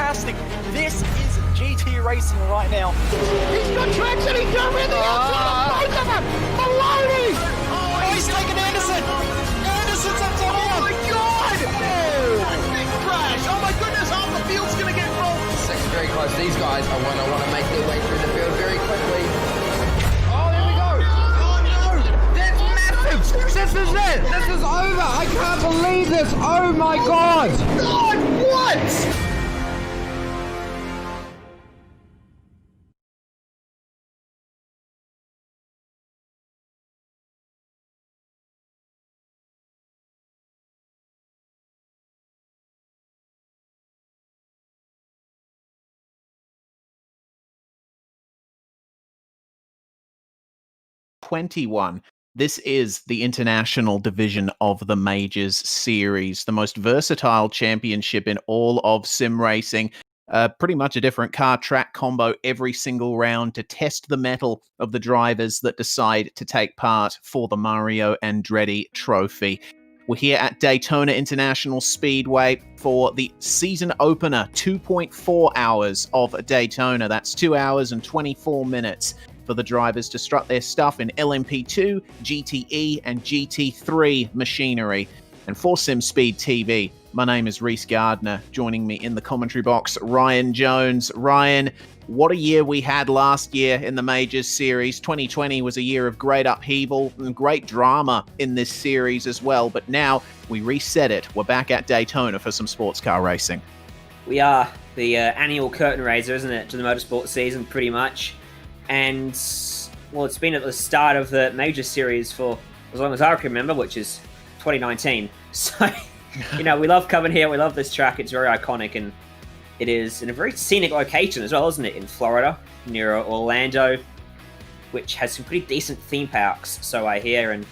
fantastic. This is GT racing right now. He's got traction, he's got with the outside of both of them! Maloney! Oh, he's taken Anderson! Anderson's up to him! Oh my god! Big crash! Oh my goodness, half the field's gonna get rolled! Second very close. These guys are want to make their way through the field very quickly. Oh, here we go! Oh no! That's massive! This is it! This is over! I can't believe this! Oh my god! God, what? This is the international division of the Majors Series, the most versatile championship in all of sim racing. Pretty much a different car track combo every single round to test the mettle of the drivers that decide to take part for the Mario Andretti Trophy. We're here at Daytona International Speedway for the season opener, 2.4 hours of Daytona. That's 2 hours and 24 minutes for the drivers to strut their stuff in LMP2, GTE, and GT3 machinery. And for SimSpeed TV, my name is Reese Gardner. Joining me in the commentary box, Ryan Jones. Ryan, what a year we had last year in the Majors Series. 2020 was a year of great upheaval and great drama in this series as well. But now we reset it. We're back at Daytona for some sports car racing. We are the annual curtain raiser, isn't it, to the motorsport season, pretty much. And, well, it's been at the start of the Major Series for as long as I can remember, which is 2019. So, we love coming here. We love this track. It's very iconic, and it is in a very scenic location as well, isn't it? In Florida, near Orlando, which has some pretty decent theme parks, so I hear, and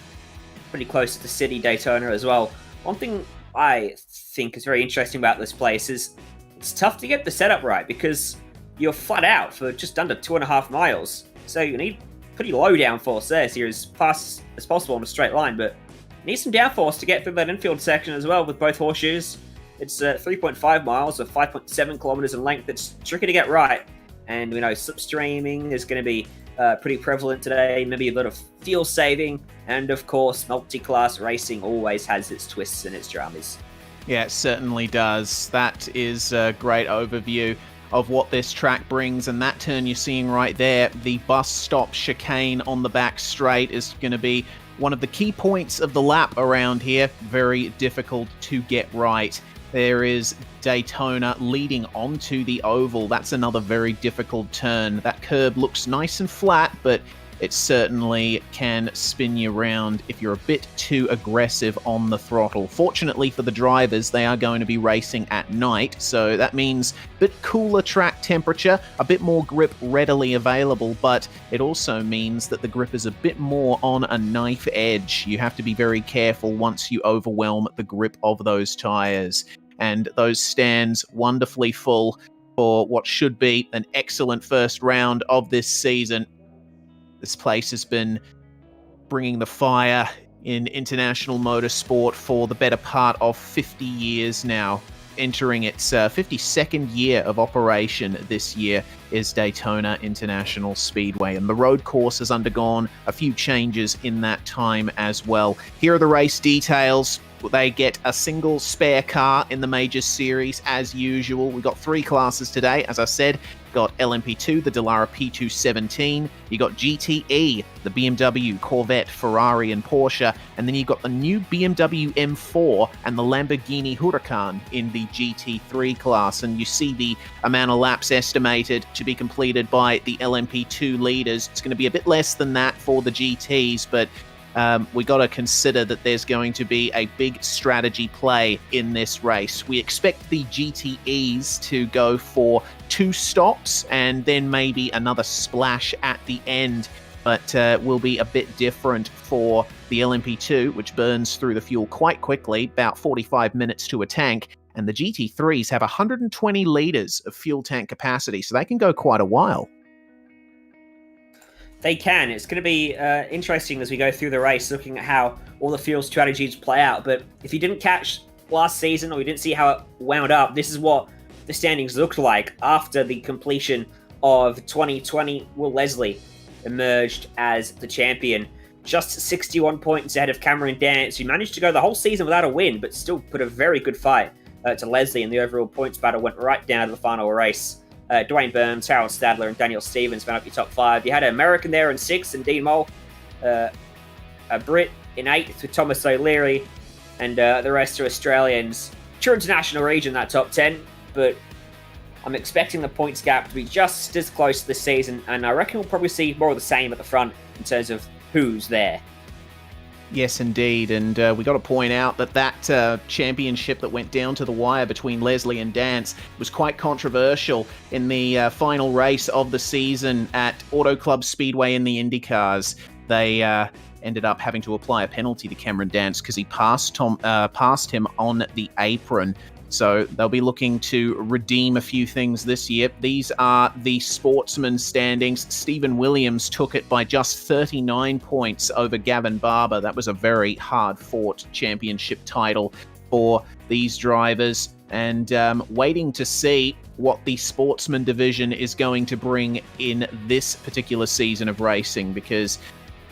pretty close to the city, Daytona, as well. One thing I think is very interesting about this place is it's tough to get the setup right, because you're flat out for just under 2.5 miles. So you need pretty low downforce there, so you're as fast as possible on a straight line, but you need some downforce to get through that infield section as well with both horseshoes. It's 3.5 miles or 5.7 kilometers in length. It's tricky to get right. And we know slipstreaming is going to be pretty prevalent today, maybe a bit of fuel saving, and of course, multi-class racing always has its twists and its dramas. Yeah, it certainly does. That is a great overview of what this track brings, and that turn you're seeing right there, the bus stop chicane on the back straight, is going to be one of the key points of the lap around here. Very difficult to get right. There is Daytona leading onto the oval. That's another very difficult turn. That curb looks nice and flat, but it certainly can spin you around if you're a bit too aggressive on the throttle. Fortunately for the drivers, they are going to be racing at night, so that means a bit cooler track temperature, a bit more grip readily available, but it also means that the grip is a bit more on a knife edge. You have to be very careful once you overwhelm the grip of those tires. And those stands wonderfully full for what should be an excellent first round of this season. This place has been bringing the fire in international motorsport for the better part of 50 years now. Entering its 52nd year of operation this year is Daytona International Speedway, and the road course has undergone a few changes in that time as well. Here are the race details. They get a single spare car in the Majors Series as usual. We've got 3 classes today, as I said. Got LMP2, the Dallara P217. You got GTE, the BMW, Corvette, Ferrari, and Porsche. And then you got the new BMW M4 and the Lamborghini Huracan in the GT3 class. And you see the amount of laps estimated to be completed by the LMP2 leaders. It's going to be a bit less than that for the GTs, but we got to consider that there's going to be a big strategy play in this race. We expect the GTEs to go for 2 stops and then maybe another splash at the end, but will be a bit different for the LMP2, which burns through the fuel quite quickly, about 45 minutes to a tank, and the GT3s have 120 litres of fuel tank capacity, so they can go quite a while. They can. It's going to be interesting as we go through the race, looking at how all the fuel strategies play out. But if you didn't catch last season, or you didn't see how it wound up, this is what the standings looked like after the completion of 2020. Will Leslie emerged as the champion, just 61 points ahead of Cameron Dance, who managed to go the whole season without a win, but still put a very good fight to Leslie, and the overall points battle went right down to the final race. Dwayne Burns, Harold Stadler, and Daniel Stevens found up your top 5. You had an American there in 6th, and Dean Mole, a Brit in 8th with Thomas O'Leary, and the rest are Australians. True international region, that top 10, but I'm expecting the points gap to be just as close this season, and I reckon we'll probably see more of the same at the front in terms of who's there. Yes, indeed, and we got to point out that championship that went down to the wire between Leslie and Dance was quite controversial in the final race of the season at Auto Club Speedway in the IndyCars. They ended up having to apply a penalty to Cameron Dance because he passed him on the apron. So they'll be looking to redeem a few things this year. These are the Sportsman Standings. Stephen Williams took it by just 39 points over Gavin Barber. That was a very hard-fought championship title for these drivers. And waiting to see what the Sportsman division is going to bring in this particular season of racing, because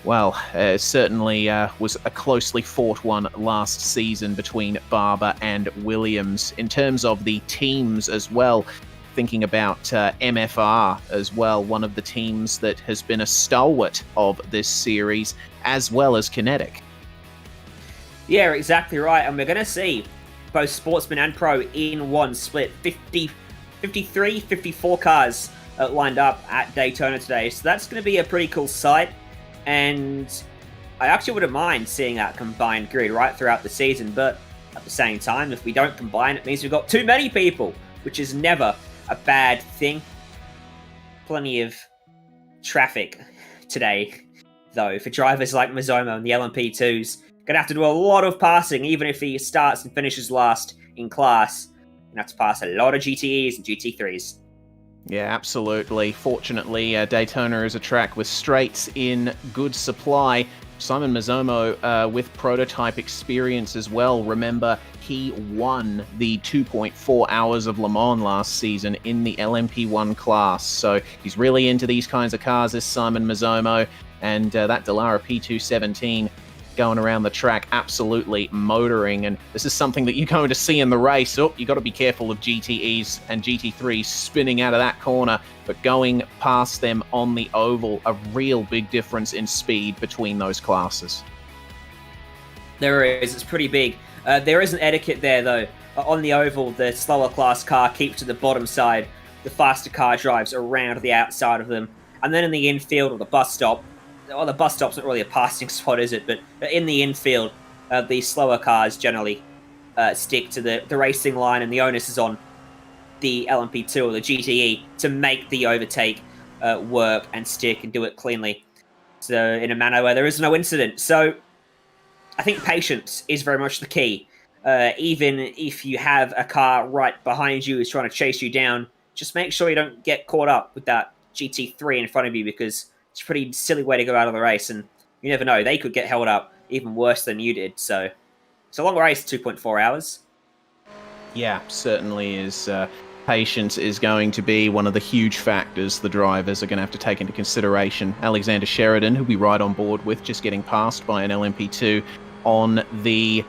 well, certainly was a closely fought one last season between Barber and Williams. In terms of the teams as well, thinking about MFR as well, one of the teams that has been a stalwart of this series, as well as Kinetic. Yeah, exactly right. And we're going to see both Sportsman and Pro in one split. 53, 54 cars lined up at Daytona today. So that's going to be a pretty cool sight. And I actually wouldn't mind seeing that combined grid right throughout the season, but at the same time, if we don't combine, it means we've got too many people, which is never a bad thing. Plenty of traffic today, though, for drivers like Mazomo and the Lmp2s. Gonna have to do a lot of passing, even if he starts and finishes last in class. Gonna have to pass a lot of GTEs and GT3s. Yeah, absolutely. Fortunately, Daytona is a track with straights in good supply. Simon Mazomo with prototype experience as well. Remember, he won the 2.4 hours of Le Mans last season in the LMP1 class. So he's really into these kinds of cars, this Simon Mazomo. And that Dallara P217 going around the track, absolutely motoring, and this is something that you're going to see in the race. Oh, you got to be careful of GTEs and GT3s spinning out of that corner, but going past them on the oval, a real big difference in speed between those classes. There is, it's pretty big. There is an etiquette there, though. On the oval, the slower class car keeps to the bottom side, the faster car drives around the outside of them, and then in the infield or the bus stop, well, the bus stop's not really a passing spot, is it? But in the infield, the slower cars generally stick to the racing line, and the onus is on the LMP2 or the GTE to make the overtake work and stick and do it cleanly. So in a manner where there is no incident. So I think patience is very much the key. Even if you have a car right behind you who's trying to chase you down, just make sure you don't get caught up with that GT3 in front of you, because it's a pretty silly way to go out of the race, and you never know, they could get held up even worse than you did. So it's a long race, 2.4 hours. Yeah, certainly is. Patience is going to be one of the huge factors the drivers are going to have to take into consideration. Alexander Sheridan, who'll be right on board with, just getting passed by an LMP2 on the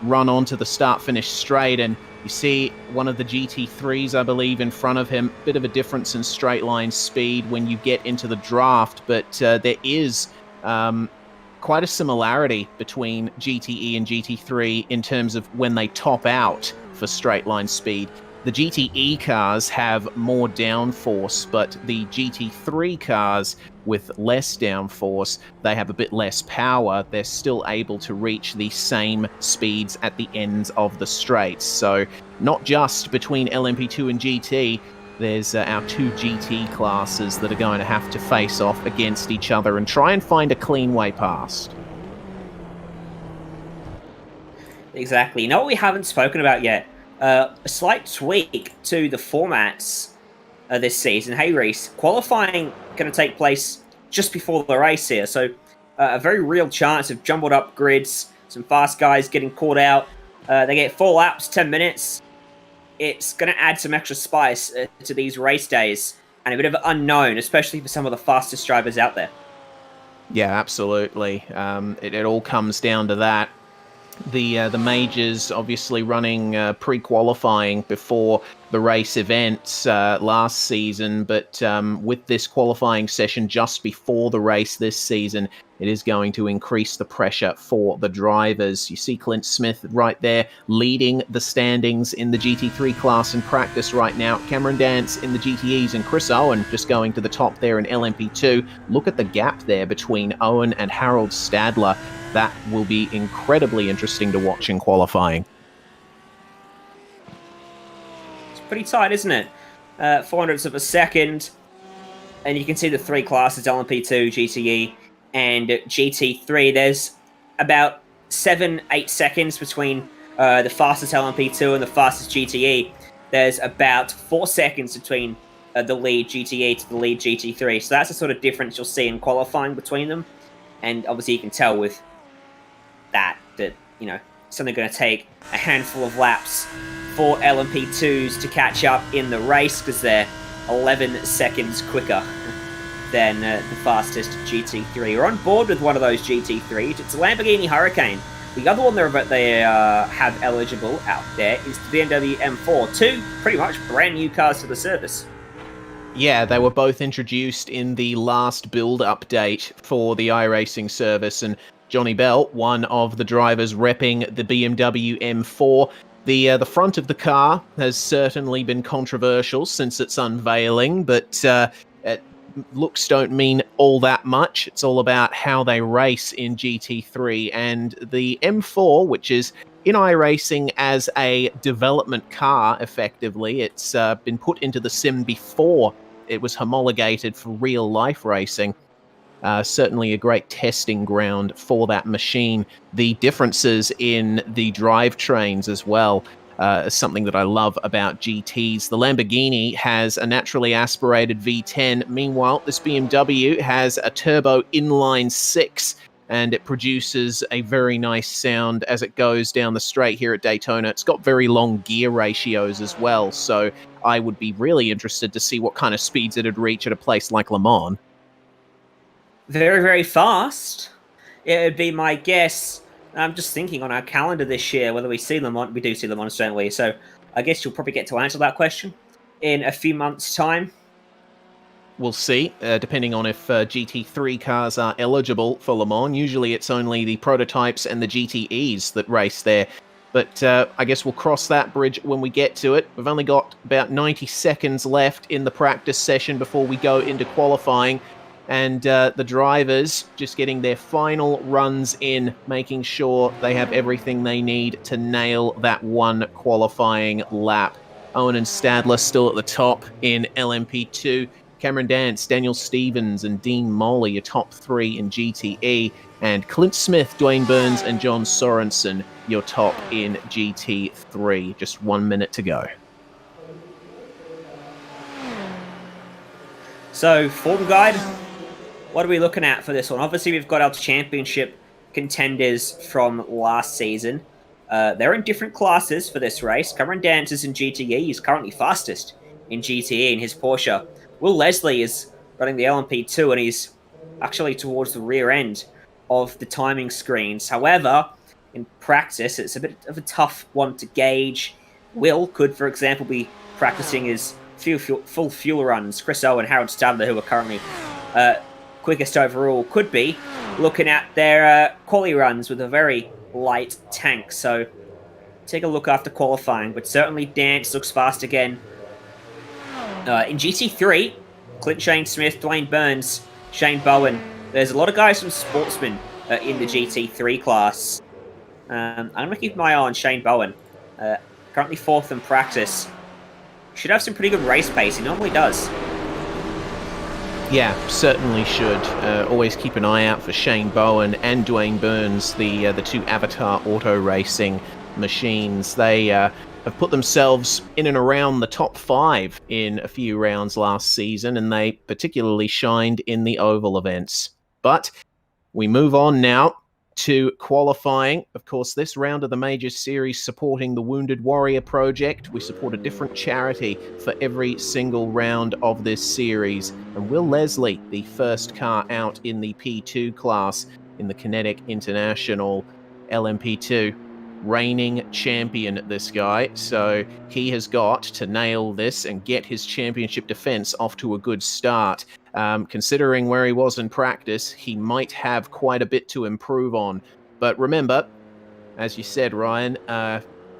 run onto the start-finish straight, and you see one of the GT3s, I believe, in front of him. Bit of a difference in straight line speed when you get into the draft, but there is quite a similarity between GTE and GT3 in terms of when they top out for straight line speed. The GTE cars have more downforce, but the GT3 cars with less downforce, they have a bit less power. They're still able to reach the same speeds at the ends of the straights. So not just between LMP2 and GT, there's our two GT classes that are going to have to face off against each other and try and find a clean way past. Exactly. You know what we haven't spoken about yet? A slight tweak to the formats this season. Hey, Reese, qualifying going to take place just before the race here, so a very real chance of jumbled up grids, some fast guys getting caught out. They get 4 laps, 10 minutes. it's going to add some extra spice to these race days and a bit of an unknown, especially for some of the fastest drivers out there. Yeah, absolutely. It all comes down to that. The majors obviously running pre-qualifying before the race events last season, but with this qualifying session just before the race this season, it is going to increase the pressure for the drivers. You see Clint Smith right there leading the standings in the GT3 class in practice right now. Cameron Dance in the GTEs and Chris Owen just going to the top there in LMP2. Look at the gap there between Owen and Harold Stadler. That will be incredibly interesting to watch in qualifying. It's pretty tight, isn't it? 400ths of a second. And you can see the three classes, LMP2, GTE, and GT3. There's about 7-8 seconds between the fastest LMP2 and the fastest GTE. There's about 4 seconds between the lead GTE to the lead GT3. So that's the sort of difference you'll see in qualifying between them. And obviously you can tell with that, you know, it's only going to take a handful of laps for LMP2s to catch up in the race because they're 11 seconds quicker than the fastest GT3. We're on board with one of those GT3s. It's a Lamborghini Hurricane. The other one they have eligible out there is the BMW M4. Two pretty much brand new cars to the service. Yeah, they were both introduced in the last build update for the iRacing service, and Johnny Bell, one of the drivers repping the BMW M4. The front of the car has certainly been controversial since its unveiling, but looks don't mean all that much. It's all about how they race in GT3, and the M4, which is in iRacing as a development car, effectively. It's been put into the sim before it was homologated for real-life racing. Certainly a great testing ground for that machine. The differences in the drivetrains as well is something that I love about GTs. The Lamborghini has a naturally aspirated V10. Meanwhile, this BMW has a turbo inline 6, and it produces a very nice sound as it goes down the straight here at Daytona. It's got very long gear ratios as well, so I would be really interested to see what kind of speeds it'd reach at a place like Le Mans. Very, very fast. It would be my guess. I'm just thinking on our calendar this year, whether we see Le Mans. We do see Le Mans, don't we? So I guess you'll probably get to answer that question in a few months' time. We'll see, depending on if GT3 cars are eligible for Le Mans. Usually it's only the prototypes and the GTEs that race there. But I guess we'll cross that bridge when we get to it. We've only got about 90 seconds left in the practice session before we go into qualifying. And the drivers just getting their final runs in, making sure they have everything they need to nail that one qualifying lap. Owen and Stadler still at the top in LMP2. Cameron Dance, Daniel Stevens, and Dean Moller, your top three in GTE. And Clint Smith, Dwayne Burns, and John Sorensen, your top in GT3. Just 1 minute to go. So, form guide. What are we looking at for this one? Obviously, we've got our championship contenders from last season. They're in different classes for this race. Cameron Dance is in GTE. He's currently fastest in GTE in his Porsche. Will Leslie is running the LMP2, and he's actually towards the rear end of the timing screens. However, in practice, it's a bit of a tough one to gauge. Will could, for example, be practicing his full fuel runs. Chris Owen, Harold Stadler, who are currently quickest overall, could be looking at their quali runs with a very light tank. So take a look after qualifying, but certainly Dance looks fast again. In GT3, Clint Shane Smith, Dwayne Burns, Shane Bowen. There's a lot of guys from Sportsman in the GT3 class. I'm going to keep my eye on Shane Bowen. Currently fourth in practice. Should have some pretty good race pace. He normally does. Yeah, certainly should. Always keep an eye out for Shane Bowen and Dwayne Burns, the two Avatar auto racing machines. They have put themselves in and around the top 5 in a few rounds last season, and they particularly shined in the oval events. But we move on now to qualifying. Of course, this round of the Major Series supporting the Wounded Warrior Project. We support a different charity for every single round of this series. And Will Leslie, the first car out in the P2 class in the Kinetic International LMP2. Reigning champion, this guy. So he has got to nail this and get his championship defense off to a good start. Considering where he was in practice, he might have quite a bit to improve on. But remember, as you said, Ryan,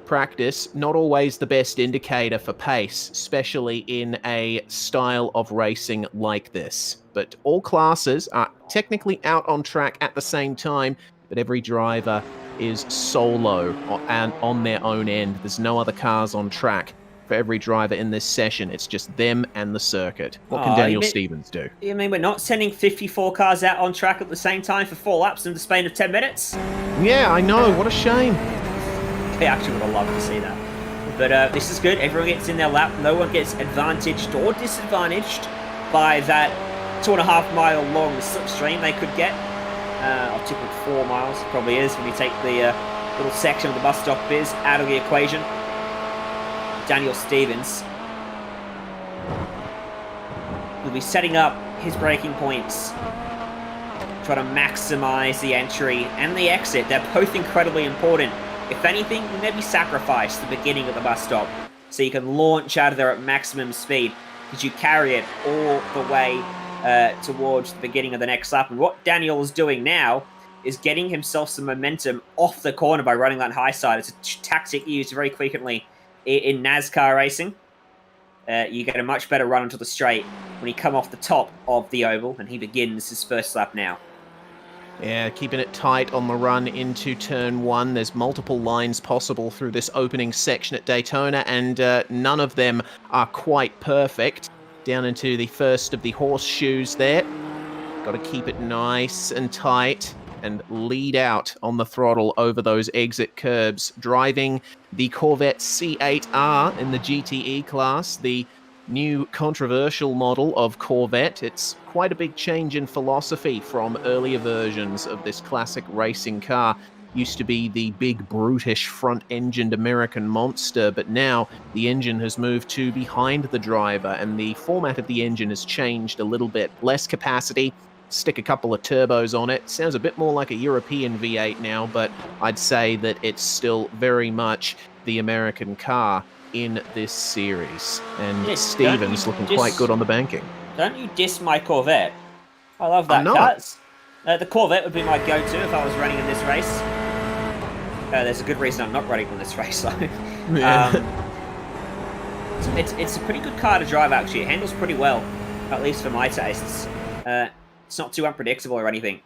practice not always the best indicator for pace, especially in a style of racing like this. But all classes are technically out on track at the same time, but every driver is solo and on their own end. There's no other cars on track for every driver in this session. It's just them and the circuit. What can Daniel Stevens do? You mean we're not sending 54 cars out on track at the same time for 4 laps in the span of 10 minutes? Yeah, I know. What a shame. I actually would have loved to see that. But this is good. Everyone gets in their lap. No one gets advantaged or disadvantaged by that 2.5 mile long slipstream they could get. I'll tip it 4 miles, it probably is, when you take the little section of the bus stop biz out of the equation. Daniel Stevens will be setting up his braking points, try to maximize the entry and the exit. They're both incredibly important. If anything, maybe sacrifice the beginning of the bus stop so you can launch out of there at maximum speed, because you carry it all the way towards the beginning of the next lap. And what Daniel is doing now is getting himself some momentum off the corner by running that high side. It's a tactic used very frequently in NASCAR racing. You get a much better run onto the straight when you come off the top of the oval, and he begins his first lap now. Yeah, keeping it tight on the run into turn 1. There's multiple lines possible through this opening section at Daytona, and none of them are quite perfect. Down into the first of the horseshoes there. Got to keep it nice and tight and lead out on the throttle over those exit curbs. Driving the Corvette C8R in the GTE class, the new controversial model of Corvette. It's quite a big change in philosophy from earlier versions of this classic racing car. Used to be the big, brutish, front-engined American monster, but now the engine has moved to behind the driver, and the format of the engine has changed a little bit. Less capacity, stick a couple of turbos on it. Sounds a bit more like a European V8 now, but I'd say that it's still very much the American car in this series. And yes, Stevens looking quite good on the banking. Don't you diss my Corvette? I love that car. The Corvette would be my go-to if I was running in this race. There's a good reason I'm not running in this race, though. Yeah. It's a pretty good car to drive, actually. It handles pretty well, at least for my tastes. It's not too unpredictable or anything.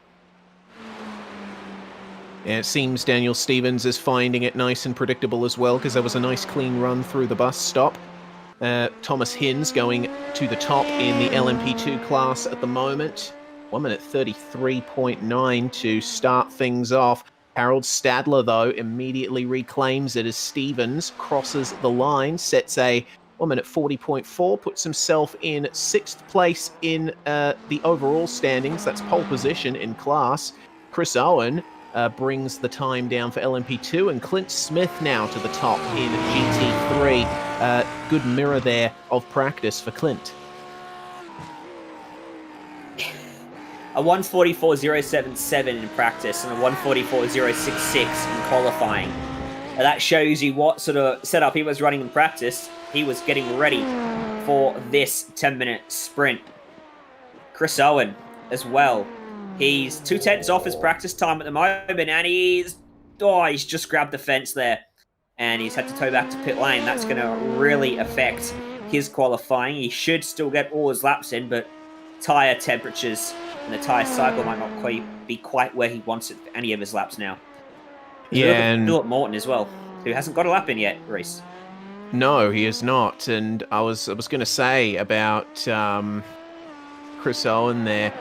Yeah, it seems Daniel Stevens is finding it nice and predictable as well, because there was a nice clean run through the bus stop. Thomas Hinz going to the top in the LMP2 class at the moment. 1 minute 33.9 to start things off. Harold Stadler, though, immediately reclaims it as Stevens crosses the line, sets a 1 minute 40.4, puts himself in 6th place in the overall standings. That's pole position in class. Chris Owen brings the time down for LMP2, and Clint Smith now to the top in GT3. Good mirror there of practice for Clint. A 144.077 in practice and a 144.066 in qualifying. Now that shows you what sort of setup he was running in practice. He was getting ready for this 10-minute sprint. Chris Owen as well. He's 2/10 off his practice time at the moment, and he's just grabbed the fence there. And he's had to tow back to pit lane. That's going to really affect his qualifying. He should still get all his laps in, but tyre temperatures and the tyre cycle might not be quite where he wants it for any of his laps now. Yeah, and Philip Morton as well, who hasn't got a lap in yet, Reese. No, he is not. And I was going to say about Chris Owen there,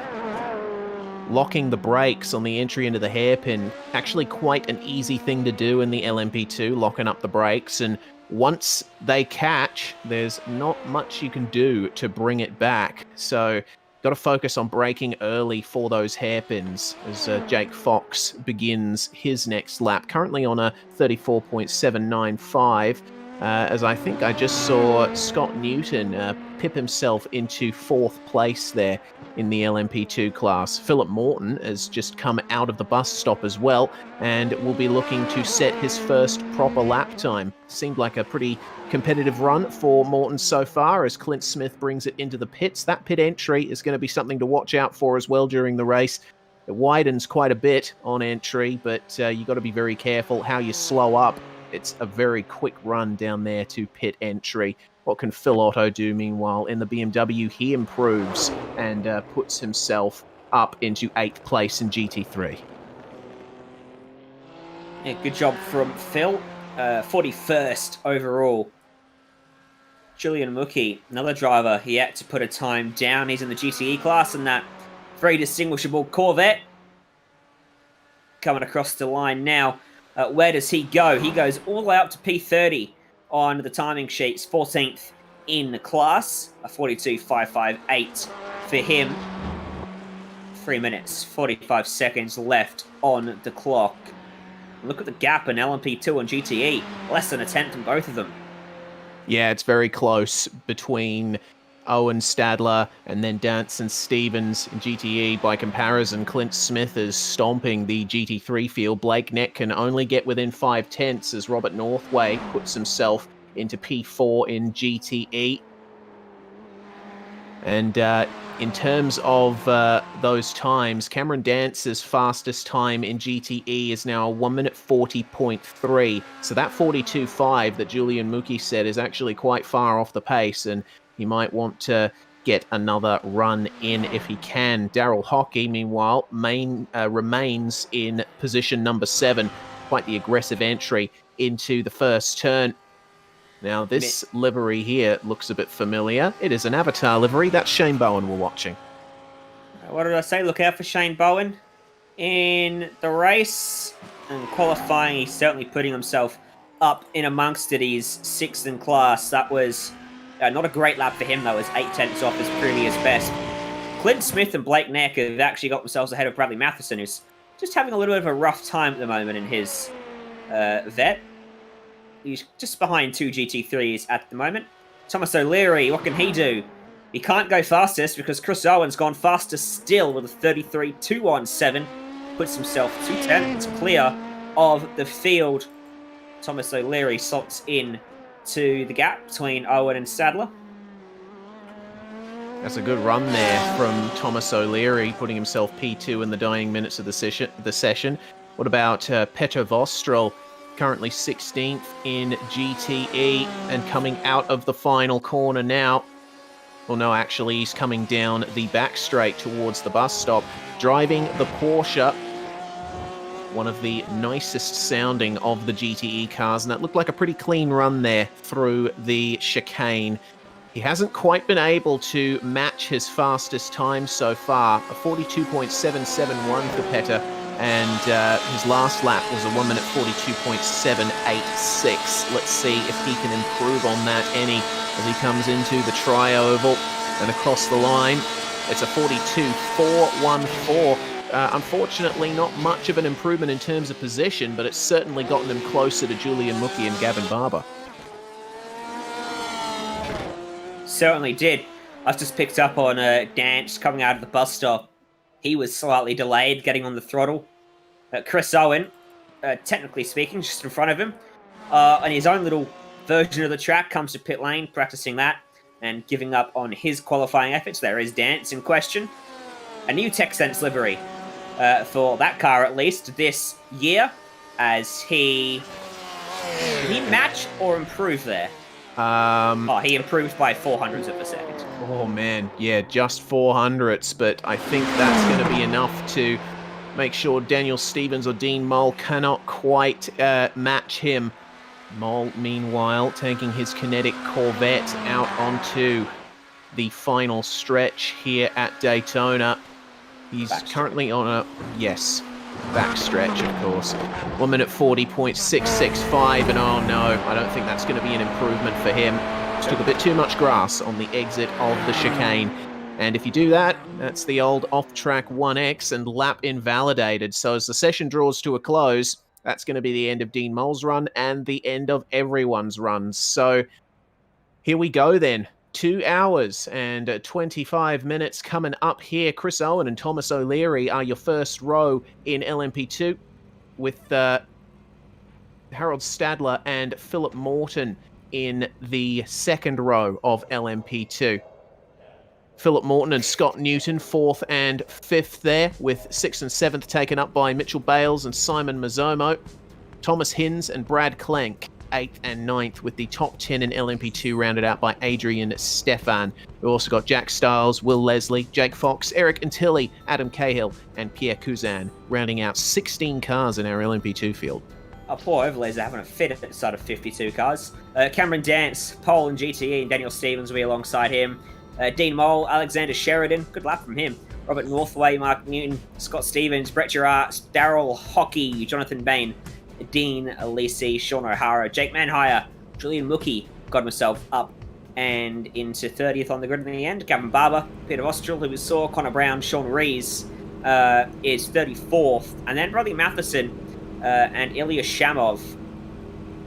locking the brakes on the entry into the hairpin. Actually quite an easy thing to do in the LMP2, locking up the brakes. And once they catch, there's not much you can do to bring it back. So got to focus on braking early for those hairpins as Jake Fox begins his next lap, currently on a 34.795. As I think I just saw Scott Newton pip himself into 4th place there in the LMP2 class. Philip Morton has just come out of the bus stop as well and will be looking to set his first proper lap time. Seemed like a pretty competitive run for Morton so far as Clint Smith brings it into the pits. That pit entry is going to be something to watch out for as well during the race. It widens quite a bit on entry, but you've got to be very careful how you slow up. It's a very quick run down there to pit entry. What can Phil Otto do meanwhile? In the BMW, he improves and puts himself up into 8th place in GT3. Yeah, good job from Phil. 41st overall. Julian Mookie, another driver, he had to put a time down. He's in the GTE class in that very distinguishable Corvette. Coming across the line now. Where does he go? He goes all the way up to P30 on the timing sheets, 14th in the class, a 42.558 for him. 3 minutes, 45 seconds left on the clock. Look at the gap in LMP2 and GTE, less than a tenth in both of them. Yeah, it's very close between Owen Stadler and then Dance and Stevens in GTE. By comparison, Clint Smith is stomping the GT3 field. Blake Neck can only get within 5/10 as Robert Northway puts himself into P4 in GTE. And in terms of those times, Cameron Dance's fastest time in GTE is now 1 minute 40.3. So that 42.5 that Julian Mookie said is actually quite far off the pace, and he might want to get another run in if he can. Daryl Hockey, meanwhile, remains in position number 7. Quite the aggressive entry into the first turn. Now, this livery here looks a bit familiar. It is an Avatar livery. That's Shane Bowen we're watching. What did I say? Look out for Shane Bowen. In the race and qualifying, he's certainly putting himself up in amongst it. He's 6th in class. That was not a great lap for him, though. It was 8/10 off his previous best. Clint Smith and Blake Neck have actually got themselves ahead of Bradley Matheson, who's just having a little bit of a rough time at the moment in his vet. He's just behind 2 GT3s at the moment. Thomas O'Leary, what can he do? He can't go fastest because Chris Owen's gone faster still with a 33.217. Puts himself 2/10 clear of the field. Thomas O'Leary slots in to the gap between Owen and Sadler. That's a good run there from Thomas O'Leary, putting himself P2 in the dying minutes of the session. What about Petr Vostrel? Currently 16th in GTE and coming out of the final corner now. Well, no, actually, he's coming down the back straight towards the bus stop, driving the Porsche, one of the nicest sounding of the GTE cars, and that looked like a pretty clean run there through the chicane. He hasn't quite been able to match his fastest time so far, a 42.771 for Petr. And his last lap was a 1 minute 42.786. Let's see if he can improve on that any as he comes into the tri-oval and across the line. It's a 42.414. Unfortunately, not much of an improvement in terms of position, but it's certainly gotten him closer to Julian Mookie and Gavin Barber. Certainly did. I've just picked up on Dance coming out of the bus stop. He was slightly delayed getting on the throttle. Chris Owen, technically speaking, just in front of him, on his own little version of the track, comes to pit lane, practicing that, and giving up on his qualifying efforts. There is Dance in question. A new TechSense livery for that car, at least, this year, as he... Did he match or improve there? He improved by 400ths of a second. Oh, man. Yeah, just 400ths, but I think that's going to be enough to make sure Daniel Stevens or Dean Moll cannot quite match him. Moll, meanwhile, taking his kinetic Corvette out onto the final stretch here at Daytona. He's currently on a... Yes, backstretch, of course. 1 minute 40.665, and oh no, I don't think that's going to be an improvement for him. Just took a bit too much grass on the exit of the chicane. And if you do that, that's the old off-track 1X and lap invalidated. So as the session draws to a close, that's going to be the end of Dean Moll's run and the end of everyone's runs. So here we go then. 2 hours and 25 minutes coming up here. Chris Owen and Thomas O'Leary are your first row in LMP2 with Harold Stadler and Philip Morton in the second row of LMP2. Philip Morton and Scott Newton, 4th and 5th there, with 6th and 7th taken up by Mitchell Bales and Simon Mazzomo. Thomas Hinz and Brad Klenk, 8th and 9th, with the top 10 in LMP2 rounded out by Adrian Stefan. We've also got Jack Stiles, Will Leslie, Jake Fox, Eric Antilli, Adam Cahill, and Pierre Cousin, rounding out 16 cars in our LMP2 field. Our poor overlays are having a fit at the start of 52 cars. Cameron Dance, Pole and GTE, and Daniel Stevens will be alongside him. Dean Moll, Alexander Sheridan, good lap from him. Robert Northway, Mark Newton, Scott Stevens, Brett Gerard, Darryl Hockey, Jonathan Bain, Dean Alisi, Sean O'Hara, Jake Manhire, Julian Mookie got himself up and into 30th on the grid in the end. Gavin Barber, Peter Ostrel, who we saw, Connor Brown, Sean Rees is 34th. And then Rodney Matheson and Ilya Shamov,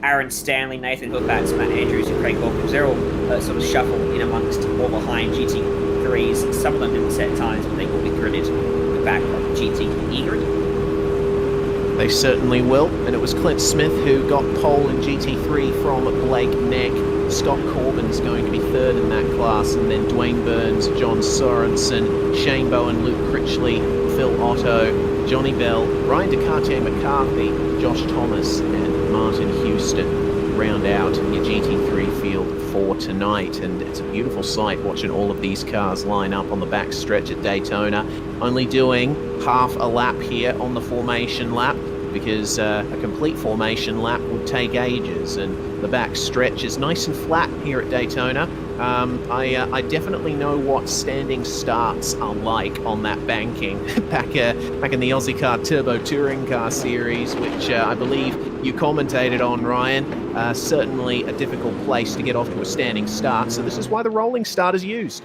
Aaron Stanley, Nathan Hoopax, Matt Andrews, and Craig Hawkins. They're all sort of shuffled in amongst all behind GT3s. Some of them didn't set times, but they will be gridded in the back of the GTE grid. They certainly will. And it was Clint Smith who got pole in GT3 from Blake Neck. Scott Corbin's going to be 3rd in that class. And then Dwayne Burns, John Sorensen, Shane Bowen, Luke Critchley, Phil Otto, Johnny Bell, Ryan DeCartier McCarthy, Josh Thomas, and Martin Houston round out your GT3 field for tonight. And it's a beautiful sight watching all of these cars line up on the back stretch at Daytona, only doing half a lap here on the formation lap, because a complete formation lap would take ages, and the back stretch is nice and flat here at Daytona. I definitely know what standing starts are like on that banking back in the Aussie Car Turbo Touring Car Series, which I believe you commentated on, Ryan. Certainly a difficult place to get off to a standing start, so this is why the rolling start is used.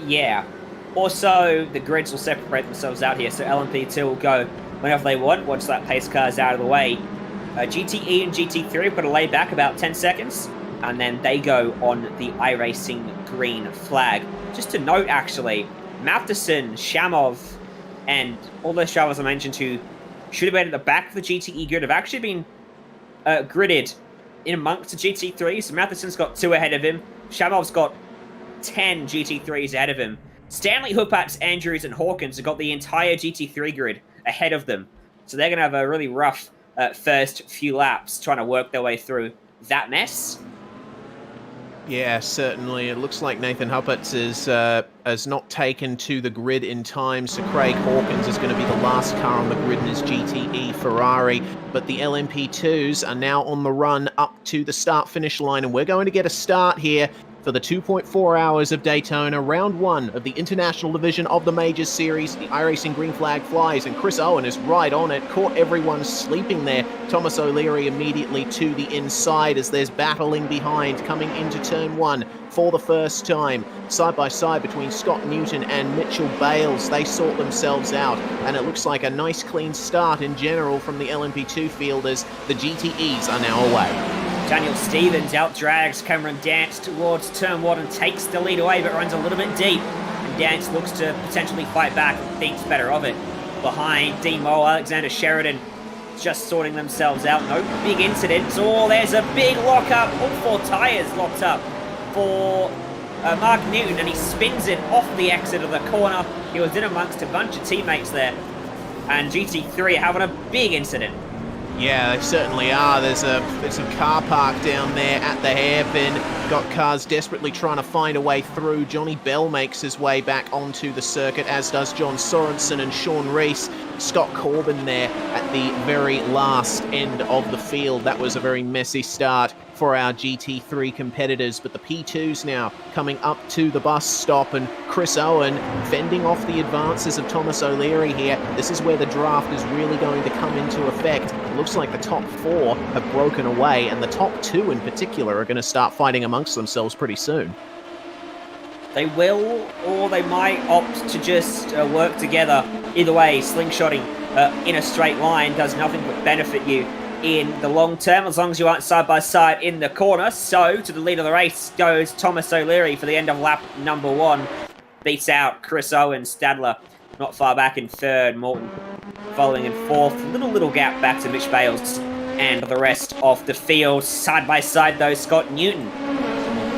Yeah. Also, the grids will separate themselves out here, so LMP2 will go whenever they want, once that pace car is out of the way. GTE and GT3 have got to lay back about 10 seconds, and then they go on the iRacing green flag. Just to note, actually, Matheson, Shamov, and all those drivers I mentioned who should have been at the back of the GTE grid have actually been gridded in amongst the GT3s. So Matheson's got 2 ahead of him. Shamov's got 10 GT3s ahead of him. Stanley, Hoopax, Andrews, and Hawkins have got the entire GT3 grid ahead of them. So they're going to have a really rough first few laps trying to work their way through that mess. Yeah, certainly. It looks like Nathan Huppatz is not taken to the grid in time, so Craig Hawkins is going to be the last car on the grid in his GTE Ferrari. But the LMP2s are now on the run up to the start-finish line, and we're going to get a start here for the 2.4 hours of Daytona, round 1 of the International Division of the Majors Series. The iRacing green flag flies, and Chris Owen is right on it, caught everyone sleeping there. Thomas O'Leary immediately to the inside as there's battling behind, coming into turn 1 for the first time. Side by side between Scott Newton and Mitchell Bales, they sort themselves out, and it looks like a nice clean start in general from the LMP2 field as the GTEs are now away. Daniel Stevens outdrags Cameron Dance towards turn 1 and takes the lead away, but runs a little bit deep. And Dance looks to potentially fight back and thinks better of it. Behind Dean Moll, Alexander Sheridan just sorting themselves out. No big incidents. Oh, there's a big lock-up. All 4 tyres locked up for Mark Newton, and he spins it off the exit of the corner. He was in amongst a bunch of teammates there. And GT3 having a big incident. Yeah, they certainly are. There's a car park down there at the hairpin. Got cars desperately trying to find a way through. Johnny Bell makes his way back onto the circuit, as does John Sorensen and Sean Rees. Scott Corbin there at the very last end of the field. That was a very messy start for our GT3 competitors, but the P2s now coming up to the bus stop, and Chris Owen fending off the advances of Thomas O'Leary here. This is where the draft is really going to come into effect. It looks like the top 4 have broken away, and the top 2 in particular are going to start fighting amongst themselves pretty soon. They will, or they might opt to just work together. Either way, slingshotting in a straight line does nothing but benefit you in the long term, as long as you aren't side by side in the corner. So, to the lead of the race goes Thomas O'Leary for the end of lap number 1. Beats out Chris Owen, Stadler not far back in 3rd, Morton following in 4th. Little gap back to Mitch Bales and the rest of the field. Side by side though, Scott Newton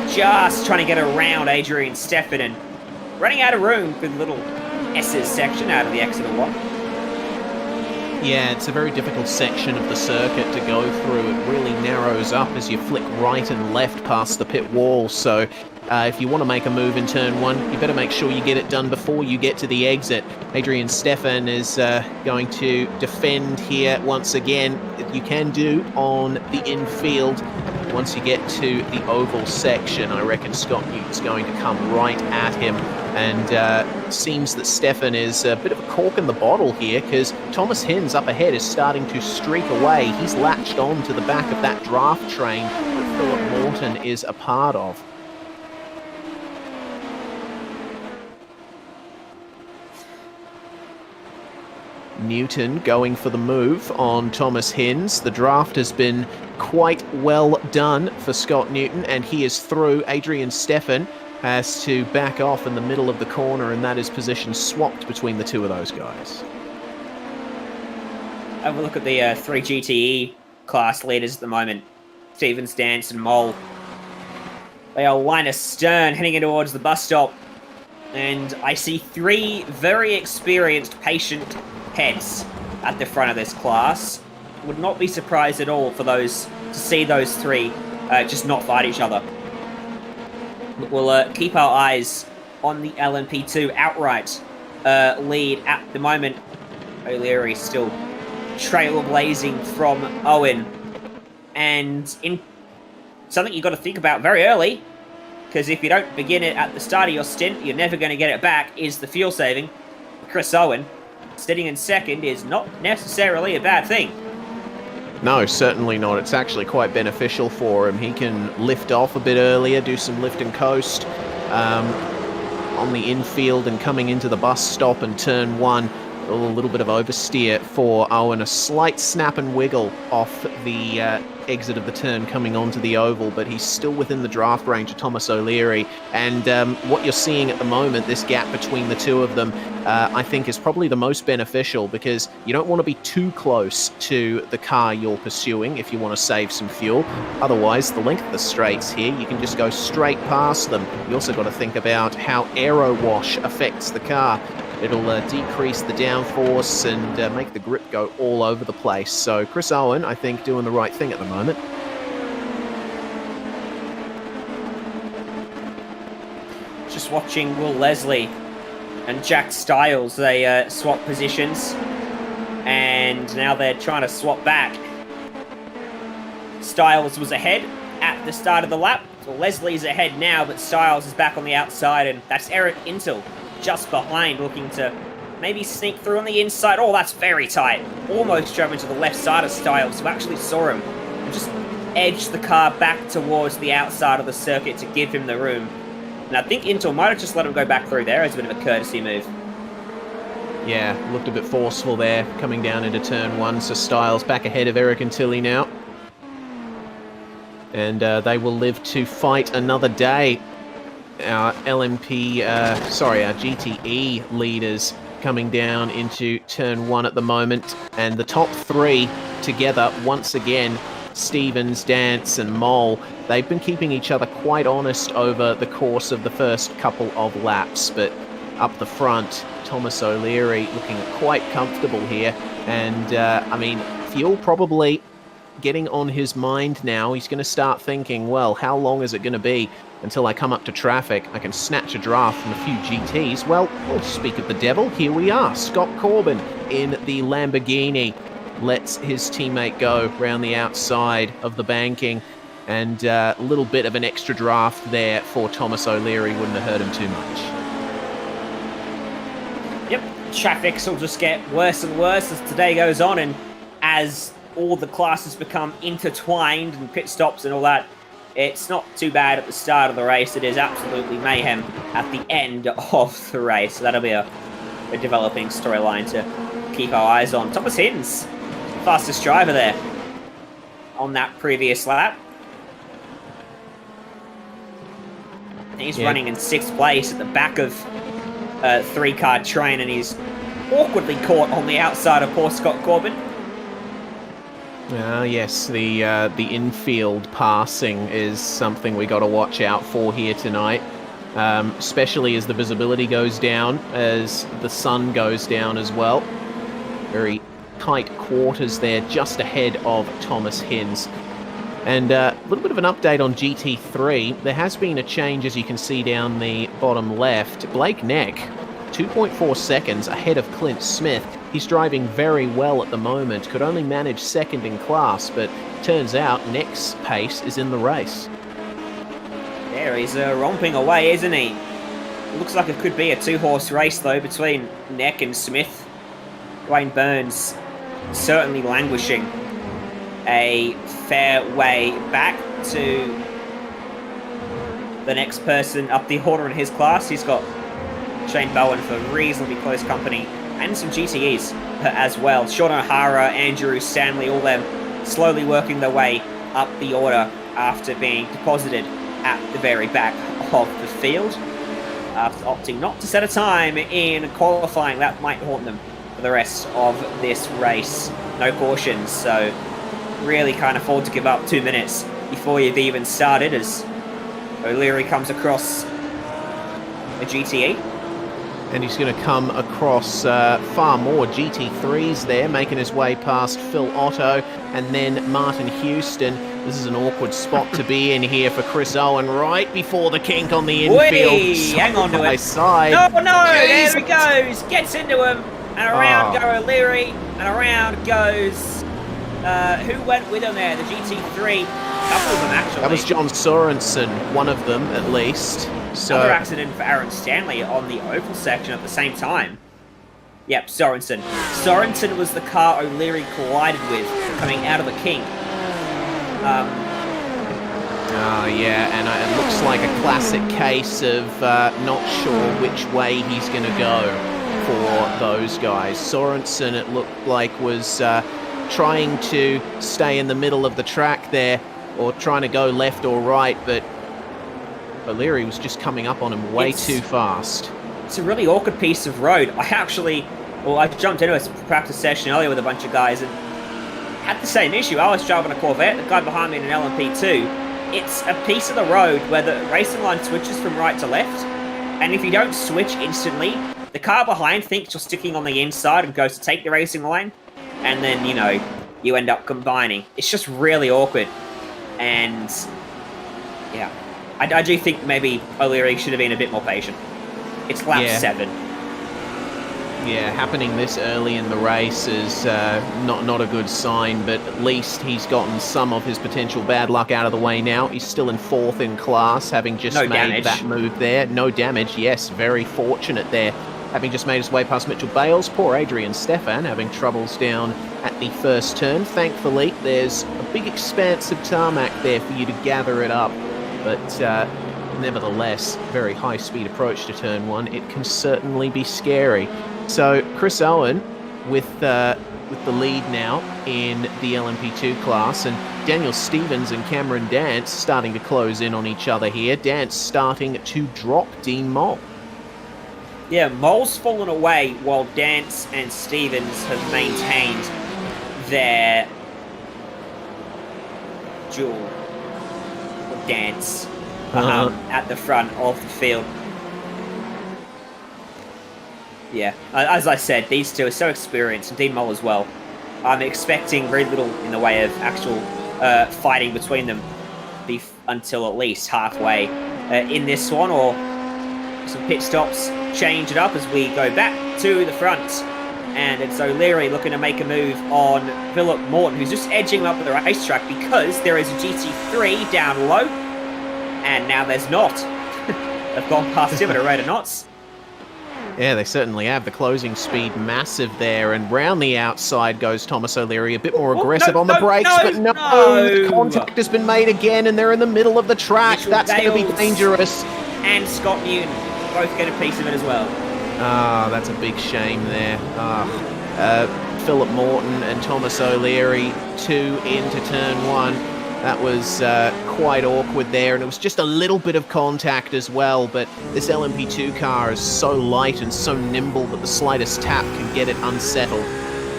just trying to get around Adrian Steffen and running out of room for the little S's section out of the exit of 1. Yeah, it's a very difficult section of the circuit to go through. It really narrows up as you flick right and left past the pit wall. So if you want to make a move in turn 1, you better make sure you get it done before you get to the exit. Adrian Steffen is going to defend here once again. You can do on the infield. Once you get to the oval section, I reckon Scott Newton's going to come right at him. And seems that Steffen is a bit of a cork in the bottle here, because Thomas Hinz up ahead is starting to streak away. He's latched on to the back of that draft train that Philip Morton is a part of. Newton going for the move on Thomas Hinz. The draft has been quite well done for Scott Newton, and he is through. Adrian Steffen has to back off in the middle of the corner, and that is position swapped between the two of those guys. Have a look at the 3 GTE class leaders at the moment. Stevens, Dance and Mole. They are line astern heading in towards the bus stop, and I see 3 very experienced, patient heads at the front of this class. Would not be surprised at all for those to see those 3 just not fight each other. We'll keep our eyes on the LMP2 outright lead at the moment. O'Leary still trailblazing from Owen. And in something you've got to think about very early, because if you don't begin it at the start of your stint, you're never going to get it back, is the fuel saving. Chris Owen sitting in second is not necessarily a bad thing. No, certainly not. It's actually quite beneficial for him. He can lift off a bit earlier, do some lift and coast on the infield, and coming into the bus stop and turn 1, a little bit of oversteer for Owen. A slight snap and wiggle off the exit of the turn coming onto the oval, but he's still within the draft range of Thomas O'Leary. And what you're seeing at the moment, this gap between the two of them, I think is probably the most beneficial, because you don't want to be too close to the car you're pursuing if you want to save some fuel. Otherwise, the length of the straights here, you can just go straight past them. You also got to think about how aero wash affects the car. It'll decrease the downforce and make the grip go all over the place. So Chris Owen, I think, doing the right thing at the moment. Just watching Will Leslie and Jack Stiles. They swap positions, and now they're trying to swap back. Stiles was ahead at the start of the lap. Well, Leslie's ahead now, but Stiles is back on the outside, and that's Eric Intel just behind, looking to maybe sneak through on the inside. Oh, that's very tight. Almost drove into the left side of Stiles, who actually saw him and just edged the car back towards the outside of the circuit to give him the room. And I think Intel might have just let him go back through there as a bit of a courtesy move. Yeah, looked a bit forceful there, coming down into turn 1. So Stiles back ahead of Eric and Tilly now. And they will live to fight another day. Our our GTE leaders coming down into turn 1 at the moment, and the top 3 together once again. Stevens, Dance and Mole, they've been keeping each other quite honest over the course of the first couple of laps, but up the front, Thomas O'Leary looking quite comfortable here. And I mean, fuel probably getting on his mind now. He's going to start thinking, well, how long is it going to be until I come up to traffic? I can snatch a draft from a few GTs. Well, we'll speak of the devil. Here we are. Scott Corbin in the Lamborghini lets his teammate go round the outside of the banking, and a little bit of an extra draft there for Thomas O'Leary wouldn't have hurt him too much. Yep, traffic will just get worse and worse as today goes on, and as all the classes become intertwined and pit stops and all that It's not too bad at the start of the race. It is absolutely mayhem at the end of the race. So that'll be a developing storyline to keep our eyes on. Thomas Hins, fastest driver there on that previous lap. He's running in 6th place at the back of a 3-car train, and he's awkwardly caught on the outside of poor Scott Corbin. Yes, the infield passing is something we got to watch out for here tonight, especially as the visibility goes down, as the sun goes down as well. Very tight quarters there, just ahead of Thomas Hins. And a little bit of an update on GT3. There has been a change, as you can see down the bottom left. Blake Neck, 2.4 seconds ahead of Clint Smith. He's driving very well at the moment. Could only manage 2nd in class, but turns out Neck's pace is in the race. There, he's romping away, isn't he? Looks like it could be a 2-horse race, though, between Neck and Smith. Dwayne Burns certainly languishing a fair way back to the next person up the order in his class. He's got Shane Bowen for reasonably close company, and some GTEs as well. Sean O'Hara, Andrew Stanley, all them slowly working their way up the order after being deposited at the very back of the field. After opting not to set a time in qualifying, that might haunt them for the rest of this race. No cautions, so really can't afford to give up 2 minutes before you've even started, as O'Leary comes across a GTE. And he's going to come across far more GT3s there, making his way past Phil Otto and then Martin Houston. This is an awkward spot to be in here for Chris Owen, right before the kink on the infield. Hang on to it. Side. No, there he goes. Gets into him, and around go O'Leary, and around goes... who went with him there? The GT3. A couple of them, actually. That was John Sorensen, one of them, at least. So, another accident for Aaron Stanley on the oval section at the same time. Yep, Sorensen. Sorensen was the car O'Leary collided with coming out of the kink. Yeah, and it looks like a classic case of not sure which way he's going to go for those guys. Sorensen, it looked like, was trying to stay in the middle of the track there, or trying to go left or right, but O'Leary was just coming up on him way too fast. It's a really awkward piece of road. I jumped into a practice session earlier with a bunch of guys and had the same issue. I was driving a Corvette, the guy behind me in an LMP2. It's a piece of the road where the racing line switches from right to left, and if you don't switch instantly, the car behind thinks you're sticking on the inside and goes to take the racing line, and then, you end up combining. It's just really awkward. And, yeah, I do think maybe O'Leary should have been a bit more patient. It's lap 7. Yeah, happening this early in the race is not a good sign, but at least he's gotten some of his potential bad luck out of the way now. He's still in 4th in class, having just made that move there. No damage, yes, very fortunate there. Having just made his way past Mitchell Bales, poor Adrian Stefan having troubles down at the first turn. Thankfully, there's a big expanse of tarmac there for you to gather it up, but nevertheless, very high-speed approach to turn 1. It can certainly be scary. So Chris Owen with the lead now in the LMP2 class, and Daniel Stevens and Cameron Dance starting to close in on each other here. Dance starting to drop Dean Moll. Yeah, Moll's fallen away while Dance and Stevens have maintained their dual dance at the front of the field. Yeah, as I said, these two are so experienced, and Dean Moll as well. I'm expecting very little in the way of actual fighting between them until at least halfway in this one, or some pit stops change it up as we go back to the front. And it's O'Leary looking to make a move on Philip Morton, who's just edging up the racetrack because there is a GT3 down low, and now there's not. They've gone past him at a rate of knots. Yeah, they certainly have. The closing speed massive there, and round the outside goes Thomas O'Leary, a bit more aggressive on the brakes, but no, contact has been made again, and they're in the middle of the track. Mitchell That's going to be Bales dangerous. And Scott Newton both get a piece of it as well. Ah, that's a big shame there. Philip Morton and Thomas O'Leary, 2 into turn 1. That was quite awkward there, and it was just a little bit of contact as well, but this LMP2 car is so light and so nimble that the slightest tap can get it unsettled,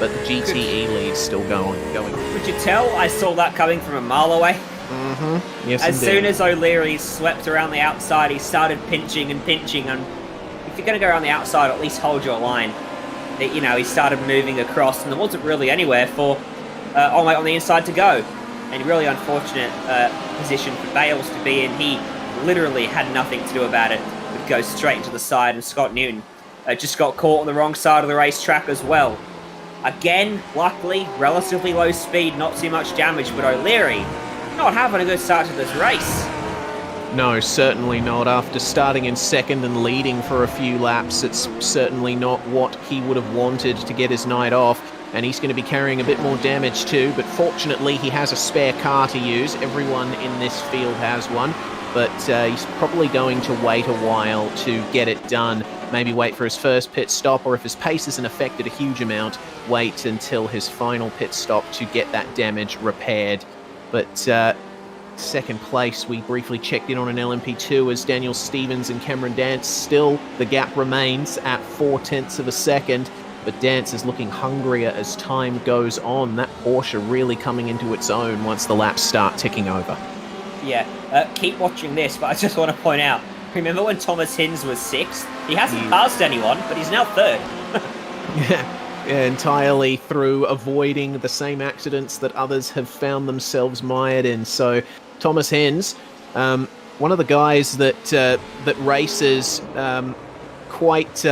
but the GTE lead's still going. Could you tell I saw that coming from a mile away? Mm-hmm. Yes, As indeed. soon as O'Leary swept around the outside, he started pinching, and if you're going to go around the outside, at least hold your line. He started moving across, and there wasn't really anywhere for on the inside to go. And really unfortunate position for Bales to be in. He literally had nothing to do about it. Would go straight into the side, and Scott Newton just got caught on the wrong side of the racetrack as well. Again, luckily, relatively low speed, not too much damage, but O'Leary not having a good start to this race. No, certainly not. After starting in second and leading for a few laps, it's certainly not what he would have wanted to get his night off. And he's going to be carrying a bit more damage too, but fortunately he has a spare car to use. Everyone in this field has one, but he's probably going to wait a while to get it done. Maybe wait for his first pit stop, or if his pace isn't affected a huge amount, wait until his final pit stop to get that damage repaired. But second place, we briefly checked in on an LMP2 as Daniel Stevens and Cameron Dance. Still, the gap remains at 0.4 of a second. But Dance is looking hungrier as time goes on. That Porsche really coming into its own once the laps start ticking over. Yeah, keep watching this, but I just want to point out, remember when Thomas Hinz was 6th? He hasn't passed anyone, but he's now 3rd. Yeah, entirely through avoiding the same accidents that others have found themselves mired in. So Thomas Hinz, one of the guys that races quite...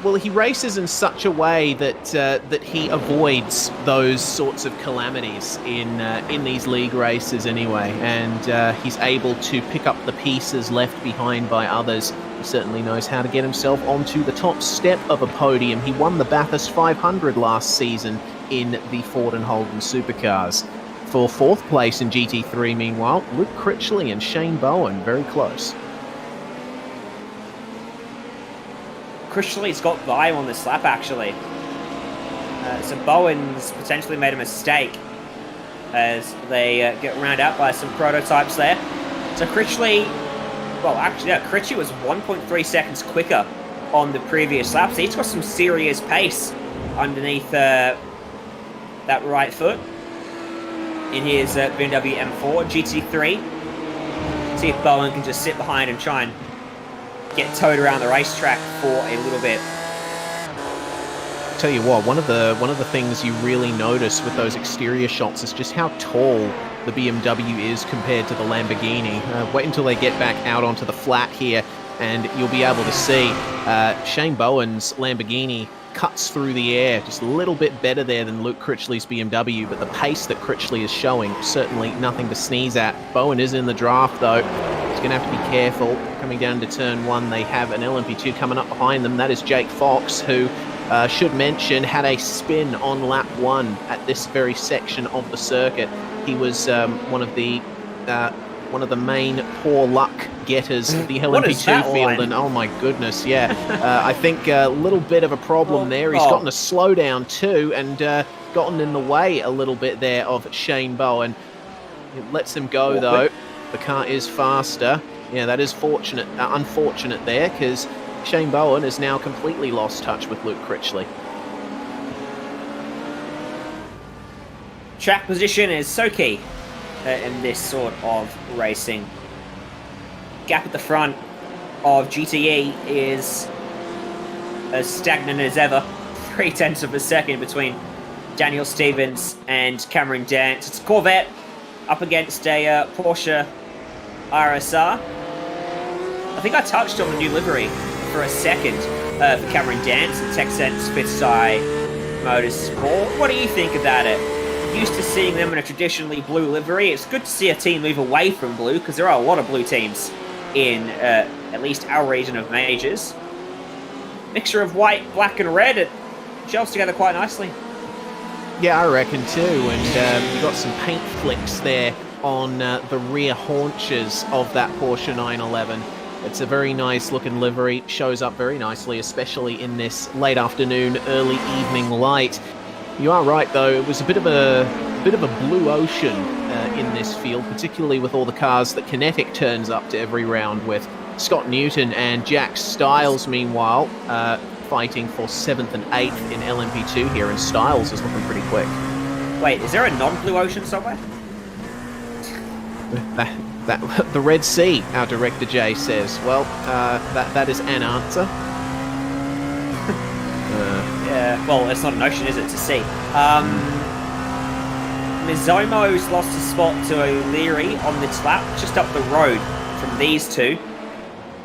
Well, he races in such a way that he avoids those sorts of calamities in these league races anyway, and he's able to pick up the pieces left behind by others. He certainly knows how to get himself onto the top step of a podium. He won the Bathurst 500 last season in the Ford and Holden supercars. For 4th place in GT3, meanwhile, Luke Critchley and Shane Bowen very close. Critchley's got by on this lap, actually. So Bowen's potentially made a mistake as they get round out by some prototypes there. So Critchley, Critchley was 1.3 seconds quicker on the previous lap. So he's got some serious pace underneath that right foot in his BMW M4 GT3. See if Bowen can just sit behind and try and get towed around the racetrack for a little bit. Tell you what, one of the things you really notice with those exterior shots is just how tall the BMW is compared to the Lamborghini. Wait until they get back out onto the flat here, and you'll be able to see Shane Bowen's Lamborghini cuts through the air just a little bit better there than Luke Critchley's BMW, but the pace that Critchley is showing, certainly nothing to sneeze at. Bowen is in the draft though. He's going to have to be careful. Coming down to turn 1, they have an LMP2 coming up behind them. That is Jake Fox, who, should mention, had a spin on lap 1 at this very section of the circuit. He was one of the main poor luck getters of the LMP2 field, and oh my goodness, yeah. I think a little bit of a problem there. He's gotten a slowdown too, and gotten in the way a little bit there of Shane Bowen. It lets him go though. The car is faster. Yeah, that is unfortunate there, because Shane Bowen has now completely lost touch with Luke Critchley. Track position is so key in this sort of racing. Gap at the front of GTE is as stagnant as ever. 0.3 of a second between Daniel Stevens and Cameron Dance. It's a Corvette up against a Porsche RSR. I think I touched on the new livery for a second for Cameron Dance at TechSense Fitsai Motorsport. What do you think about it? Used to seeing them in a traditionally blue livery. It's good to see a team move away from blue, because there are a lot of blue teams in at least our region of majors. mixture of white, black, and red. It gels together quite nicely. Yeah, I reckon too. And you got some paint flicks there on the rear haunches of that Porsche 911. It's a very nice looking livery, shows up very nicely, especially in this late afternoon, early evening light. You are right though, it was a bit of a blue ocean in this field, particularly with all the cars that Kinetic turns up to every round with. Scott Newton and Jack Stiles, meanwhile, fighting for 7th and 8th in LMP2 here, and Stiles is looking pretty quick. Wait, is there a non-blue ocean somewhere? The Red Sea, our director Jay says. Well, that is an answer. Yeah, well, it's not an ocean, is it? It's a sea. Mizomo's lost a spot to O'Leary on this lap, just up the road from these two.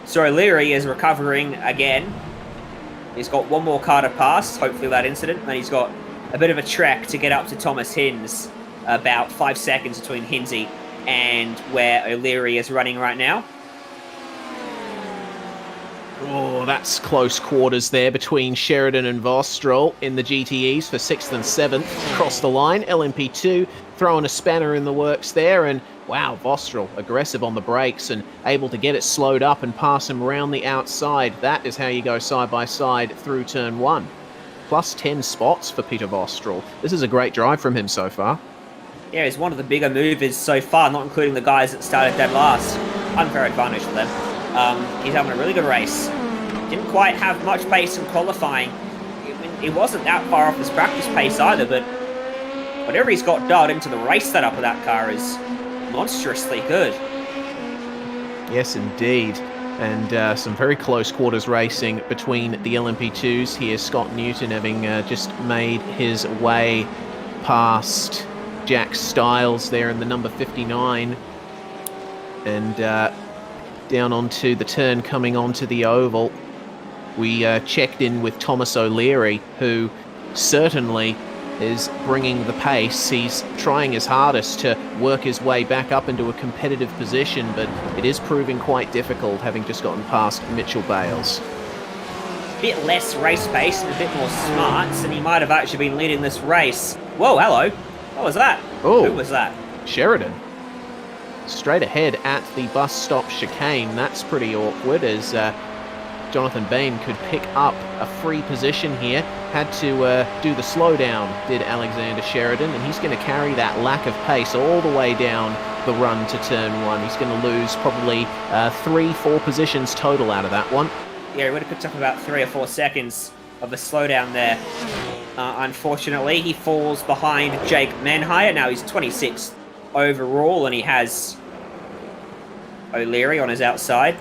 So O'Leary is recovering again. He's got one more car to pass, hopefully that incident, and he's got a bit of a trek to get up to Thomas Hinz, about 5 seconds between Hinzy and where O'Leary is running right now. Oh, that's close quarters there between Sheridan and Vostrel in the GTEs for 6th and 7th. Across the line, LMP2 throwing a spanner in the works there, and wow, Vostrel aggressive on the brakes and able to get it slowed up and pass him around the outside. That is how you go side by side through turn 1. Plus 10 spots for Peter Vostrel. This is a great drive from him so far. Yeah, he's one of the bigger movers so far, not including the guys that started dead last. Unfair advantage for them. He's having a really good race. Didn't quite have much pace in qualifying. He wasn't that far off his practice pace either, but whatever he's got dialed into the race setup of that car is monstrously good. Yes, indeed. And some very close quarters racing between the LMP2s here. Scott Newton having just made his way past Jack Stiles there in the number 59. And down onto the turn coming onto the oval. We checked in with Thomas O'Leary, who certainly is bringing the pace. He's trying his hardest to work his way back up into a competitive position, but it is proving quite difficult, having just gotten past Mitchell Bales. A bit less race pace and a bit more smarts, and he might have actually been leading this race. Whoa, hello. What was that? Oh, who was that? Sheridan. Straight ahead at the bus stop chicane. That's pretty awkward, as Jonathan Bain could pick up a free position here. Had to do the slowdown, did Alexander Sheridan, and he's going to carry that lack of pace all the way down the run to turn 1. He's going to lose probably 3-4 positions total out of that one. Yeah, he would have picked up about 3 or 4 seconds of the slowdown there. Unfortunately, he falls behind Jake Manhire. Now he's 26th overall, and he has O'Leary on his outside,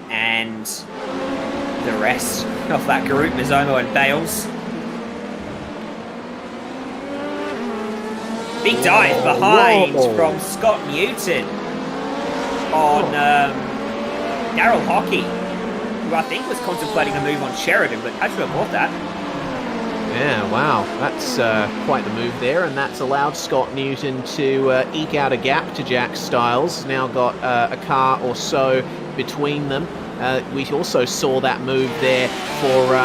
and the rest of that group, Mizomo and Bales. Big dive behind from Scott Newton on Daryl Hockey, who I think was contemplating a move on Sheridan, but had to abort that. Yeah, wow, that's quite the move there, and that's allowed Scott Newton to eke out a gap to Jack Stiles. Now got a car or so between them. We also saw that move there for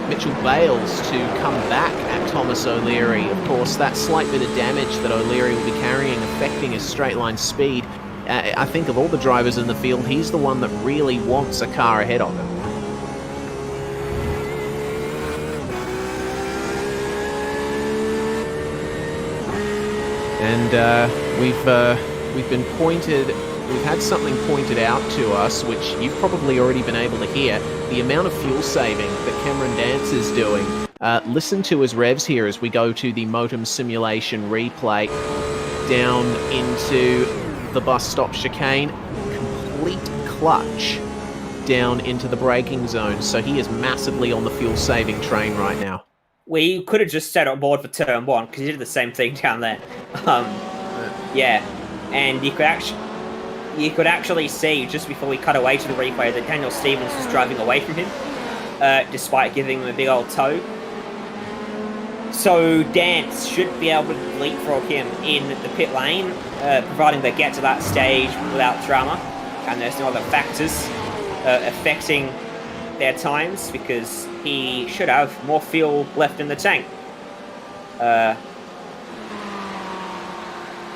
Mitchell Bales to come back at Thomas O'Leary. Of course, that slight bit of damage that O'Leary will be carrying affecting his straight line speed. I think of all the drivers in the field, he's the one that really wants a car ahead of him. And we've had something pointed out to us, which you've probably already been able to hear, the amount of fuel saving that Cameron Dance is doing. Listen to his revs here as we go to the Motum simulation replay down into the bus stop chicane. Complete clutch down into the braking zone. So he is massively on the fuel saving train right now. We could have just stayed on board for turn 1 because he did the same thing down there. Yeah, and you could actually see just before we cut away to the replay that Daniel Stevens was driving away from him, despite giving him a big old tow. So Dance should be able to leapfrog him in the pit lane, providing they get to that stage without drama, and there's no other factors affecting their times because he should have more fuel left in the tank.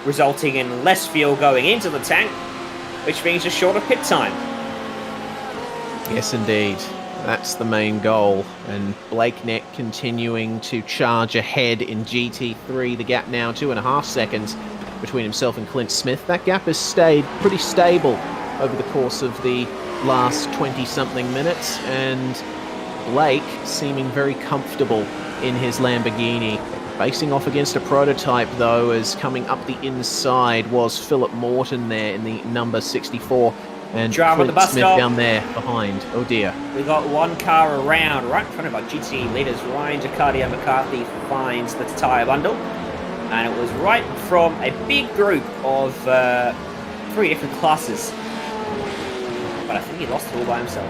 Resulting in less fuel going into the tank, which means a shorter pit time. Yes, indeed. That's the main goal. And Blakeneck continuing to charge ahead in GT3. The gap now 2.5 seconds between himself and Clint Smith. That gap has stayed pretty stable over the course of the last 20-something minutes. And Blake seeming very comfortable in his Lamborghini. Facing off against a prototype, though, as coming up the inside was Philip Morton there in the number 64. And Clint the bus Smith stop. down there behind. Oh dear. We got one car around right in front of our GT leaders. Ryan Decardio McCarthy finds the tyre bundle. And it was right from a big group of 3 different classes. But I think he lost it all by himself.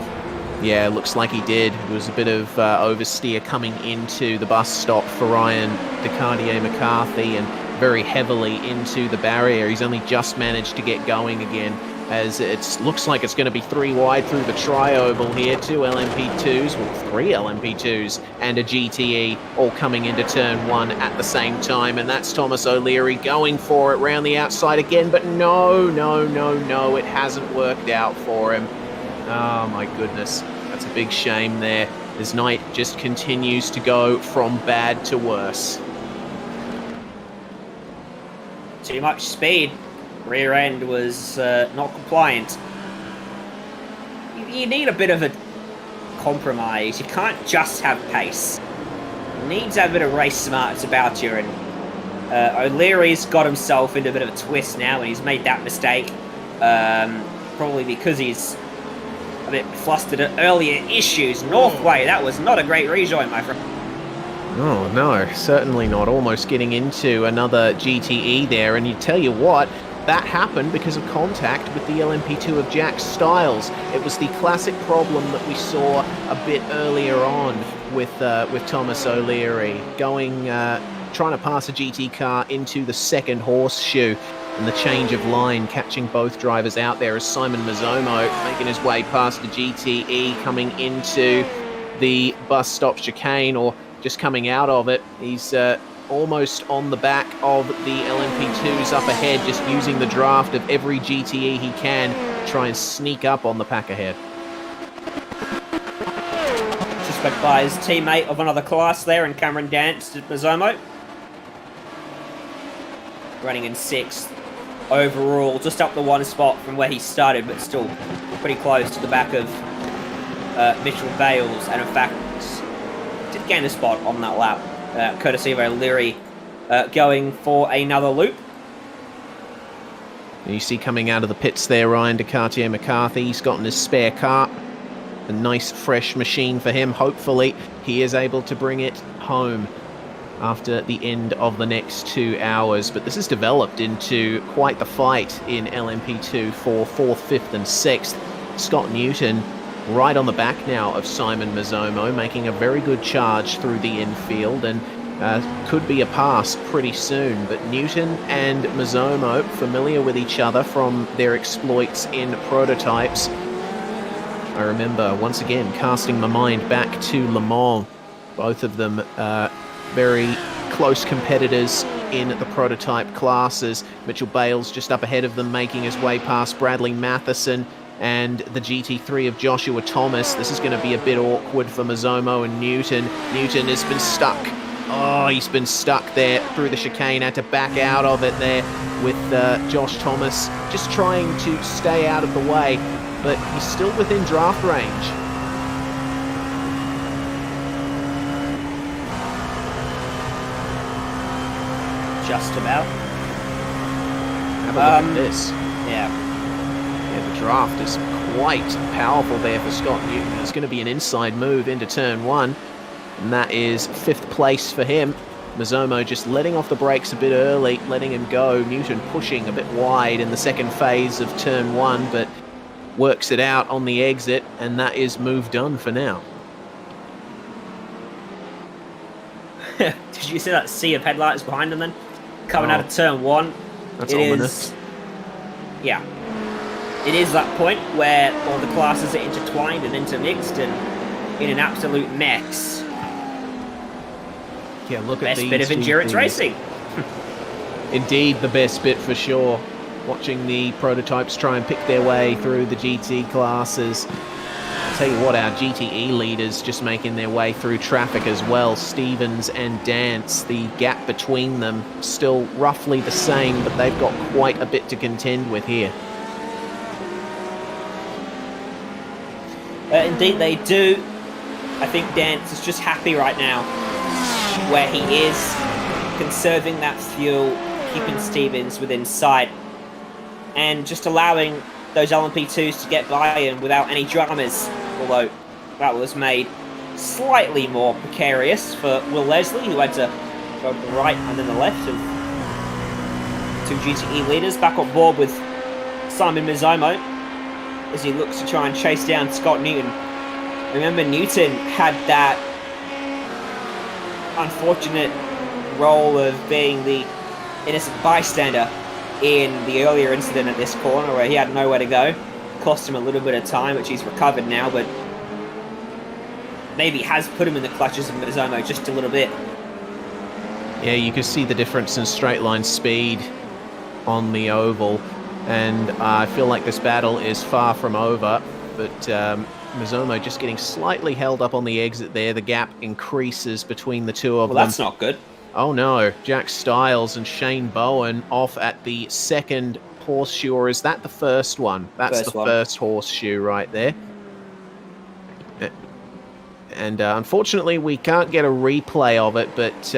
Yeah, looks like he did. There was a bit of oversteer coming into the bus stop for Ryan Decardio McCarthy and very heavily into the barrier. He's only just managed to get going again, as it looks like it's going to be 3 wide through the tri-oval here. 2 LMP2s, well, 3 LMP2s and a GTE all coming into turn 1 at the same time. And that's Thomas O'Leary going for it round the outside again. But no, it hasn't worked out for him. Oh my goodness, that's a big shame there. His night just continues to go from bad to worse. Too much speed. Rear end was not compliant. You need a bit of a compromise. You can't just have pace. You need to have a bit of race smarts about you. And O'Leary's got himself into a bit of a twist now, and he's made that mistake. Probably because he's a bit flustered at earlier issues. Northway, that was not a great rejoin, my friend. Oh no, certainly not. Almost getting into another GTE there, and you tell you what, that happened because of contact with the LMP2 of Jack Stiles. It was the classic problem that we saw a bit earlier on with Thomas O'Leary going, trying to pass a GT car into the second horseshoe, and the change of line catching both drivers out there as Simon Mazzomo making his way past the GTE coming into the bus stop chicane, or just coming out of it. He's almost on the back of the LMP2s up ahead, just using the draft of every GTE he can to try and sneak up on the pack ahead. Suspect by his teammate of another class there, and Cameron Dance, Mazzomo. Running in 6th overall, just up the 1 spot from where he started, but still pretty close to the back of Mitchell Bales, and in fact did gain a spot on that lap, courtesy of O'Leary going for another loop. You see coming out of the pits there Ryan Decardio McCarthy. He's gotten his spare car, a nice fresh machine for him. Hopefully he is able to bring it home after the end of the next 2 hours. But this has developed into quite the fight in LMP2 for 4th, 5th and 6th. Scott Newton right on the back now of Simon Mazzomo, making a very good charge through the infield, and could be a pass pretty soon. But Newton and Mazzomo familiar with each other from their exploits in prototypes. I remember once again casting my mind back to Le Mans. Both of them very close competitors in the prototype classes. Mitchell Bales just up ahead of them, making his way past Bradley Matheson and the GT3 of Joshua Thomas. This is going to be a bit awkward for Mazzomo and Newton. Newton has been stuck. Oh, he's been stuck there through the chicane, had to back out of it there with Josh Thomas just trying to stay out of the way, but he's still within draft range. Just about. Have a look at this. Yeah. Yeah, the draft is quite powerful there for Scott Newton. It's going to be an inside move into turn 1, and that is 5th place for him. Mazzomo just letting off the brakes a bit early, letting him go. Newton pushing a bit wide in the second phase of turn 1, but works it out on the exit, and that is move done for now. Did you see that sea of headlights behind him then? Coming out of turn 1. That's ominous. Yeah. It is that point where all the classes are intertwined and intermixed, and in an absolute mess. Yeah, look at Best these bit of endurance GTs. racing. Indeed, the best bit for sure. Watching the prototypes try and pick their way through the GT classes. Tell you what, our GTE leaders just making their way through traffic as well. Stevens and Dance, the gap between them still roughly the same, but they've got quite a bit to contend with here. Indeed they do. I think Dance is just happy right now where he is, conserving that fuel, keeping Stevens within sight, and just allowing those Lmp2s to get by him without any dramas, although that was made slightly more precarious for Will Leslie, who had to go to the right and then the left of two GTE leaders. Back on board with Simon Mizomo as he looks to try and chase down Scott Newton. Remember, Newton had that unfortunate role of being the innocent bystander in the earlier incident at this corner where he had nowhere to go. Cost him a little bit of time, which he's recovered now, but maybe has put him in the clutches of Mizomo just a little bit. Yeah, you can see the difference in straight line speed on the oval, and I feel like this battle is far from over, but Mizomo just getting slightly held up on the exit there. The gap increases between the two of them. Well, that's not good. Oh no, Jack Stiles and Shane Bowen off at the second horseshoe, or is that the first one? That's the first horseshoe right there. And unfortunately we can't get a replay of it, but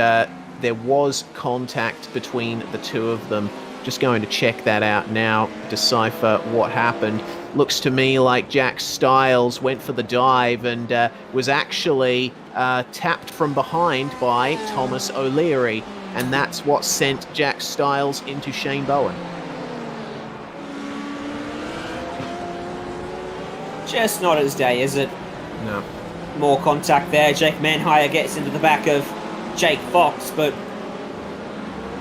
there was contact between the two of them. Just going to check that out now, decipher what happened. Looks to me like Jack Stiles went for the dive and was actually tapped from behind by Thomas O'Leary, and that's what sent Jack Stiles into Shane Bowen. Just not his day, is it? No. More contact there. Jake Manhire gets into the back of Jake Fox, but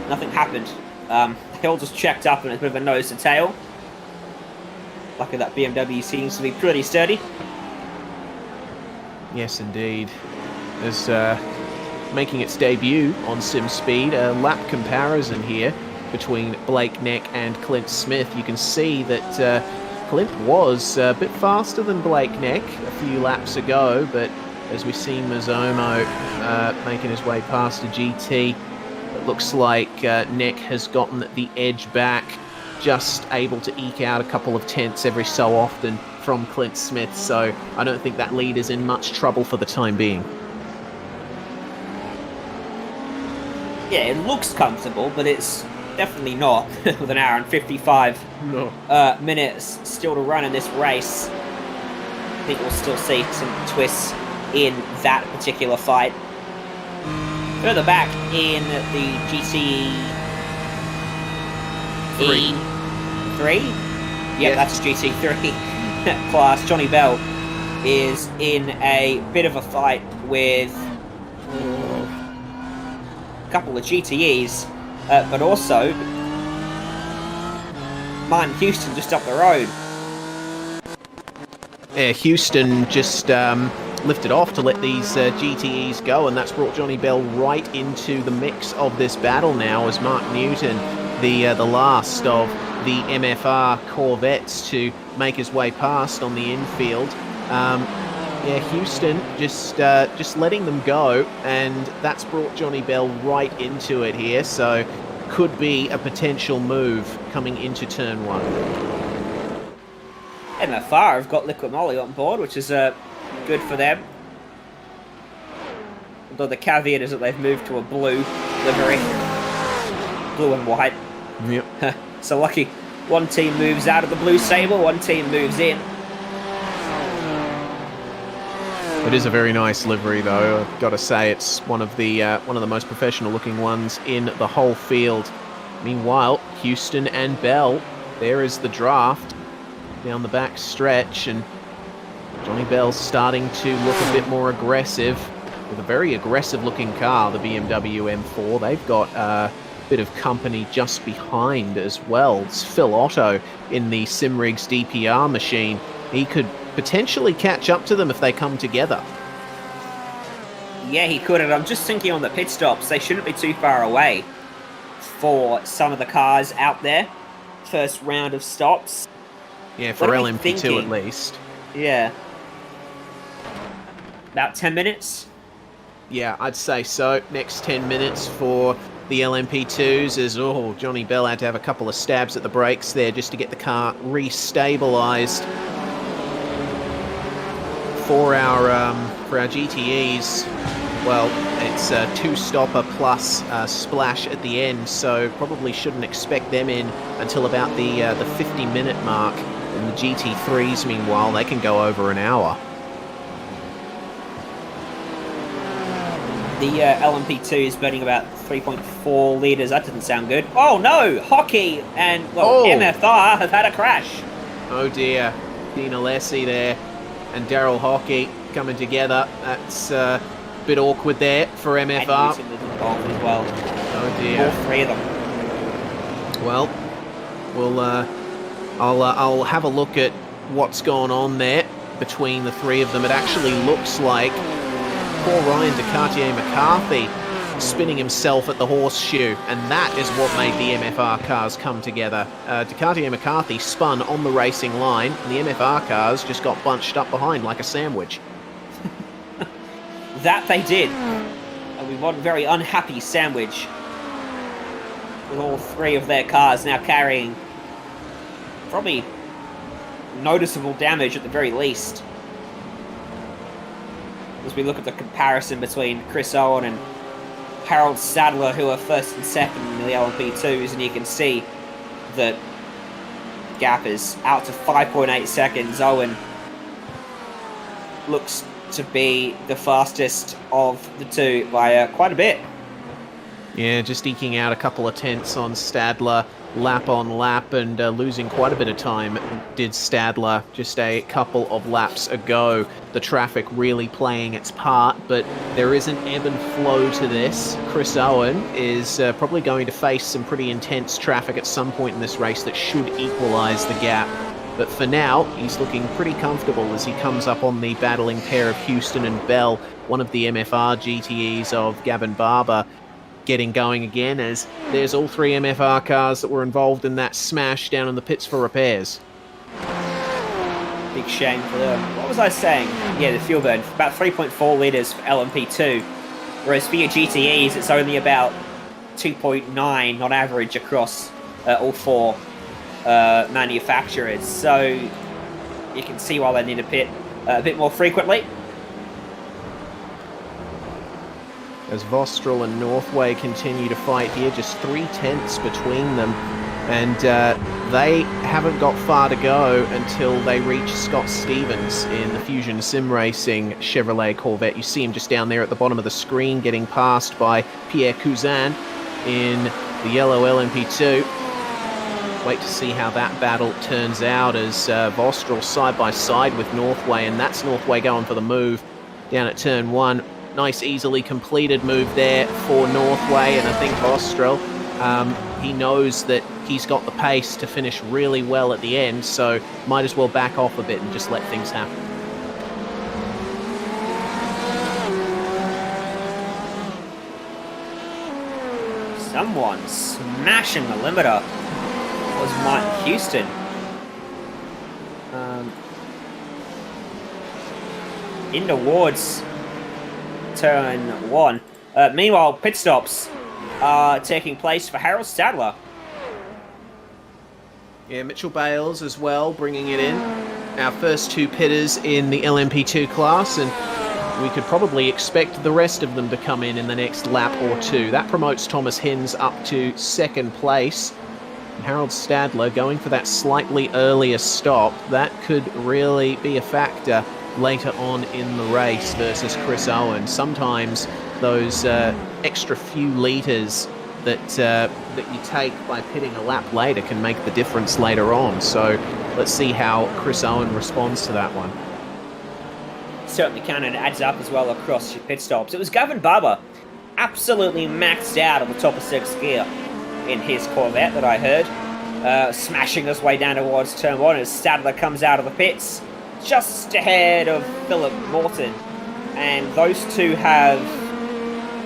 nothing happened. Hill just checked up and it's a bit of a nose to tail. Lucky that BMW seems to be pretty sturdy. Yes, indeed. As making its debut on SimSpeed, a lap comparison here between Blake Neck and Clint Smith. You can see that Clint was a bit faster than Blake Neck a few laps ago, but as we see Mizomo making his way past a GT, it looks like Neck has gotten the edge back, just able to eke out a couple of tenths every so often from Clint Smith, so I don't think that lead is in much trouble for the time being. Yeah, it looks comfortable, but it's definitely not with an hour and 55 minutes still to run in this race. I think we'll still see some twists in that particular fight. Further back in the GTE 3? Yeah, that's GT3 class. Johnny Bell is in a bit of a fight with a couple of GTEs, but also Martin Houston just up the road. Yeah, Houston just lifted off to let these GTEs go, and that's brought Johnny Bell right into the mix of this battle now as Mark Newton, the last of the MFR Corvettes to make his way past on the infield. Yeah, Houston just letting them go, and that's brought Johnny Bell right into it here, so could be a potential move coming into turn one. MFR have got Liquid Molly on board, which is good for them. Although the caveat is that they've moved to a blue livery. Blue and white. Yep. So lucky one team moves out of the blue sable, one team moves in. It is a very nice livery, though. I've got to say, it's one of the most professional-looking ones in the whole field. Meanwhile, Houston and Bell, there is the draft down the back stretch, and Johnny Bell's starting to look a bit more aggressive with a very aggressive-looking car, the BMW M4. They've got a bit of company just behind as well. It's Phil Otto in the Simrigs DPR machine. He could potentially catch up to them if they come together. Yeah, he could. And I'm just thinking on the pit stops, they shouldn't be too far away for some of the cars out there. First round of stops. Yeah, for What are we LMP2 thinking? at least. Yeah. About 10 minutes? Yeah, I'd say so. Next 10 minutes for the LMP2s as, Johnny Bell had to have a couple of stabs at the brakes there just to get the car re-stabilised. For our GTEs, well, it's a two-stopper plus splash at the end, so probably shouldn't expect them in until about the 50-minute mark. And the GT3s, meanwhile, they can go over an hour. The LMP2 is burning about 3.4 litres. That doesn't sound good. Oh no! Hockey and MFR have had a crash. Oh dear. Dina Lessie there and Daryl Hockey coming together. That's a bit awkward there for MFR. And Newton was involved as well. Oh dear. All three of them. Well, I'll have a look at what's going on there between the three of them. It actually looks like poor Ryan DeCartier-McCarthy spinning himself at the horseshoe, and that is what made the MFR cars come together. DeCartier-McCarthy spun on the racing line, and the MFR cars just got bunched up behind like a sandwich. That they did. And we want a very unhappy sandwich. With all three of their cars now carrying probably noticeable damage at the very least. As we look at the comparison between Chris Owen and Harold Sadler, who are first and second in the LMP2s, and you can see that gap is out to 5.8 seconds. Owen looks to be the fastest of the two by quite a bit. Yeah, just eking out a couple of tenths on Stadler, lap on lap, and losing quite a bit of time did Stadler just a couple of laps ago. The traffic really playing its part, but there is an ebb and flow to this. Chris Owen is probably going to face some pretty intense traffic at some point in this race that should equalise the gap. But for now, he's looking pretty comfortable as he comes up on the battling pair of Houston and Bell, one of the MFR GTEs of Gavin Barber, getting going again, as there's all three MFR cars that were involved in that smash down in the pits for repairs. Big shame for them. What was I saying? Yeah, the fuel burn. About 3.4 litres for LMP2, whereas for your GTEs, it's only about 2.9 on average across all four manufacturers. So you can see why they need to pit a bit more frequently. As Vostrel and Northway continue to fight here, just 3 tenths between them, and they haven't got far to go until they reach Scott Stevens in the Fusion Sim Racing Chevrolet Corvette. You see him just down there at the bottom of the screen, getting passed by Pierre Cousin in the yellow LMP2. Wait to see how that battle turns out, as Vostrel side by side with Northway, and that's Northway going for the move down at turn 1. Nice, easily completed move there for Northway, and I think Vostrel, he knows that he's got the pace to finish really well at the end, so might as well back off a bit and just let things happen. Someone smashing the limiter. It was Mike Houston. In towards turn 1. Meanwhile, pit stops are taking place for Harold Stadler. Yeah, Mitchell Bales as well, bringing it in. Our first two pitters in the LMP2 class, and we could probably expect the rest of them to come in the next lap or two. That promotes Thomas Hins up to second place. And Harold Stadler going for that slightly earlier stop. That could really be a factor later on in the race versus Chris Owen. Sometimes those extra few litres that you take by pitting a lap later can make the difference later on. So let's see how Chris Owen responds to that one. Certainly can, and it adds up as well across your pit stops. It was Gavin Barber, absolutely maxed out on the top of 6th gear in his Corvette that I heard, smashing his way down towards turn 1 as Stadler comes out of the pits, just ahead of Philip Morton And those two have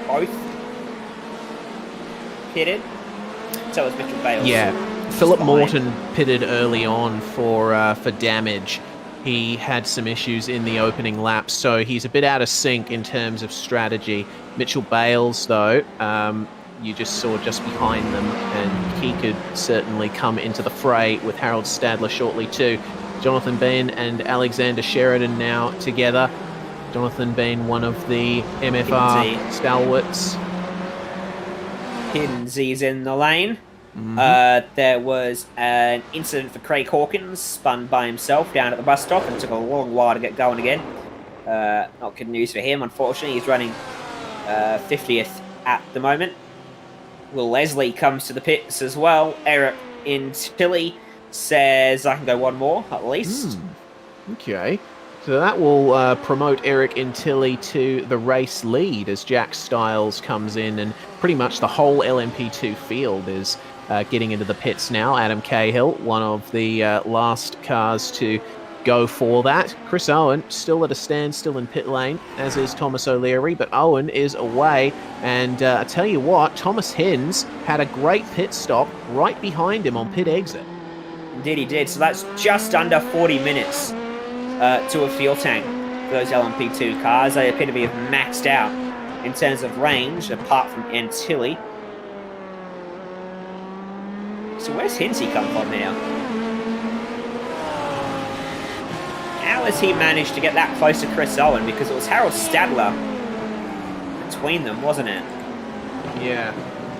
both pitted. So was Mitchell Bales. Yeah, Philip Morton pitted early on for damage. He had some issues in the opening lap, so he's a bit out of sync in terms of strategy. Mitchell Bales, though, you just saw just behind them, and he could certainly come into the fray with Harold Stadler shortly too. Jonathan Bean and Alexander Sheridan now together. Jonathan Bean, one of the MFR stalwarts. Hiddensey's in the lane. There was an incident for Craig Hawkins, spun by himself down at the bus stop and took a long while to get going again. Not good news for him, unfortunately. He's running 50th at the moment. Will Leslie comes to the pits as well. Eric in Tilly says, I can go one more, at least. Okay. So that will promote Eric Intilli to the race lead as Jack Stiles comes in, and pretty much the whole LMP2 field is getting into the pits now. Adam Cahill, one of the last cars to go for that. Chris Owen still at a standstill in pit lane, as is Thomas O'Leary, but Owen is away. And I tell you what, Thomas Hins had a great pit stop right behind him on pit exit. Indeed he did. So that's just under 40 minutes to a fuel tank for those LMP2 cars. They appear to be maxed out in terms of range, apart from Antilli. So where's Hinsey come from now? How has he managed to get that close to Chris Owen? Because it was Harold Stadler between them, wasn't it? Yeah.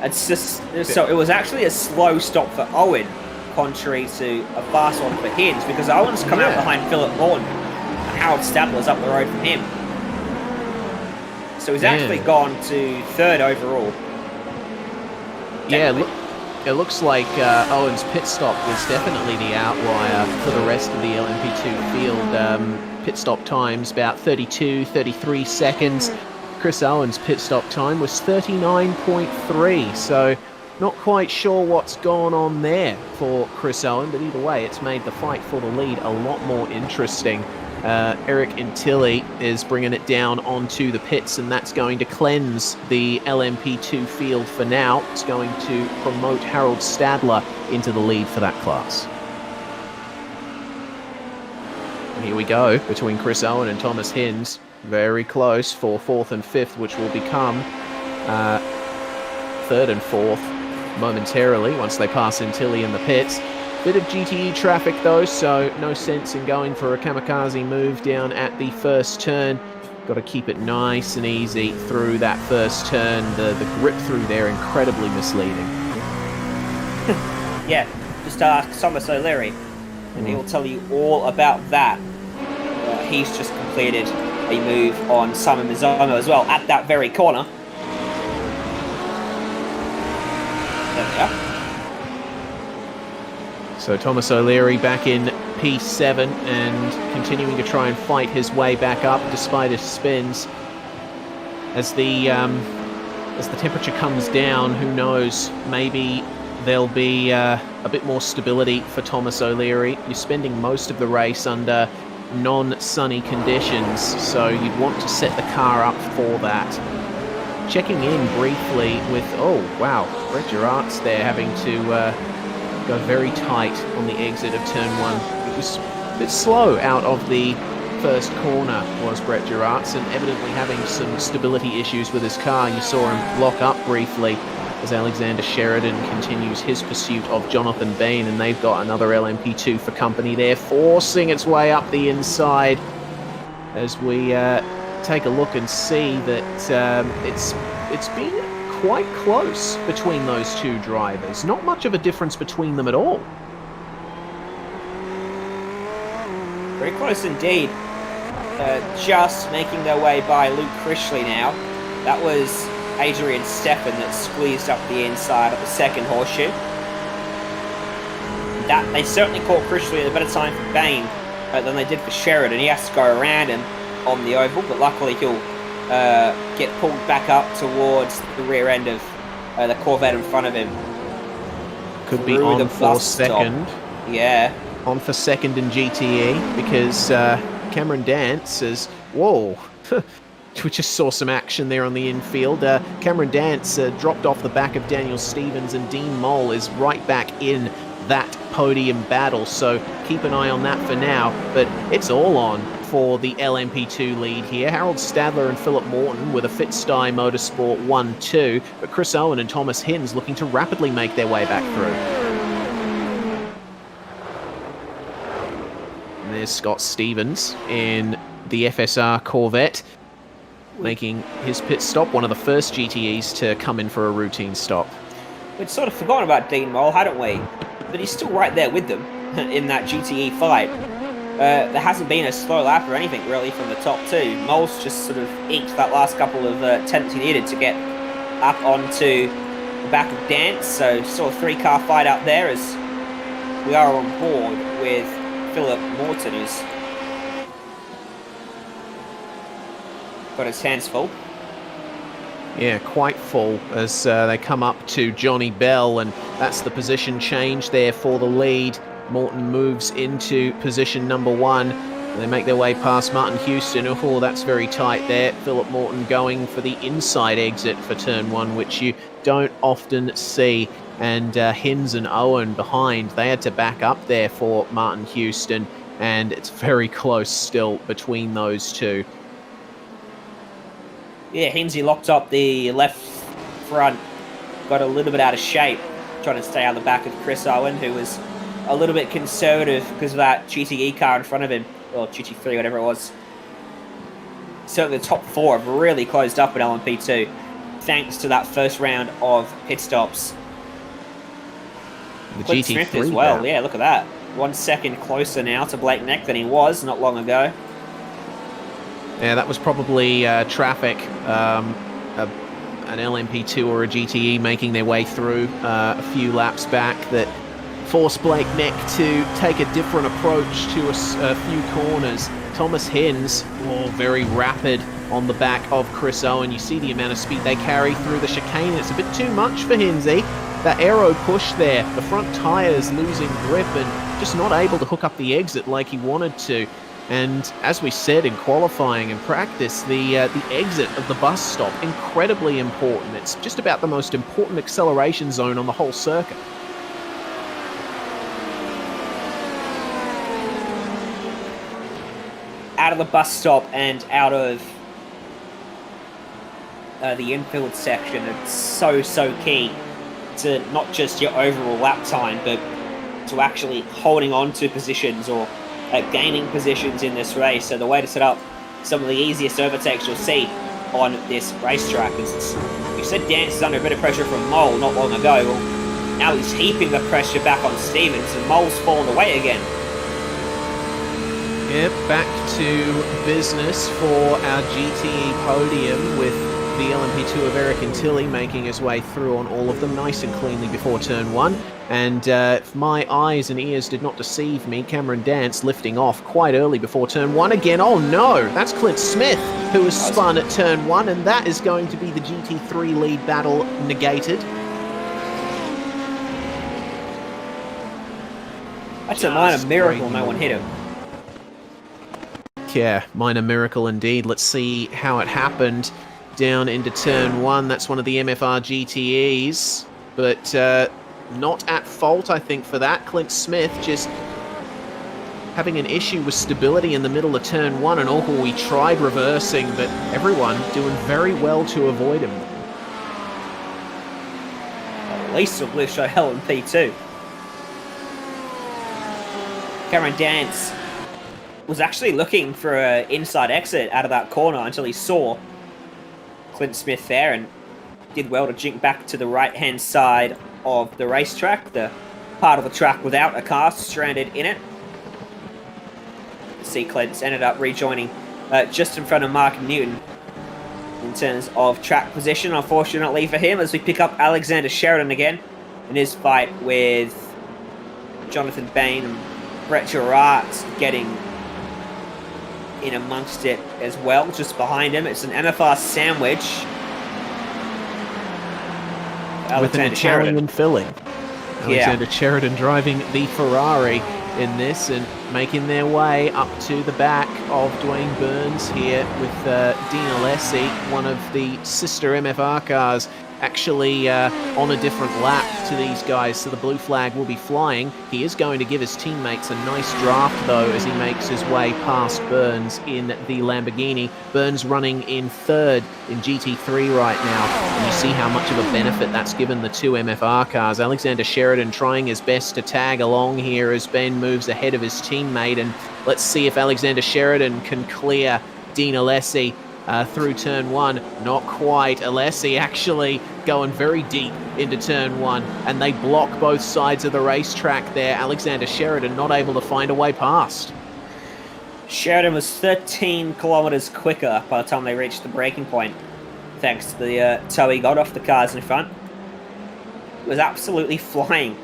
It's just so it was actually a slow stop for Owen, contrary to a fast one for Hins, because Owen's come out behind Philip Morton and Harold Stadler's up the road from him. So he's actually gone to third overall. Yeah, it looks like Owen's pit stop was definitely the outlier for the rest of the LMP2 field. Pit stop times about 32, 33 seconds. Chris Owen's pit stop time was 39.3, so not quite sure what's gone on there for Chris Owen, but either way, it's made the fight for the lead a lot more interesting. Eric Intilli is bringing it down onto the pits, and that's going to cleanse the LMP2 field for now. It's going to promote Harold Stadler into the lead for that class. And here we go, between Chris Owen and Thomas Hins. Very close for 4th and 5th, which will become 3rd and 4th momentarily once they pass Intilli in the pits. Bit of GTE traffic though, so no sense in going for a kamikaze move down at the first turn. Got to keep it nice and easy through that first turn. The grip through there incredibly misleading. Yeah, just ask Thomas O'Leary and he will tell you all about that. He's just completed a move on Simon Mizono as well at that very corner. There we are. So Thomas O'Leary back in P7 and continuing to try and fight his way back up despite his spins. As the temperature comes down, who knows, maybe there'll be a bit more stability for Thomas O'Leary. You're spending most of the race under non-sunny conditions, so you'd want to set the car up for that. Checking in briefly with, oh wow, Brett Gerart's there having to go very tight on the exit of turn 1. It was a bit slow out of the first corner, was Brett Gerart's, and evidently having some stability issues with his car. You saw him lock up briefly as Alexander Sheridan continues his pursuit of Jonathan Bean, and they've got another LMP2 for company there, forcing its way up the inside as we take a look and see that it's been quite close between those two drivers. Not much of a difference between them at all. Very close indeed. Just making their way by Luke Crishley now. That was Adrian Steffen that squeezed up the inside of the second horseshoe. That they certainly caught Crishley at a better time for Bain than they did for Sheridan. He has to go around him on the oval, but luckily he'll get pulled back up towards the rear end of the Corvette in front of him. Could be on for second. Yeah. On for second in GTE, because Cameron Dance says, whoa, We just saw some action there on the infield. Cameron Dance dropped off the back of Daniel Stevens, and Dean Mole is right back in that podium battle, so keep an eye on that for now. But it's all on for the LMP2 lead here. Harold Stadler and Philip Morton with a Fitstye Motorsport 1-2, but Chris Owen and Thomas Hinz looking to rapidly make their way back through. And there's Scott Stevens in the FSR Corvette, making his pit stop, one of the first GTEs to come in for a routine stop. We'd sort of forgotten about Dean Mole, hadn't we? But he's still right there with them in that GTE fight. There hasn't been a slow lap or anything really from the top two. Mole's just sort of inked that last couple of tenths he needed to get up onto the back of Dance. So sort of 3-car fight out there as we are on board with Philip Morton, who's got his hands full. Yeah, quite full as they come up to Johnny Bell, and that's the position change there for the lead. Morton moves into position number 1. They make their way past Martin Houston. Oh, that's very tight there. Philip Morton going for the inside exit for turn 1, which you don't often see. And Hinz and Owen behind. They had to back up there for Martin Houston, and it's very close still between those two. Yeah, Hinsey locked up the left front, got a little bit out of shape, trying to stay out the back of Chris Owen, who was a little bit conservative because of that GTE car in front of him, or GT3, whatever it was. Certainly the top 4 have really closed up at LMP2, thanks to that first round of pit stops. The Clint GT3 Smith as well, now. yeah, look at that. 1 second closer now to Blake Neck than he was not long ago. Yeah, that was probably traffic, an LMP2 or a GTE making their way through a few laps back that forced Blake Neck to take a different approach to a few corners. Thomas Hinz, very rapid on the back of Chris Owen. You see the amount of speed they carry through the chicane. It's a bit too much for Hinsey. That aero push there, the front tyres losing grip and just not able to hook up the exit like he wanted to. And as we said in qualifying and practice, the exit of the bus stop, incredibly important. It's just about the most important acceleration zone on the whole circuit. Out of the bus stop and out of the infield section, it's so key to not just your overall lap time, but to actually holding on to positions or gaining positions in this race. So the way to set up some of the easiest overtakes you'll see on this racetrack is, you said Dance is under a bit of pressure from Mole not long ago. Well, now he's heaping the pressure back on Stevens, and Mole's fallen away again. Yep, back to business for our GTE podium with the LMP2 of Eric Antilli making his way through on all of them nice and cleanly before turn 1. And if my eyes and ears did not deceive me, Cameron Dance lifting off quite early before turn 1 again. Oh no, that's Clint Smith who was spun at turn 1, and that is going to be the GT3 lead battle negated. That's a minor miracle no one hit him. Yeah, minor miracle indeed. Let's see how it happened down into turn 1. That's one of the MFR GTEs, but not at fault, I think, for that. Clint Smith just having an issue with stability in the middle of turn 1, and he tried reversing, but everyone doing very well to avoid him. At least it will show Lmp2. Cameron Dance was actually looking for an inside exit out of that corner until he saw Clint Smith there, and did well to jink back to the right-hand side of the racetrack, the part of the track without a car stranded in it. See, Clint's ended up rejoining just in front of Mark Newton in terms of track position, unfortunately for him, as we pick up Alexander Sheridan again in his fight with Jonathan Bain and Brett Gerard getting in amongst it as well, just behind him. It's an MFR sandwich. With an Italian filling. Alexander Sheridan driving the Ferrari in this, and making their way up to the back of Dwayne Burns here with Dean Alessi, one of the sister MFR cars, actually on a different lap to these guys, so the blue flag will be flying. He is going to give his teammates a nice draft, though, as he makes his way past Burns in the Lamborghini. Burns running in third in GT3 right now, and you see how much of a benefit that's given the two MFR cars. Alexander Sheridan trying his best to tag along here as Ben moves ahead of his teammate, and let's see if Alexander Sheridan can clear Dean Alessi through turn one. Not quite. Alessi actually going very deep into turn one, and they block both sides of the racetrack there. Alexander Sheridan not able to find a way past. Sheridan was 13 kilometers quicker by the time they reached the braking point, thanks to the tow he got off the cars in front. It was absolutely flying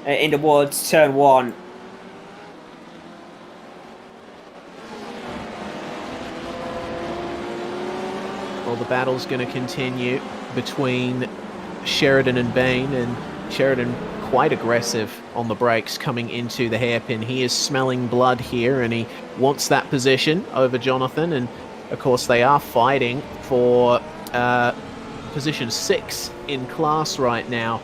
in towards turn one. Well, the battle's going to continue between Sheridan and Bain, and Sheridan quite aggressive on the brakes coming into the hairpin. He is smelling blood here, and he wants that position over Jonathan, and of course they are fighting for position 6 in class right now.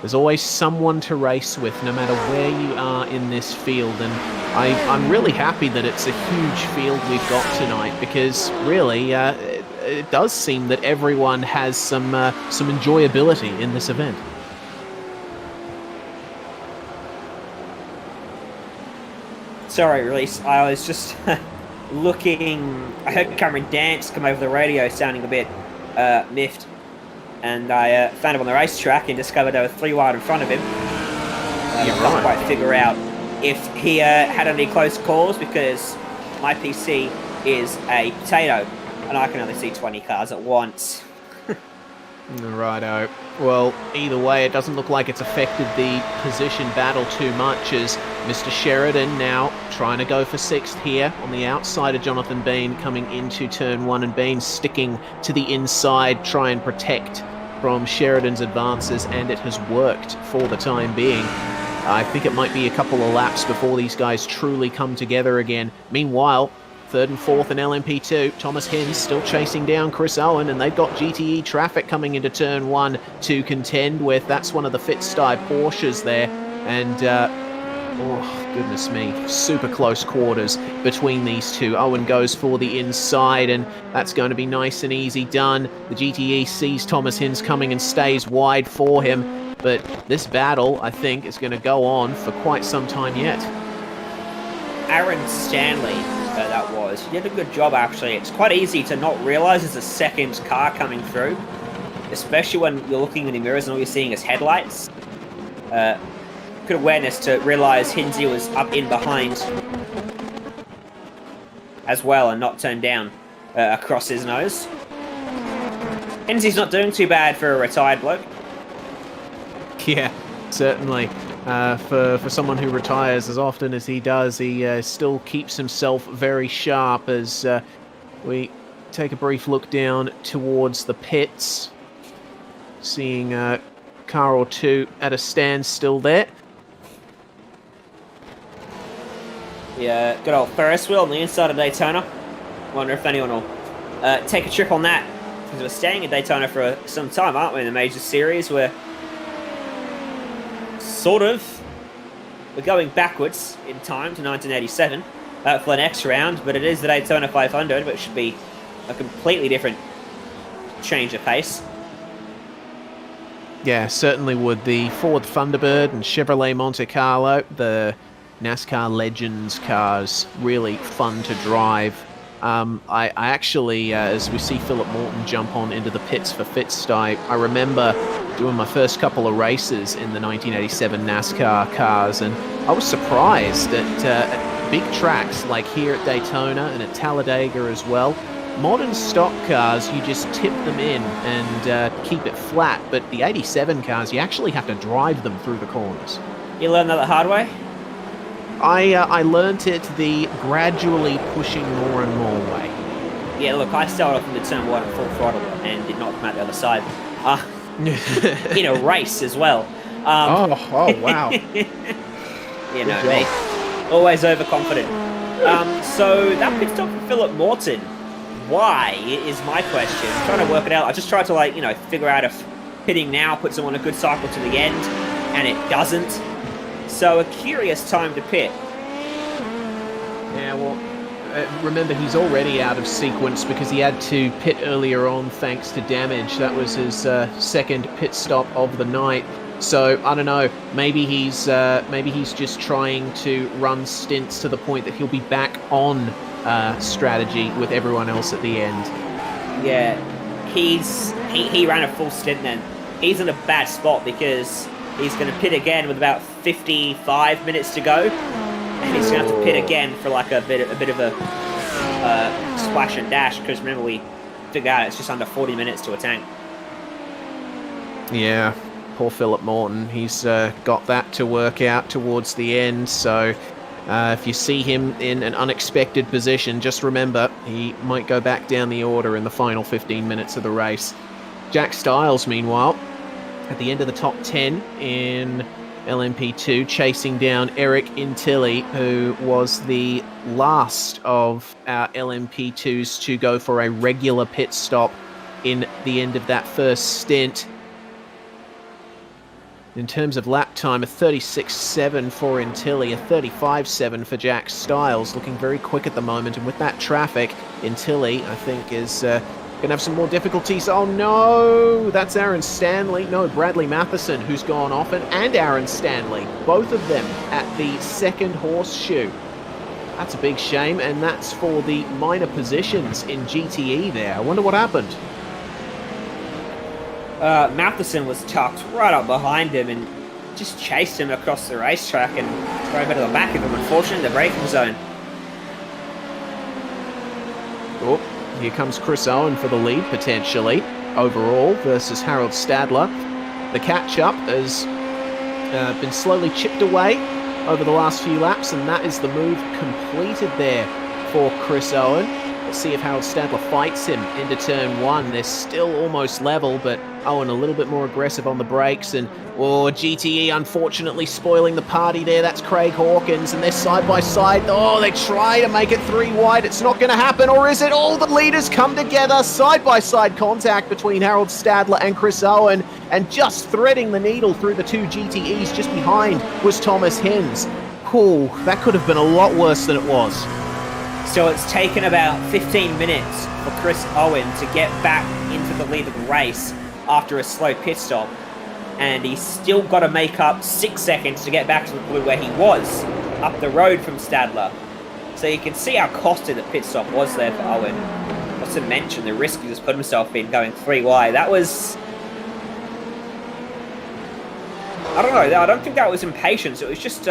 There's always someone to race with, no matter where you are in this field, and I'm really happy that it's a huge field we've got tonight, because really it does seem that everyone has some enjoyability in this event. Sorry, Release. I was just looking. I heard Cameron Dance come over the radio sounding a bit miffed. And I found him on the racetrack and discovered there were 3 wide in front of him. I can't quite figure out if he had any close calls, because my PC is a potato and I can only see 20 cars at once. Righto. Well, either way, it doesn't look like it's affected the position battle too much, as Mr. Sheridan now trying to go for 6th here on the outside of Jonathan Bean coming into turn 1, and Bean sticking to the inside, try and protect from Sheridan's advances, and it has worked for the time being. I think it might be a couple of laps before these guys truly come together again. Meanwhile, 3rd and 4th in LMP2, Thomas Hins still chasing down Chris Owen, and they've got GTE traffic coming into turn 1 to contend with. That's one of the Fitstyle Porsches there, and oh goodness me, super close quarters between these two. Owen goes for the inside, and that's going to be nice and easy done. The GTE sees Thomas Hins coming and stays wide for him, but this battle, I think, is going to go on for quite some time yet. Aaron Stanley, that was. He did a good job, actually. It's quite easy to not realise there's a second car coming through, especially when you're looking in the mirrors and all you're seeing is headlights. Good awareness to realise Hinsey was up in behind as well and not turned down across his nose. Hinsey's not doing too bad for a retired bloke. Yeah, certainly. For someone who retires as often as he does, he still keeps himself very sharp as we take a brief look down towards the pits, seeing a car or two at a standstill there. Yeah, good old Ferris wheel on the inside of Daytona. Wonder if anyone will take a trip on that, because we're staying in Daytona for some time, aren't we, in the major series? We're going backwards in time to 1987 for the next round, but it is the Daytona 500, which should be a completely different change of pace. Yeah, certainly would. The Ford Thunderbird and Chevrolet Monte Carlo, the NASCAR Legends cars, really fun to drive. I actually, as we see Philip Morton jump on into the pits for Fitstyle, I remember doing my first couple of races in the 1987 NASCAR cars, and I was surprised at big tracks like here at Daytona and at Talladega as well. Modern stock cars, you just tip them in and keep it flat, but the 87 cars, you actually have to drive them through the corners. You learned that the hard way? I learnt it the gradually pushing more and more way. Yeah, look, I started off in the turn 1 at full throttle and did not come out the other side. In a race as well. Oh, wow. You know me. Always overconfident. So that pit stop for Philip Morton. Why is my question. I'm trying to work it out. I just tried to figure out if pitting now puts him on a good cycle to the end, and it doesn't. So a curious time to pit. Yeah, well, remember he's already out of sequence because he had to pit earlier on thanks to damage. That was his second pit stop of the night. So I don't know. Maybe he's just trying to run stints to the point that he'll be back on strategy with everyone else at the end. Yeah, he ran a full stint then. He's in a bad spot because he's going to pit again with about 55 minutes to go, and he's going to have to pit again for like a bit of a splash and dash. Because remember, we figured out it's just under 40 minutes to a tank. Yeah. Poor Philip Morton, he's got that to work out towards the end, so if you see him in an unexpected position, just remember he might go back down the order in the final 15 minutes of the race. Jack Stiles, meanwhile, at the end of the top 10 in LMP2, chasing down Eric Intilli, who was the last of our LMP2s to go for a regular pit stop in the end of that first stint. In terms of lap time, a 36.7 for Intilli, a 35.7 for Jack Stiles, looking very quick at the moment. And with that traffic, Intilli, I think, is going to have some more difficulties. Oh no, that's Aaron Stanley. No, Bradley Matheson, who's gone off, and Aaron Stanley, both of them at the second horseshoe. That's a big shame, and that's for the minor positions in GTE there. I wonder what happened. Matheson was tucked right up behind him and just chased him across the racetrack and drove out of the back of him, unfortunately, in the braking zone. Oh, here comes Chris Owen for the lead, potentially, overall, versus Harold Stadler. The catch-up has been slowly chipped away over the last few laps, and that is the move completed there for Chris Owen. Let's see if Harold Stadler fights him into turn one. They're still almost level, but Owen a little bit more aggressive on the brakes, and GTE unfortunately spoiling the party there. That's Craig Hawkins, and they're side by side. Oh, they try to make it 3 wide. It's not going to happen, or is it? All the leaders come together. Side by side contact between Harold Stadler and Chris Owen, and just threading the needle through the two GTEs just behind was Thomas Hins. Ooh, that could have been a lot worse than it was. So it's taken about 15 minutes for Chris Owen to get back into the lead of the race after a slow pit stop, and he's still got to make up 6 seconds to get back to the point where he was up the road from Stadler. So you can see how costly the pit stop was there for Owen. Not to mention the risk he just put himself in going 3 wide. That was... I don't know, I don't think that was impatience. It was just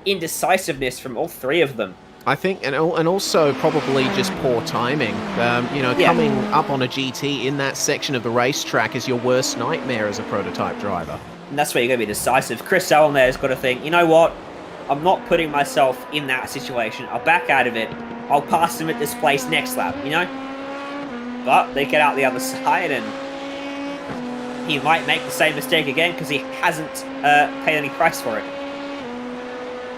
indecisiveness from all 3 of them. I think, and also probably just poor timing. Coming up on a GT in that section of the racetrack is your worst nightmare as a prototype driver. And that's where you're going to be decisive. Chris Owen there has got to think, you know what? I'm not putting myself in that situation. I'll back out of it. I'll pass him at this place next lap, you know? But they get out the other side, and he might make the same mistake again because he hasn't paid any price for it.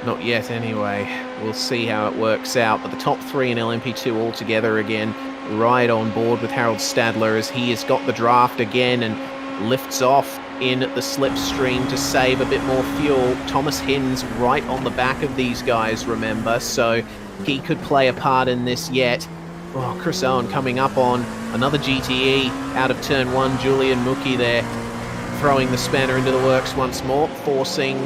Not yet, anyway. We'll see how it works out. But the top 3 in LMP2 all together again, right on board with Harold Stadler as he has got the draft again and lifts off in the slipstream to save a bit more fuel. Thomas Hins right on the back of these guys, remember, so he could play a part in this yet. Oh, Chris Owen coming up on another GTE out of turn 1. Julian Mookie there, throwing the spanner into the works once more, forcing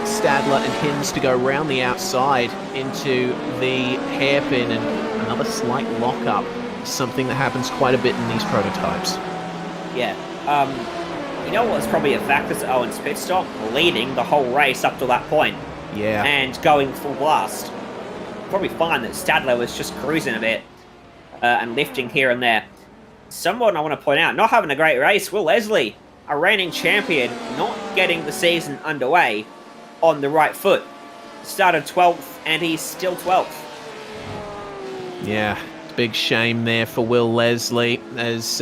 Stadler and Hins to go round the outside into the hairpin, and another slight lock-up, something that happens quite a bit in these prototypes. Yeah. You know what's probably a factor to Owen's pit stop? Leading the whole race up to that point. Yeah. And going full blast. Probably find that Stadler was just cruising a bit and lifting here and there. Someone I want to point out, not having a great race, Will Leslie, a reigning champion, not getting the season underway on the right foot. Started 12th, and he's still 12th. Yeah, big shame there for Will Leslie, as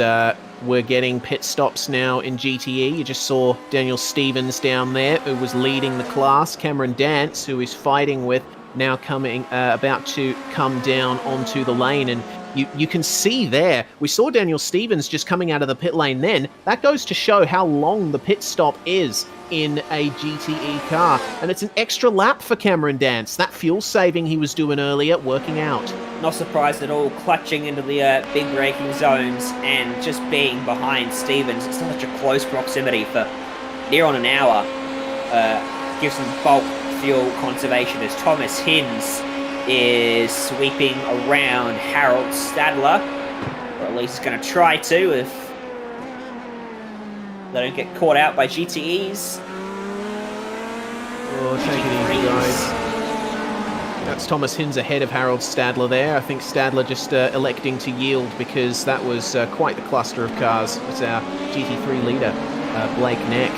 we're getting pit stops now in GTE. You just saw Daniel Stevens down there, who was leading the class. Cameron Dance, who he's fighting with, now coming, about to come down onto the lane. And you can see there, we saw Daniel Stevens just coming out of the pit lane then. That goes to show how long the pit stop is in a GTE car. And it's an extra lap for Cameron Dance. That fuel saving he was doing earlier, working out. Not surprised at all, clutching into the big braking zones and just being behind Stevens. It's such a close proximity for near on an hour. Gives them bulk fuel conservation as Thomas Hinz is sweeping around Harold Stadler, or at least going to try to if they don't get caught out by GTEs. Oh, take it easy, guys. That's Thomas Hinz ahead of Harold Stadler there. I think Stadler just electing to yield because that was quite the cluster of cars. It's our GT3 leader, Blake Neck,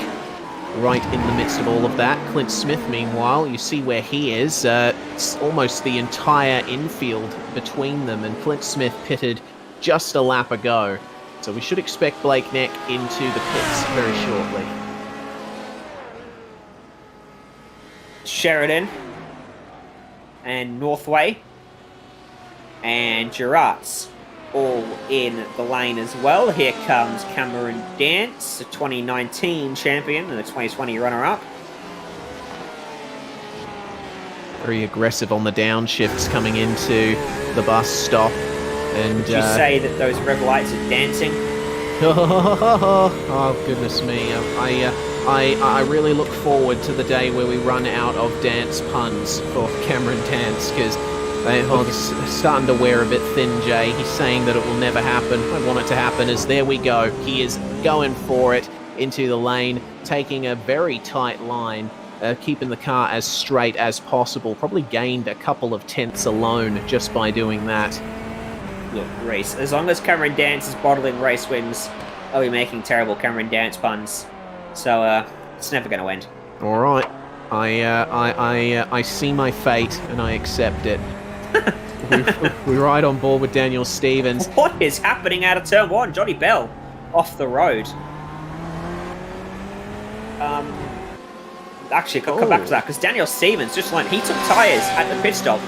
right in the midst of all of that. Clint Smith, meanwhile, you see where he is. It's almost the entire infield between them, and Clint Smith pitted just a lap ago. So we should expect Blake Neck into the pits very shortly. Sheridan and Northway and Girards all in the lane as well. Here comes Cameron Dance, the 2019 champion and the 2020 runner-up. Very aggressive on the downshifts coming into the bus stop. And would you say that those rev lights are dancing? Oh goodness me! I really look forward to the day where we run out of dance puns for Cameron Dance, because they're starting to wear a bit thin, Jay. He's saying that it will never happen. I want it to happen. As there we go. He is going for it into the lane, taking a very tight line, keeping the car as straight as possible. Probably gained a couple of tenths alone just by doing that. Look, race. As long as Cameron Dance is bottling race wins, I'll be making terrible Cameron Dance puns. So, it's never going to end. All right. I see my fate and I accept it. we ride on board with Daniel Stevens. What is happening out of turn one? Johnny Bell off the road. Actually, I'll come back to that, because Daniel Stevens just learned he took tyres at the pit stop.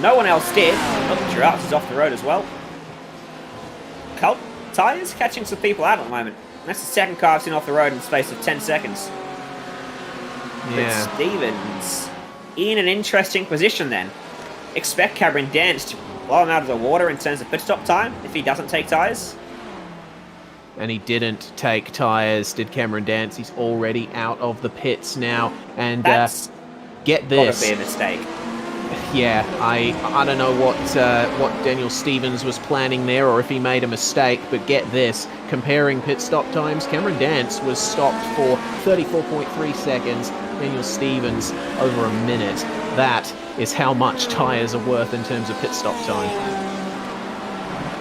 No one else did. Look, Girards is off the road as well. Cult tyres catching some people out at the moment. That's the second car I've seen off the road in the space of 10 seconds. Yeah. But Stevens in an interesting position then. Expect Cameron Dance to blow him out of the water in terms of pit stop time if he doesn't take tyres. And he didn't take tyres, did Cameron Dance. He's already out of the pits now. And That's get this. Gotta be a mistake. Yeah, I don't know what Daniel Stevens was planning there, or if he made a mistake, but get this. Comparing pit stop times, Cameron Dance was stopped for 34.3 seconds, Daniel Stevens over a minute. That is how much tyres are worth in terms of pit stop time.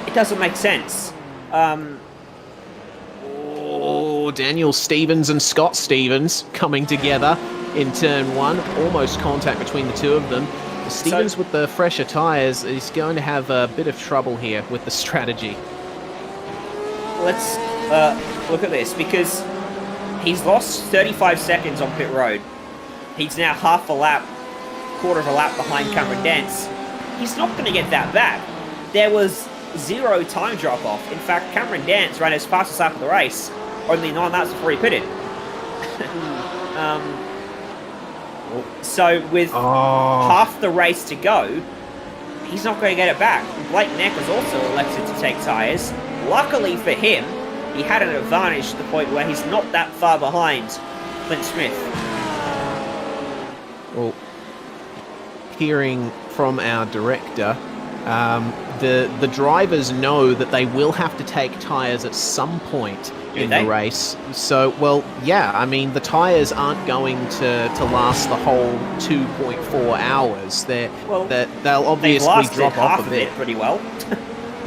It doesn't make sense. Oh, Daniel Stevens and Scott Stevens coming together in turn one. Almost contact between the two of them. Stevens with the fresher tyres is going to have a bit of trouble here with the strategy. Let's look at this, because he's lost 35 seconds on pit road. He's now half a lap, quarter of a lap behind Cameron Dance. He's not going to get that back. There was zero time drop off. In fact, Cameron Dance ran his fastest lap of the race only 9 laps before he pitted. So with half the race to go, he's not going to get it back. Blake Neck has also elected to take tyres. Luckily for him, he had an advantage to the point where he's not that far behind Clint Smith. Well, hearing from our director, the drivers know that they will have to take tyres at some point in the race. So, well, yeah, I mean, the tyres aren't going to last the whole 2.4 hours. They'll obviously drop off a bit. Pretty well.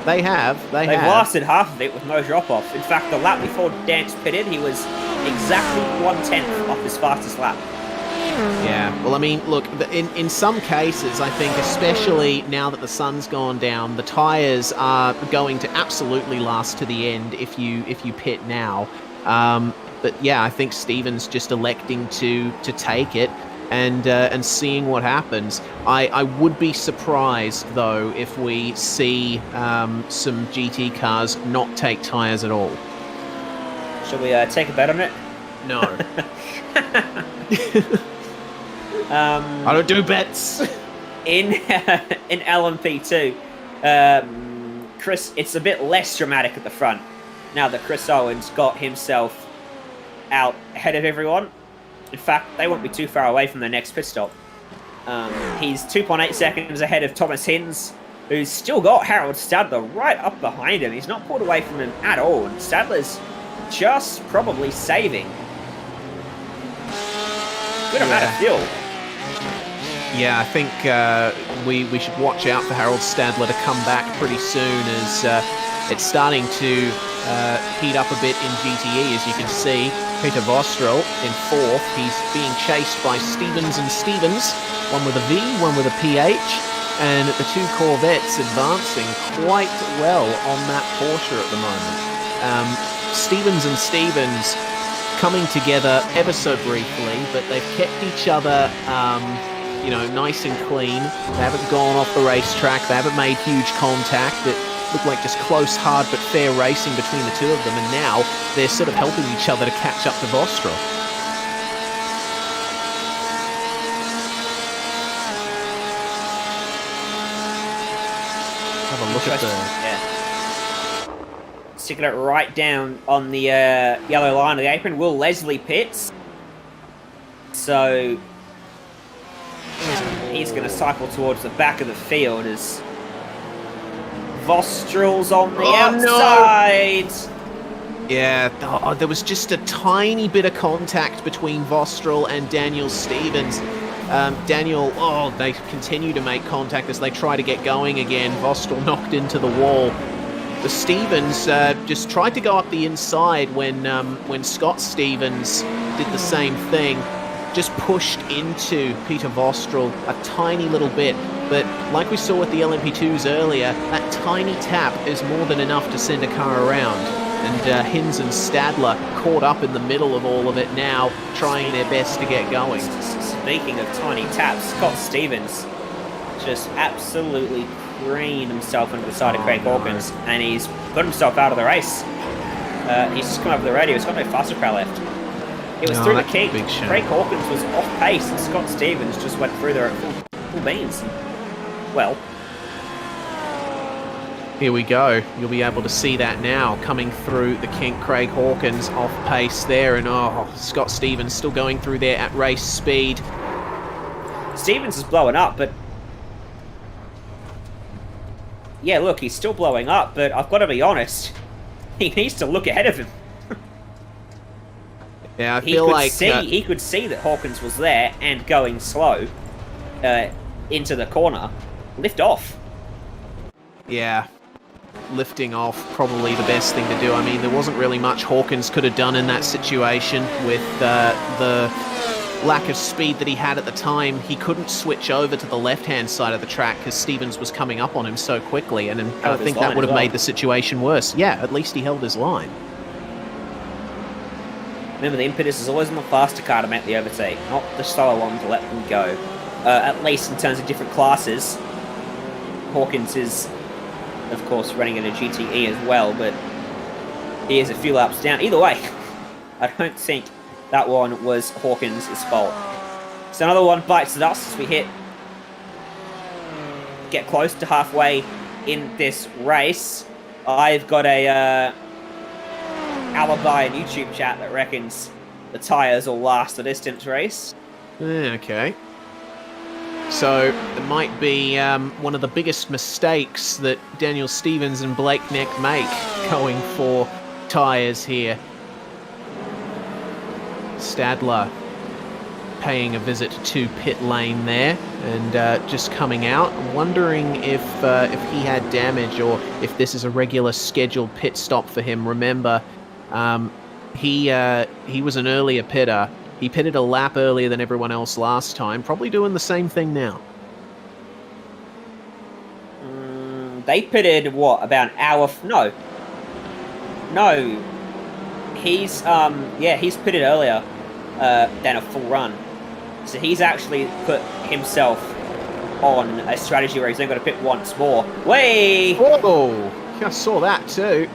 They've lasted half of it with no drop-off. In fact, the lap before Dance pitted, he was exactly 1/10 off his fastest lap. Yeah, well, I mean, look, in some cases, I think, especially now that the sun's gone down, the tyres are going to absolutely last to the end if you pit now. But yeah, I think Stevens just electing to take it and seeing what happens. I would be surprised, though, if we see some GT cars not take tyres at all. Shall we take a bet on it? No. I don't do bets. In Lmp2, Chris, it's a bit less dramatic at the front now that Chris Owens got himself out ahead of everyone. In fact, they won't be too far away from the next pit stop. He's 2.8 seconds ahead of Thomas Hinz, who's still got Harold Stadler right up behind him. He's not pulled away from him at all, and Stadler's just probably saving good amount of fuel. Yeah, I think we should watch out for Harold Stadler to come back pretty soon, as it's starting to heat up a bit in GTE, as you can see. Peter Vostrel in fourth. He's being chased by Stevens and Stevens, one with a V, one with a PH, and the two Corvettes advancing quite well on that Porsche at the moment. Stevens and Stevens coming together ever so briefly, but they've kept each other nice and clean. They haven't gone off the racetrack. They haven't made huge contact. It looked like just close, hard, but fair racing between the two of them, and now they're sort of helping each other to catch up to Vostrel. Have a look at the... Yeah. Sticking it right down on the yellow line of the apron. Will Leslie pits? So he's going to cycle towards the back of the field as Vostrel's on the outside. No. Yeah, there was just a tiny bit of contact between Vostrel and Daniel Stevens. Daniel, they continue to make contact as they try to get going again. Vostrel knocked into the wall. The Stevens just tried to go up the inside when Scott Stevens did the same thing. Just pushed into Peter Vostrel a tiny little bit. But like we saw with the LMP2s earlier, that tiny tap is more than enough to send a car around. And Hinz and Stadler caught up in the middle of all of it now, trying their best to get going. Speaking of tiny taps, Scott Stevens just absolutely careened himself into the side of Craig Hawkins, and he's put himself out of the race. He's just come over the radio. He's got no faster car left. It was through the kink. Craig Hawkins was off pace, and Scott Stevens just went through there at full beans. Well, here we go. You'll be able to see that now coming through the kink. Craig Hawkins off pace there, and Scott Stevens still going through there at race speed. Stevens is blowing up, but yeah, look, he's still blowing up, but I've got to be honest, he needs to look ahead of him. Yeah, I feel like he could see that Hawkins was there and going slow into the corner. Lift off. Yeah, lifting off probably the best thing to do. I mean, there wasn't really much Hawkins could have done in that situation with the lack of speed that he had at the time. He couldn't switch over to the left-hand side of the track because Stevens was coming up on him so quickly, and I think that would have made the situation worse. Yeah, at least he held his line. Remember, the impetus is always on the faster car to make the overtake, not the slower one to let them go. At least in terms of different classes. Hawkins is, of course, running in a GTE as well, but he is a few laps down. Either way, I don't think that one was Hawkins' fault. So another one bites the dust as we get close to halfway in this race. I've got a alibi in YouTube chat that reckons the tyres will last the distance race. Okay. So it might be one of the biggest mistakes that Daniel Stevens and Blake Neck make going for tyres here. Stadler paying a visit to pit lane there and just coming out. I'm wondering if he had damage or if this is a regular scheduled pit stop for him. Remember, he was an earlier pitter He pitted a lap earlier than everyone else last time. Probably doing the same thing now. They pitted, what, about an hour... No. He's, he's pitted earlier than a full run. So he's actually put himself on a strategy where he's only got to pit once more. Way! Oh, I saw that too.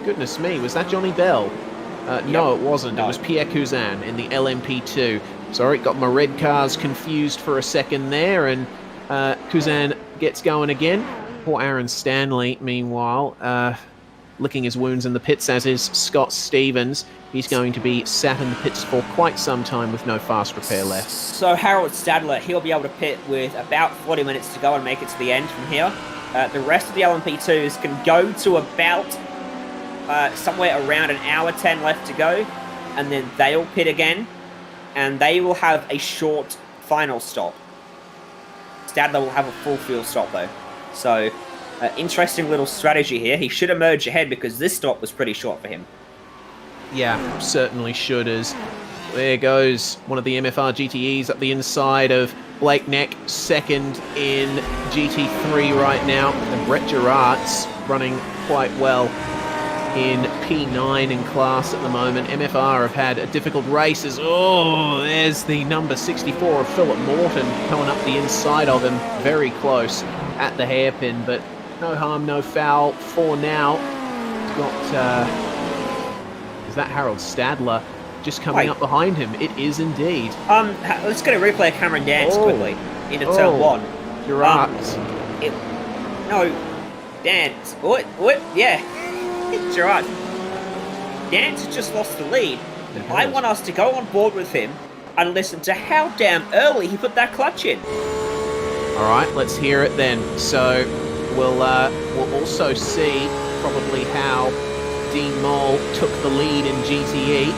Goodness me, was that Johnny Bell? No, it wasn't. No. It was Pierre Cousin in the LMP2. Sorry, got my red cars confused for a second there, and Cousin gets going again. Poor Aaron Stanley, meanwhile, licking his wounds in the pits, as is Scott Stevens. He's going to be sat in the pits for quite some time with no fast repair left. So Harold Stadler, he'll be able to pit with about 40 minutes to go and make it to the end from here. The rest of the LMP2s can go to about somewhere around an hour 10 left to go, and then they'll pit again, and they will have a short final stop. Stadler will have a full fuel stop though. So, interesting little strategy here. He should emerge ahead because this stop was pretty short for him. Yeah, certainly should as. There goes one of the MFR GTEs up the inside of Blake Neck, second in GT3 right now. And Brett Gerard's running quite well in P9 in class at the moment. MFR have had a difficult race as, there's the number 64 of Philip Morton coming up the inside of him. Very close at the hairpin, but no harm, no foul for now. Got, is that Harold Stadler just coming up behind him? It is indeed. Let's get a replay of Cameron Dance quickly into turn one. Gerard. Dance. What? Yeah. Gerard. Dance just lost the lead. I want us to go on board with him and listen to how damn early he put that clutch in. All right, let's hear it then. So we'll also see probably how Dean Mole took the lead in GTE.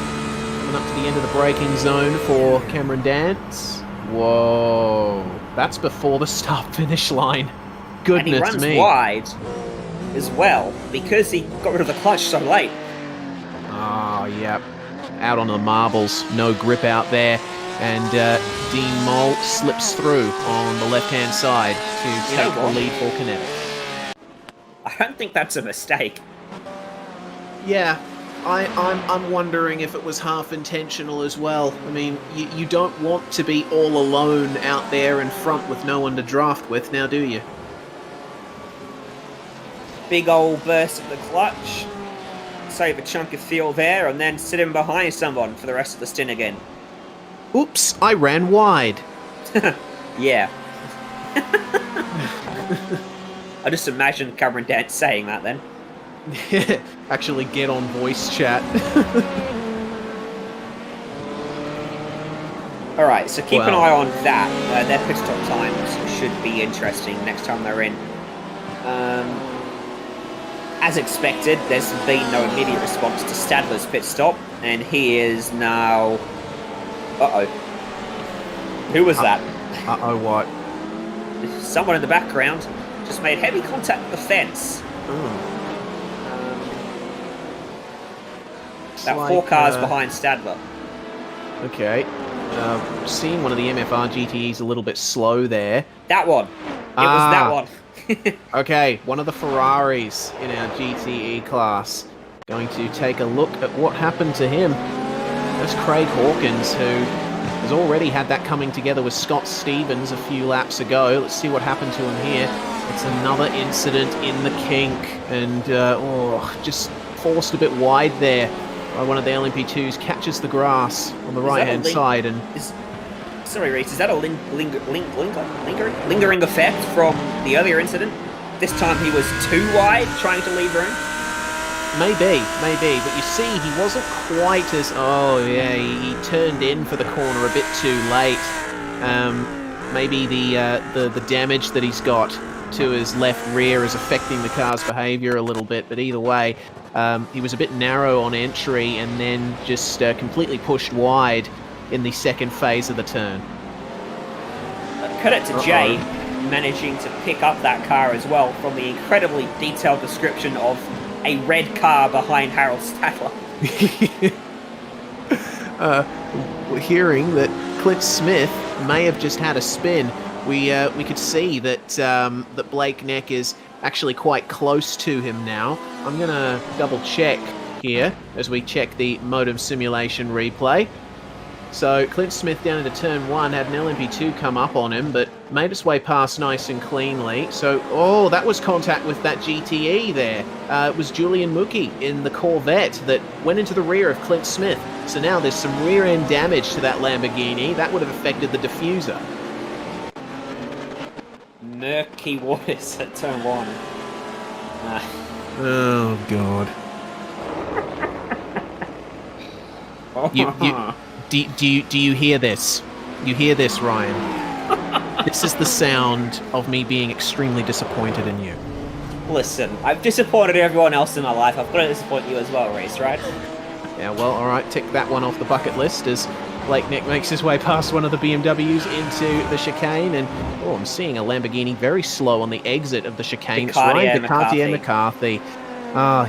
Coming up to the end of the braking zone for Cameron Dance. Whoa, that's before the start-finish line. Goodness me. And he runs wide as well because he got rid of the clutch so late. Oh, yep. Out on the marbles, no grip out there. And Dean Mole slips through on the left-hand side to take the lead for Kinetic. I don't think that's a mistake. Yeah, I'm wondering if it was half intentional as well. I mean, you don't want to be all alone out there in front with no one to draft with, now do you? Big old burst of the clutch. Save a chunk of fuel there, and then sit him behind someone for the rest of the stint again. Oops, I ran wide. Yeah. I just imagined Cameron Dance saying that then. Actually get on voice chat. Alright, so keep an eye on that. Their pit stop times should be interesting next time they're in. As expected, there's been no immediate response to Stadler's pit stop, and he is now... Uh-oh. Who was that? Uh-oh, what? Someone in the background just made heavy contact with the fence. About 4 cars behind Stadler. Okay. Seeing one of the MFR GTEs a little bit slow there. That one. It was that one. Okay, one of the Ferraris in our GTE class. Going to take a look at what happened to him. That's Craig Hawkins, who has already had that coming together with Scott Stevens a few laps ago. Let's see what happened to him here. It's another incident in the kink, and just forced a bit wide there by one of the LMP2s. Catches the grass on the right-hand side, and sorry, Reese, is that a lingering effect from the earlier incident? This time he was too wide, trying to leave room? Maybe, but you see, he wasn't quite as... Oh, yeah, he turned in for the corner a bit too late. Maybe the damage that he's got to his left rear is affecting the car's behaviour a little bit, but either way, he was a bit narrow on entry and then just completely pushed wide in the second phase of the turn. Credit to Jay managing to pick up that car as well from the incredibly detailed description of a red car behind Harold Stadler. we're hearing that Clint Smith may have just had a spin. We could see that that Blake Neck is actually quite close to him now. I'm gonna double check here as we check the modem simulation replay. So Clint Smith down into turn 1 had an LMP2 come up on him, but made its way past nice and cleanly. So, oh, that was contact with that GTE there. It was Julian Mookie in the Corvette that went into the rear of Clint Smith. So now there's some rear end damage to that Lamborghini. That would have affected the diffuser. Murky waters at turn 1. Oh, God. Do you hear this? You hear this, Ryan? This is the sound of me being extremely disappointed in you. Listen, I've disappointed everyone else in my life. I've got to disappoint you as well, Reese, right? Yeah, well, all right, tick that one off the bucket list as Blake Neck makes his way past one of the BMWs into the chicane. And, oh, I'm seeing a Lamborghini very slow on the exit of the chicane. It's Ryan McCarthy.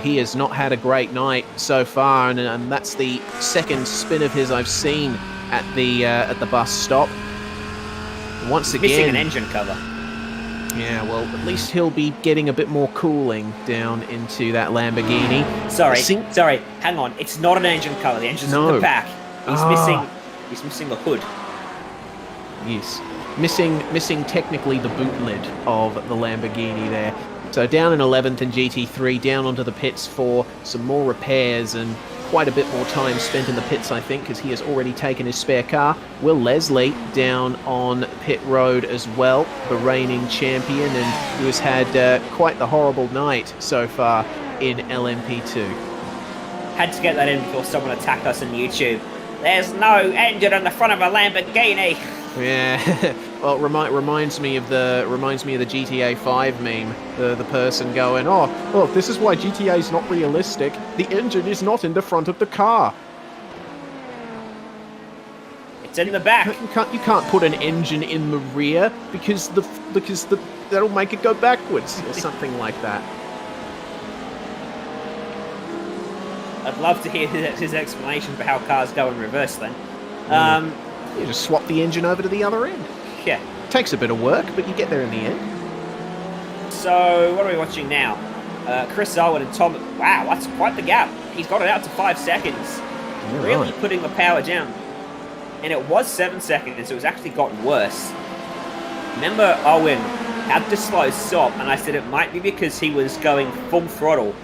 He has not had a great night so far, and that's the second spin of his I've seen at the bus stop. Once again, missing an engine cover. Yeah, well, at least he'll be getting a bit more cooling down into that Lamborghini. Sorry, hang on. It's not an engine cover. The engine's in the back. He's missing the hood. Yes, missing technically the boot lid of the Lamborghini there. So down in 11th and GT3, down onto the pits for some more repairs and quite a bit more time spent in the pits, I think, because he has already taken his spare car. Will Leslie down on pit road as well, the reigning champion, and who has had quite the horrible night so far in LMP2. Had to get that in before someone attacked us on YouTube. There's no engine on the front of a Lamborghini. Yeah, well, reminds me of the GTA 5 meme. The person going, oh, this is why GTA is not realistic. The engine is not in the front of the car. It's in the back. You can't put an engine in the rear because that'll make it go backwards or something like that. I'd love to hear his explanation for how cars go in reverse then. You just swap the engine over to the other end. Yeah. Takes a bit of work, but you get there in the end. So, what are we watching now? Chris Owen and Tom... Wow, that's quite the gap. He's got it out to 5 seconds. Yeah, really right. putting the power down. And it was 7 seconds, so it's actually gotten worse. Remember, Owen had the slow stop, and I said it might be because he was going full throttle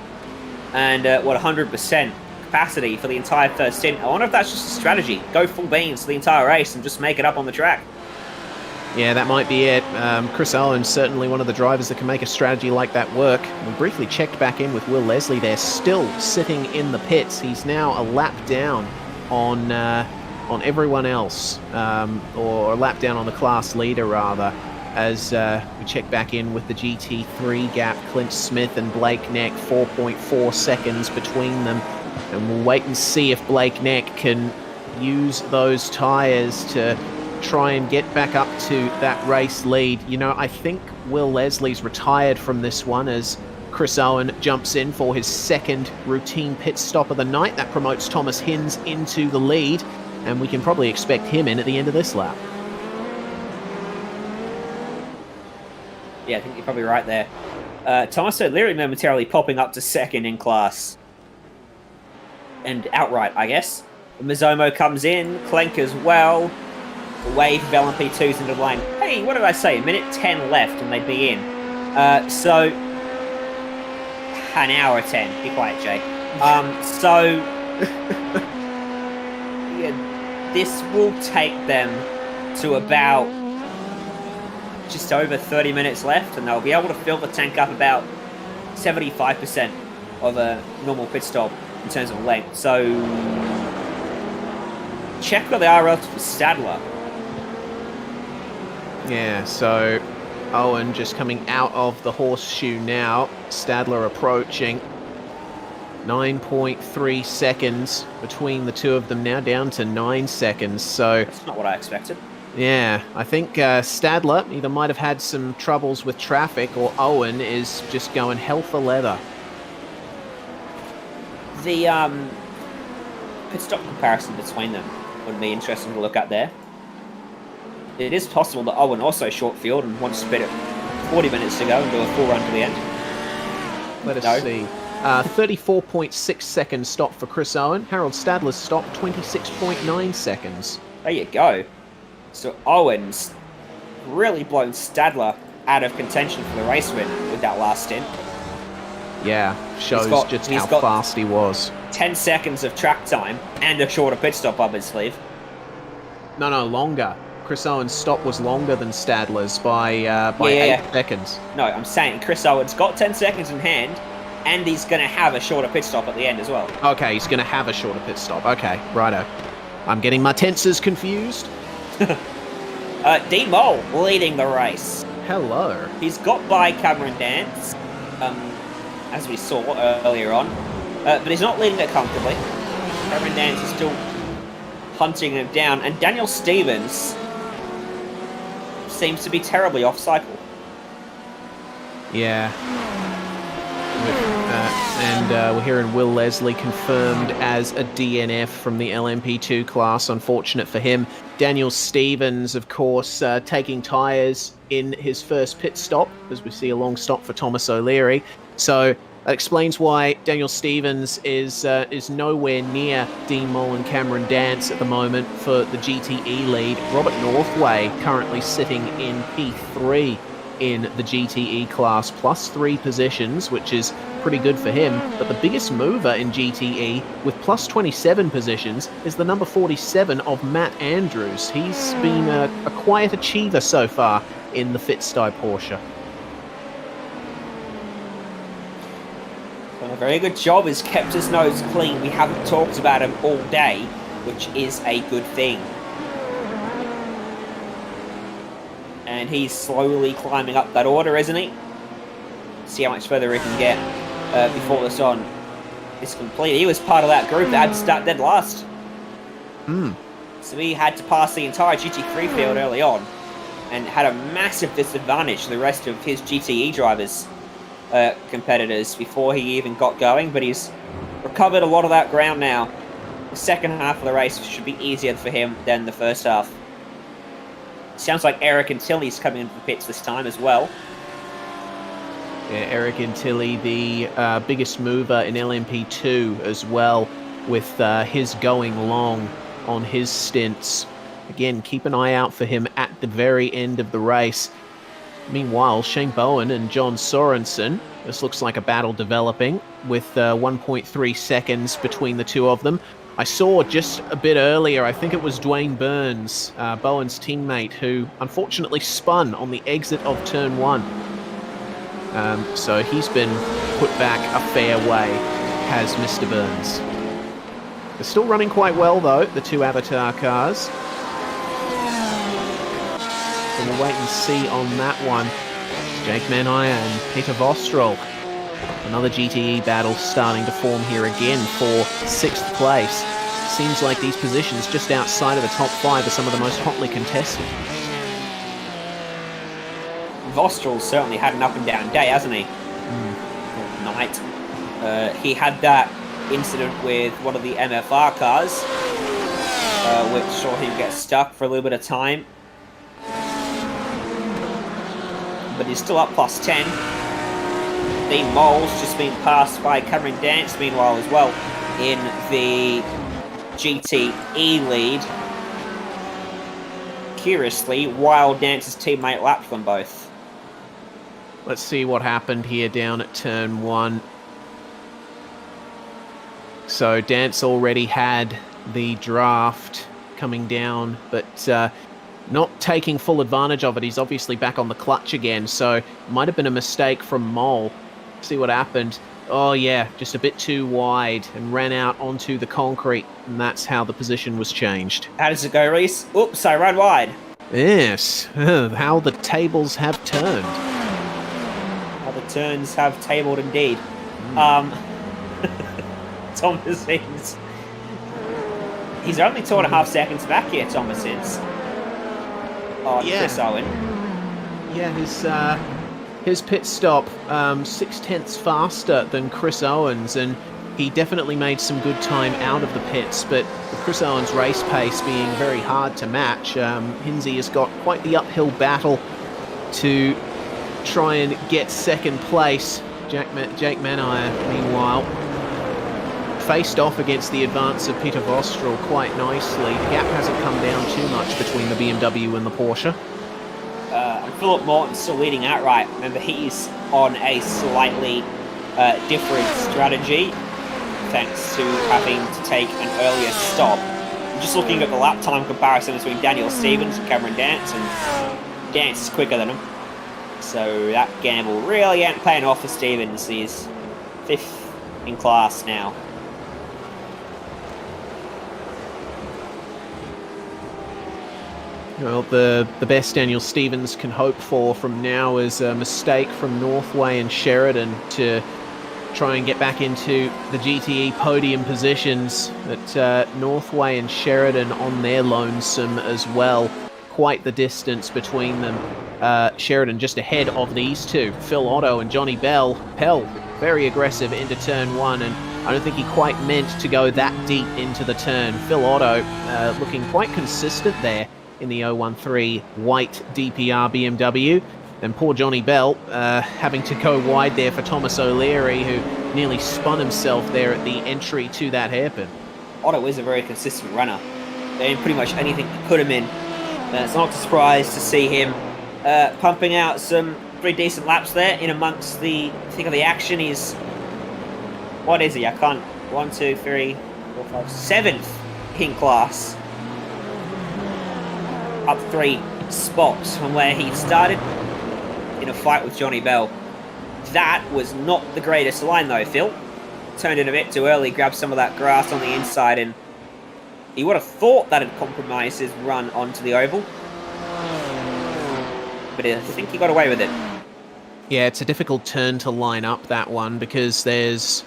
and 100% capacity for the entire first stint. I wonder if that's just a strategy. Go full beans for the entire race and just make it up on the track. Yeah, that might be it. Chris Owen's certainly one of the drivers that can make a strategy like that work. We briefly checked back in with Will Leslie there, still sitting in the pits. He's now a lap down on everyone else, or a lap down on the class leader, rather, as we check back in with the GT3 gap. Clint Smith and Blake Neck, 4.4 seconds between them. And we'll wait and see if Blake Neck can use those tyres to try and get back up to that race lead. You know, I think Will Leslie's retired from this one as Chris Owen jumps in for his second routine pit stop of the night. That promotes Thomas Hinz into the lead, and we can probably expect him in at the end of this lap. Yeah, I think you're probably right there. Thomas O'Leary momentarily popping up to second in class. And outright, I guess. Mizomo comes in, Clenk as well. The wave of Lmp2's into the line. Hey, what did I say? A minute 10 left and they'd be in. So, an hour 10. Be quiet, Jay. Yeah, this will take them to about just over 30 minutes left, and they'll be able to fill the tank up about 75% of a normal pit stop in terms of length. So, check where they are relative to Stadler. Yeah, so Owen just coming out of the horseshoe now. Stadler approaching. 9.3 seconds between the two of them now, down to 9 seconds. So that's not what I expected. Yeah, I think Stadler either might have had some troubles with traffic, or Owen is just going hell for leather. pit stop comparison between them would be interesting to look at there. It is possible that Owen also short field and wants to pit at 40 minutes to go and do a full run to the end. Let us see. 34.6 seconds stop for Chris Owen. Harold Stadler's stop, 26.9 seconds. There you go. So Owen's really blown Stadler out of contention for the race win with that last stint. Yeah, shows just how fast he was. 10 seconds of track time and a shorter pit stop up his sleeve. No, longer. Chris Owen's stop was longer than Stadler's by 8 seconds. No, I'm saying Chris Owen's got 10 seconds in hand, and he's going to have a shorter pit stop at the end as well. Okay, he's going to have a shorter pit stop. Okay, righto. I'm getting my tenses confused. Dean Mole leading the race. Hello. He's got by Cameron Dance, as we saw earlier on, but he's not leading it comfortably. Cameron Dance is still hunting him down, and Daniel Stevens seems to be terribly off cycle. Yeah. We're hearing Will Leslie confirmed as a DNF from the LMP2 class. Unfortunate for him. Daniel Stevens, of course, taking tyres in his first pit stop, as we see a long stop for Thomas O'Leary. So that explains why Daniel Stevens is nowhere near Dean Mole and Cameron Dance at the moment for the GTE lead. Robert Northway currently sitting in P3 in the GTE class, plus 3 positions, which is pretty good for him. But the biggest mover in GTE with plus 27 positions is the number 47 of Matt Andrews. He's been a quiet achiever so far in the Fitstyle Porsche. Well, a very good job. He's kept his nose clean. We haven't talked about him all day, which is a good thing. And he's slowly climbing up that order, isn't he? See how much further he can get before this on is complete. He was part of that group that had to start dead last. So he had to pass the entire GT3 field early on and had a massive disadvantage to the rest of his GTE drivers, competitors, before he even got going. But he's recovered a lot of that ground now. The second half of the race should be easier for him than the first half. Sounds like Eric Antilli's coming into the pits this time as well. Yeah, Eric Antilli, the biggest mover in LMP2 as well, with his going long on his stints. Again, keep an eye out for him at the very end of the race. Meanwhile, Shane Bowen and John Sorensen, this looks like a battle developing with 1.3 seconds between the two of them. I saw just a bit earlier, I think it was Dwayne Burns, Bowen's teammate, who unfortunately spun on the exit of turn 1. So he's been put back a fair way, has Mr. Burns. They're still running quite well, though, the two Avatar cars. So we'll wait and see on that one. Jake Manaya and Peter Vostrel. Another GTE battle starting to form here again for 6th place. Seems like these positions just outside of the top 5 are some of the most hotly contested. Vostrel's certainly had an up and down day, hasn't he? Night. He had that incident with one of the MFR cars, which saw him get stuck for a little bit of time. But he's still up plus 10. Dean Mole's just been passed by Cameron Dance, meanwhile, as well, in the GTE lead. Curiously, while Dance's teammate lapped them both. Let's see what happened here down at turn 1. So Dance already had the draft coming down, but not taking full advantage of it. He's obviously back on the clutch again, so it might have been a mistake from Mole. See what happened. Oh yeah, just a bit too wide and ran out onto the concrete, and that's how the position was changed. How does it go, Reese? Oops, I ran wide. Yes, how the tables have turned. How the turns have tabled indeed. Thomas is... He's only 2.5 seconds back here, Thomas is. Oh, yeah. Chris Owen. Yeah, his pit stop 0.6 faster than Chris Owens, and he definitely made some good time out of the pits, but with Chris Owen's race pace being very hard to match, Hinsey has got quite the uphill battle to try and get second place. Jake Manire, meanwhile, faced off against the advance of Peter Vostrel quite nicely. The gap hasn't come down too much between the BMW and the Porsche. And Philip Morton's still leading outright. Remember, he's on a slightly different strategy, thanks to having to take an earlier stop. I'm just looking at the lap time comparison between Daniel Stevens and Cameron Dance, and Dance is quicker than him. So that gamble really ain't paying off for Stevens. He's 5th in class now. Well, the best Daniel Stevens can hope for from now is a mistake from Northway and Sheridan to try and get back into the GTE podium positions. But Northway and Sheridan on their lonesome as well. Quite the distance between them. Sheridan just ahead of these two. Phil Otto and Johnny Bell. Pell, very aggressive into turn 1, and I don't think he quite meant to go that deep into the turn. Phil Otto looking quite consistent there in the 013 white DPR BMW. And poor Johnny Bell having to go wide there for Thomas O'Leary, who nearly spun himself there at the entry to that hairpin. Otto is a very consistent runner. They're in pretty much anything to put him in. It's not a surprise to see him pumping out some pretty decent laps there in amongst the thick of the action. He's, what is he? I can't, 1, 2, 3, 4, 5, 7th in class. Up 3 spots from where he started in a fight with Johnny Bell. That was not the greatest line though, Phil. Turned it a bit too early, grabbed some of that grass on the inside, and he would have thought that had compromised his run onto the oval. But I think he got away with it. Yeah, it's a difficult turn to line up, that one, because there's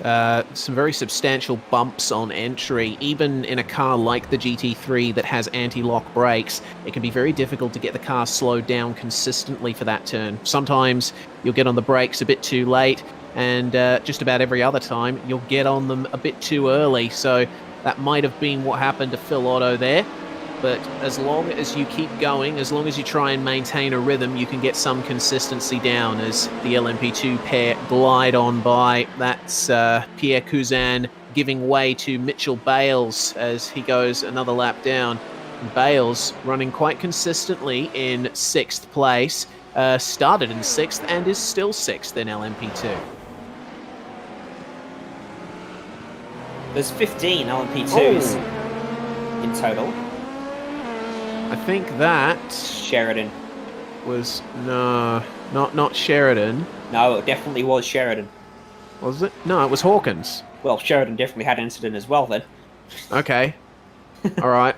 some very substantial bumps on entry. Even in a car like the GT3 that has anti-lock brakes, it can be very difficult to get the car slowed down consistently for that turn. Sometimes you'll get on the brakes a bit too late, and just about every other time you'll get on them a bit too early. So that might have been what happened to Phil Otto there. But as long as you keep going, as long as you try and maintain a rhythm, you can get some consistency down as the LMP2 pair glide on by. That's Pierre Cousin giving way to Mitchell Bales as he goes another lap down. Bales running quite consistently in 6th place, started in 6th and is still 6th in LMP2. There's 15 LMP2s in total. I think that Sheridan. was not Sheridan. No, it definitely was Sheridan. Was it? No, it was Hawkins. Well, Sheridan definitely had an incident as well then. Okay. All right.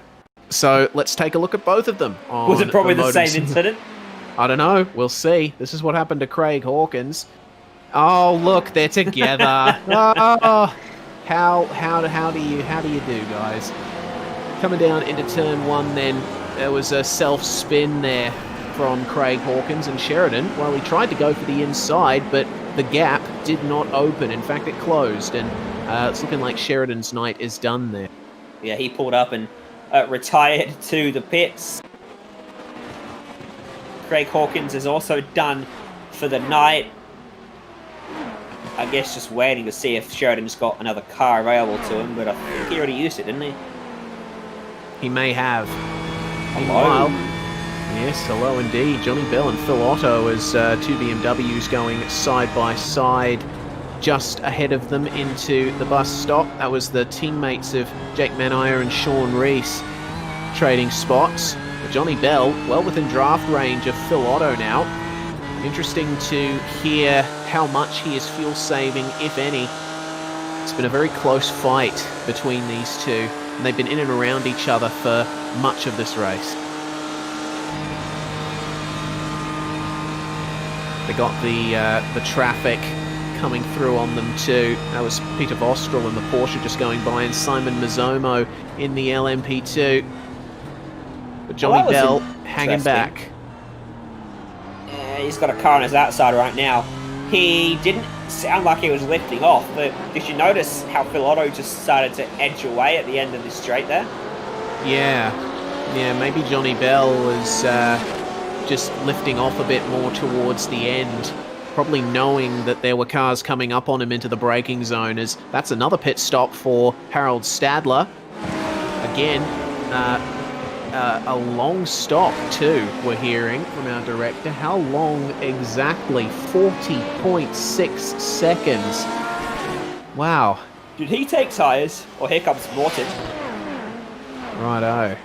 So let's take a look at both of them. Was it probably the same incident? I don't know. We'll see. This is what happened to Craig Hawkins. Oh, look, they're together. Oh, how do you do, guys? Coming down into turn 1, then there was a self-spin there from Craig Hawkins, and Sheridan, well, he tried to go for the inside, but the gap did not open. In fact, it closed, and it's looking like Sheridan's night is done there. Yeah, he pulled up and retired to the pits. Craig Hawkins is also done for the night. I guess just waiting to see if Sheridan's got another car available to him, but I think he already used it, didn't he? He may have. Hello. Meanwhile, yes, hello indeed. Johnny Bell and Phil Otto as 2 BMWs going side by side just ahead of them into the bus stop. That was the teammates of Jake Manire and Sean Rees trading spots. But Johnny Bell, well within draft range of Phil Otto now. Interesting to hear how much he is fuel saving, if any. It's been a very close fight between these two, and they've been in and around each other for much of this race. They got the traffic coming through on them too. That was Peter Vostrel and the Porsche just going by, and Simon Mazzomo in the LMP2. But Johnny Bell hanging back. Yeah, he's got a car on his outside right now. He didn't sound like he was lifting off, but did you notice how Phil Otto just started to edge away at the end of the straight there? Yeah, maybe Johnny Bell was just lifting off a bit more towards the end, probably knowing that there were cars coming up on him into the braking zone, as that's another pit stop for Harold Stadler. Again, a long stop too, we're hearing from our director. How long exactly? 40.6 seconds. Wow. Did he take tyres? Or here comes Morton. Righto.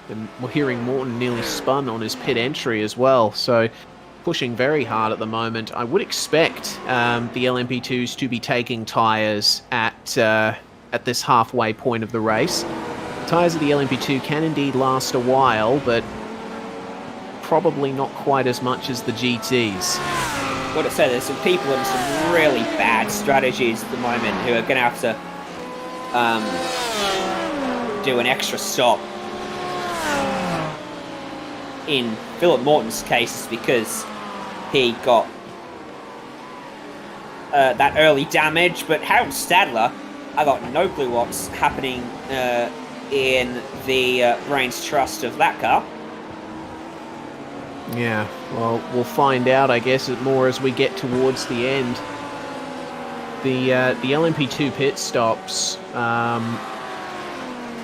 And we're hearing Morton nearly spun on his pit entry as well, so pushing very hard at the moment. I would expect the LMP2s to be taking tyres at this halfway point of the race. Tyres of the LMP2 can indeed last a while, but probably not quite as much as the GTs. Got to say, there's some people in some really bad strategies at the moment who are going to have to do an extra stop. In Philip Morton's case, because he got that early damage, but Harold Stadler, I got no clue what's happening in the brains trust of that car. Yeah, well, we'll find out, I guess, more as we get towards the end. The Lmp2 Pit Stops,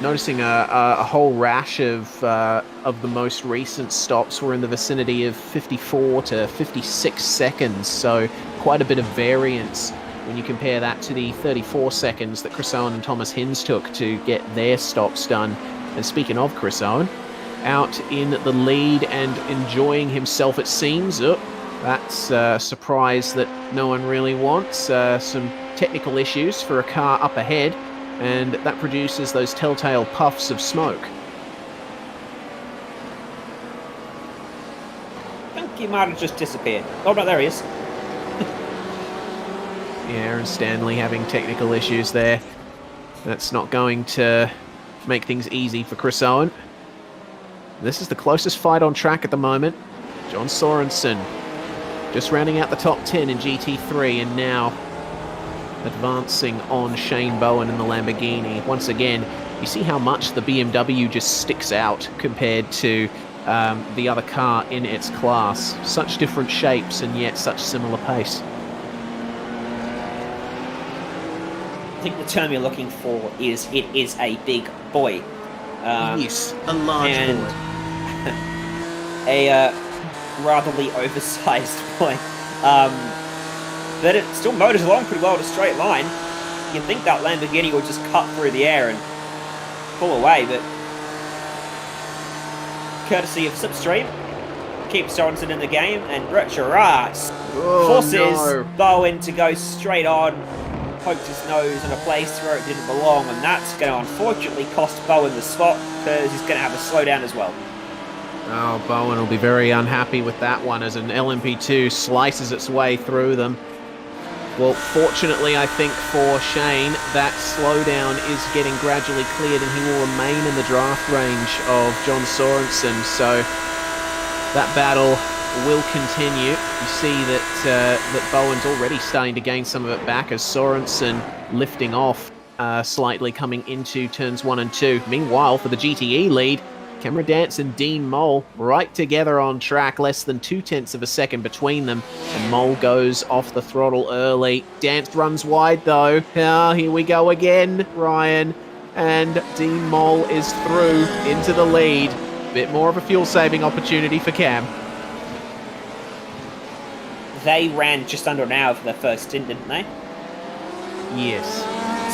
noticing a whole rash of the most recent stops were in the vicinity of 54 to 56 seconds, so quite a bit of variance when you compare that to the 34 seconds that Chris Owen and Thomas Hinz took to get their stops done. And speaking of Chris Owen, out in the lead and enjoying himself, it seems. That's a surprise that no one really wants. Some technical issues for a car up ahead, and that produces those telltale puffs of smoke. I think he might have just disappeared. Oh no, there he is. Yeah, Aaron Stanley having technical issues there. That's not going to make things easy for Chris Owen. This is the closest fight on track at the moment. John Sorensen just rounding out the top 10 in GT3, and now advancing on Shane Bowen in the Lamborghini. Once again, you see how much the BMW just sticks out compared to the other car in its class. Such different shapes and yet such similar pace. I think the term you're looking for is it is a big boy. Yes, a large and boy. a ratherly oversized boy. But it still motors along pretty well in a straight line. You'd think that Lamborghini would just cut through the air and pull away, but courtesy of Slipstream, keeps Sorensen in the game, and Brett Gerard forces Bowen to go straight on, poked his nose in a place where it didn't belong, and that's going to unfortunately cost Bowen the spot, because he's going to have a slowdown as well. Oh, Bowen will be very unhappy with that one as an LMP2 slices its way through them. Well, fortunately, I think for Shane, that slowdown is getting gradually cleared and he will remain in the draft range of John Sorensen. So that battle will continue. You see that Bowen's already starting to gain some of it back as Sorensen lifting off slightly coming into turns 1 and 2. Meanwhile, for the GTE lead, Cameron Dance and Dean Mole right together on track, less than 0.2 of a second between them. And Mole goes off the throttle early. Dance runs wide though. Here we go again, Ryan. And Dean Mole is through into the lead. Bit more of a fuel saving opportunity for Cam. They ran just under an hour for their first stint, didn't they? Yes.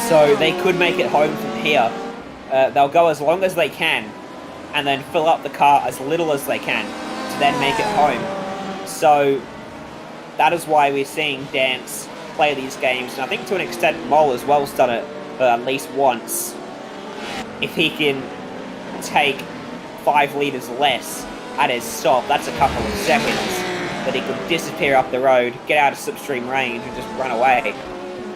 So they could make it home from here. They'll go as long as they can, and then fill up the car as little as they can to then make it home. So that is why we're seeing Dance play these games, and I think to an extent Mole as well has done it at least once. If he can take 5 litres less at his stop, that's a couple of seconds that he could disappear up the road, get out of Slipstream range and just run away.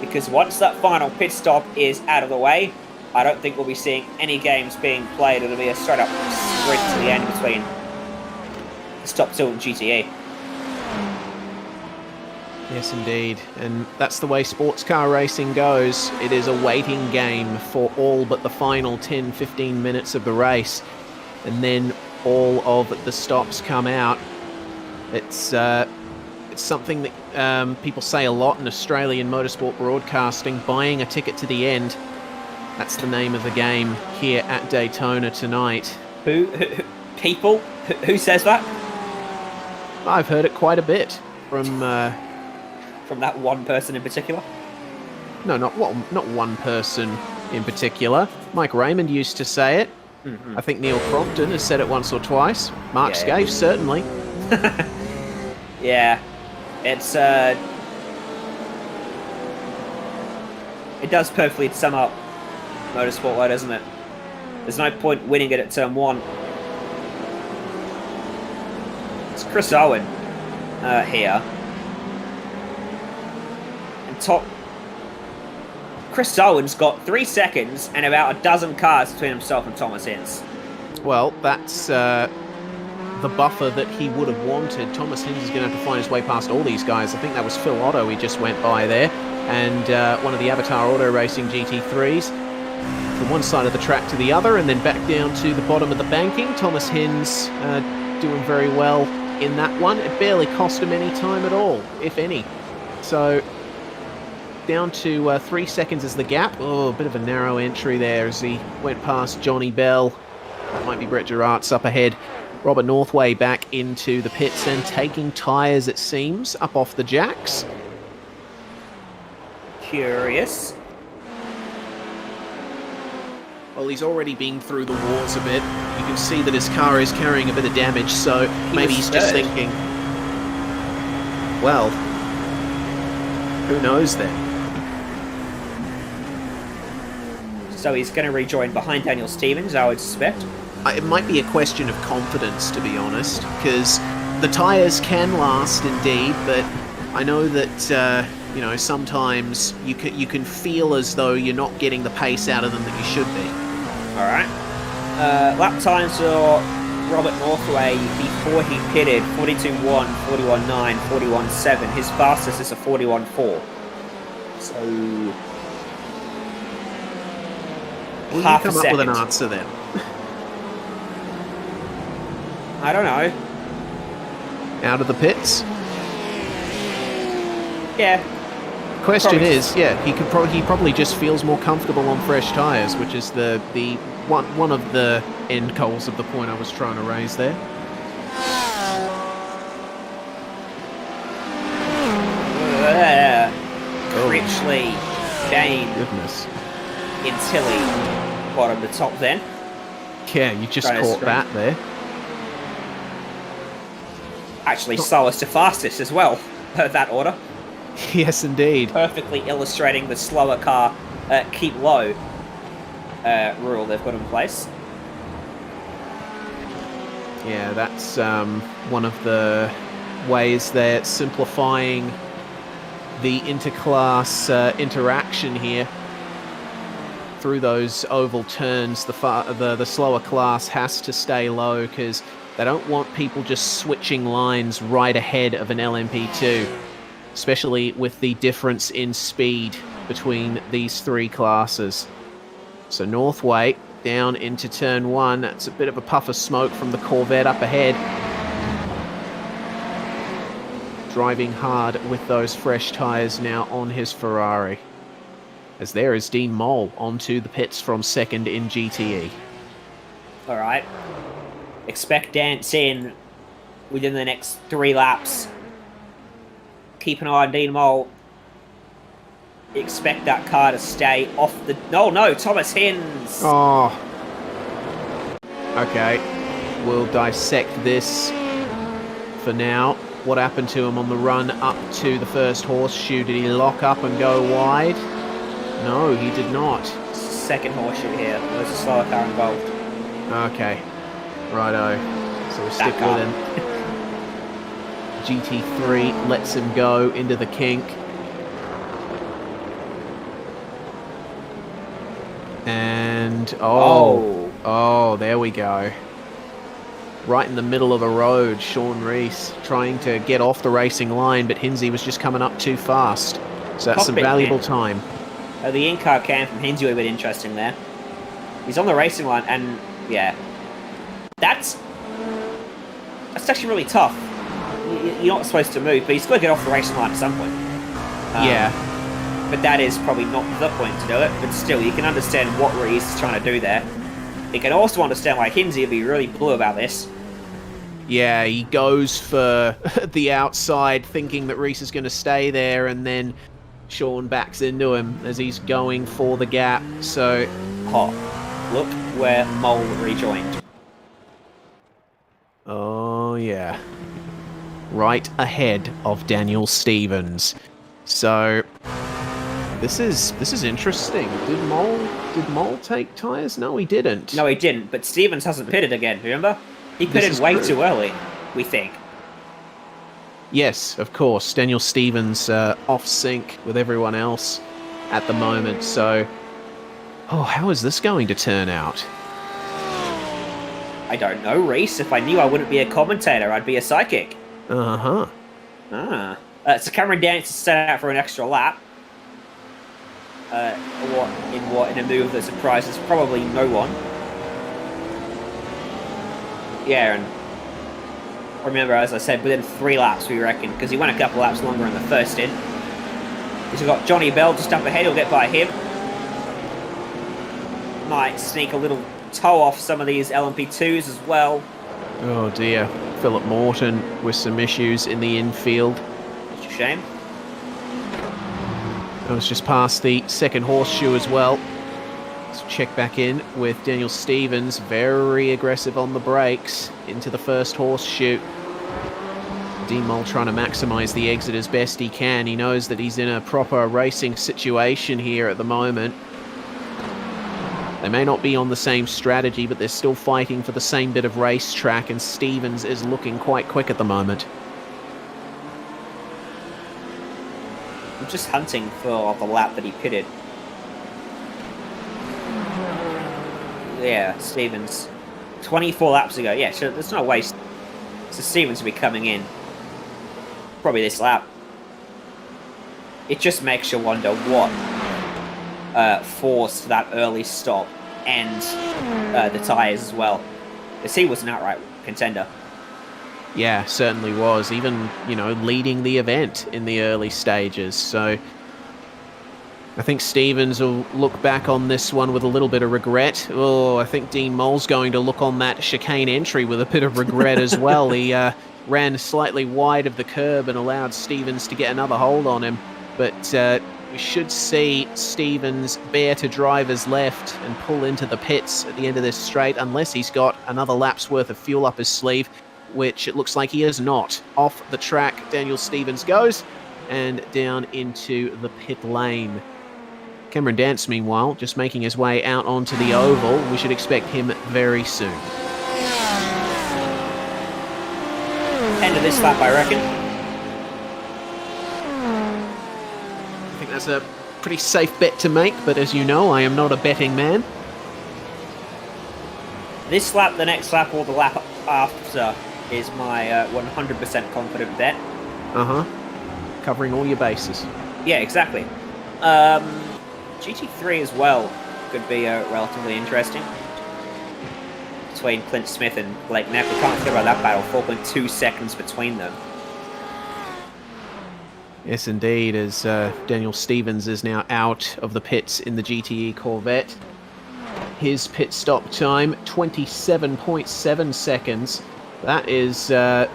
Because once that final pit stop is out of the way, I don't think we'll be seeing any games being played. It'll be a straight up sprint to the end between the stop 2 and GTE. Yes, indeed. And that's the way sports car racing goes. It is a waiting game for all but the final 10, 15 minutes of the race. And then all of the stops come out. It's something that people say a lot in Australian motorsport broadcasting, buying a ticket to the end. That's the name of the game here at Daytona tonight. Who says that? I've heard it quite a bit from that one person in particular? No, not one person in particular. Mike Raymond used to say it. I think Neil Crompton has said it once or twice. Mark Scaife, certainly. Yeah. It's, it does perfectly sum up motorsport, though, doesn't it? There's no point winning it at turn 1. It's Chris Owen here. And Chris Owen's got 3 seconds and about a dozen cars between himself and Thomas Hinz. Well, that's the buffer that he would have wanted. Thomas Hinz is going to have to find his way past all these guys. I think that was Phil Otto he just went by there. And one of the Avatar Auto Racing GT3s. From one side of the track to the other, and then back down to the bottom of the banking. Thomas Hinz doing very well in that one. It barely cost him any time at all, if any. So down to 3 seconds is the gap. Oh, a bit of a narrow entry there as he went past Johnny Bell. That might be Brett Gerart's up ahead. Robert Northway back into the pits and taking tyres, it seems, up off the jacks. Curious. Well, he's already been through the walls a bit. You can see that his car is carrying a bit of damage, so maybe he's just thinking, well, who knows then? So he's going to rejoin behind Daniel Stevens, I would suspect. It might be a question of confidence, to be honest, because the tyres can last indeed, but I know that you know, sometimes you can feel as though you're not getting the pace out of them that you should be. All right. Lap times for Robert Northway before he pitted: 42.1, 41.9, 41.7. His fastest is a 41.4. So Will half you come a up second. with an answer then? I don't know. Out of the pits? Yeah. Question Probably. is, yeah, he probably just feels more comfortable on fresh tyres, which is the one of the end goals of the point I was trying to raise there. Richley, Dane, Goodness. Intilli, bottom to top then. Yeah, you just Trying to caught scream. that there. Actually, slowest to fastest as well, per that order. Yes, indeed. Perfectly illustrating the slower car keep low rule they've got in place. Yeah, that's one of the ways they're simplifying the interclass interaction here. Through those oval turns, the slower class has to stay low because they don't want people just switching lines right ahead of an LMP2, especially with the difference in speed between these three classes. So Northway down into turn 1. That's a bit of a puff of smoke from the Corvette up ahead. Driving hard with those fresh tyres now on his Ferrari. As there is Dean Mole onto the pits from second in GTE. All right. Expect dance in within the next 3 laps. Keep an eye on Dean Mole. Expect that car to stay off the... No, Thomas Hinz. Oh. Okay. We'll dissect this for now. What happened to him on the run up to the first horseshoe? Did he lock up and go wide? No, he did not. Second horseshoe here. There's a slower car involved. Okay. Righto. So we'll stick car. with him. GT3 lets him go into the kink. And oh, there we go. right in the middle of the road. Sean Rees trying to get off the racing line, but Hinsey was just coming up too fast. So that's some valuable time. The in-car cam from Hinsey would have been interesting there. He's on the racing line, and yeah, that's actually really tough. You're not supposed to move, but he's got to get off the racing line at some point. Yeah. But that is probably not the point to do it. But still, you can understand what Rees is trying to do there. You can also understand why Hinsey would be really blue about this. Yeah, he goes for the outside, thinking that Rees is going to stay there, and then Sean backs into him as he's going for the gap. So, Look where Mole rejoined. Oh yeah, right ahead of Daniel Stevens. So this is interesting. Did Mole take tyres? No, he didn't. No, he didn't. But Stevens hasn't pitted again. Remember, he pitted way too early. We think. Yes, of course. Daniel Stevens off sync with everyone else at the moment. So, how is this going to turn out? I don't know, Reese. If I knew, I wouldn't be a commentator. I'd be a psychic. Uh-huh. So Cameron Dance is set out for an extra lap. In a move that surprises probably no one. Yeah, and remember, as I said, within 3 laps, we reckon, because he went a couple laps longer in the first stint. We've got Johnny Bell just up ahead. He'll get by him. Might sneak a little toe off some of these Lmp2s as well. Oh dear. Philip Morton with some issues in the infield. It's a shame. I was just past the second horseshoe as well. Let's check back in with Daniel Stevens. Very aggressive on the brakes into the first horseshoe. Dean Mole trying to maximise the exit as best he can. He knows that he's in a proper racing situation here at the moment. They may not be on the same strategy, but they're still fighting for the same bit of racetrack, and Stevens is looking quite quick at the moment. I'm just hunting for the lap that he pitted. Yeah, Stevens. 24 laps ago. Yeah, so there's no way. So Stevens will be coming in. Probably this lap. It just makes you wonder what forced that early stop and the tyres as well. Because he was an outright contender. Yeah, certainly was. Even, leading the event in the early stages. So I think Stevens will look back on this one with a little bit of regret. Oh, I think Dean Mole's going to look on that chicane entry with a bit of regret as well. He ran slightly wide of the curb and allowed Stevens to get another hold on him. But we should see Stevens bear to driver's left and pull into the pits at the end of this straight, unless he's got another lap's worth of fuel up his sleeve, which it looks like he is not. Off the track, Daniel Stevens goes, and down into the pit lane. Cameron Dance, meanwhile, just making his way out onto the oval. We should expect him very soon. End of this lap, I reckon. I think that's a pretty safe bet to make, but as you know, I am not a betting man. This lap, the next lap, or the lap after is my 100% confident bet. Covering all your bases. Yeah, exactly. GT3 as well could be relatively interesting. Between Clint Smith and Blake Knapp. We can't forget about that battle. 4.2 seconds between them. Yes, indeed, as Daniel Stevens is now out of the pits in the GTE Corvette. His pit stop time, 27.7 seconds. That is, I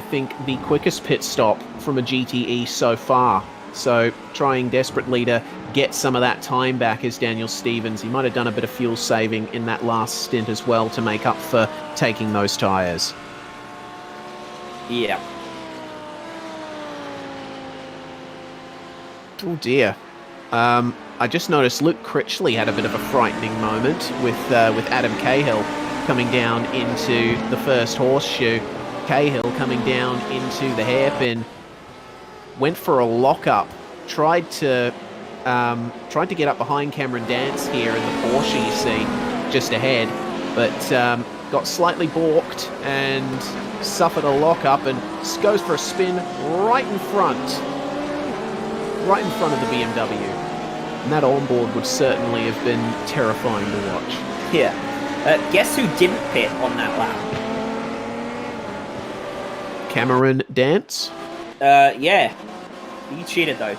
think, the quickest pit stop from a GTE so far. So, trying desperately to get some of that time back is Daniel Stevens. He might have done a bit of fuel saving in that last stint as well to make up for taking those tyres. Yeah. Oh dear. I just noticed Luke Critchley had a bit of a frightening moment with Adam Cahill coming down into the first horseshoe. Cahill coming down into the hairpin, went for a lock-up, tried to get up behind Cameron Dance here in the Porsche you see just ahead, but got slightly balked and suffered a lockup and goes for a spin right in front of the BMW. And that onboard would certainly have been terrifying to watch. Yeah. Guess who didn't pit on that lap? Cameron Dance? Yeah. You cheated, though.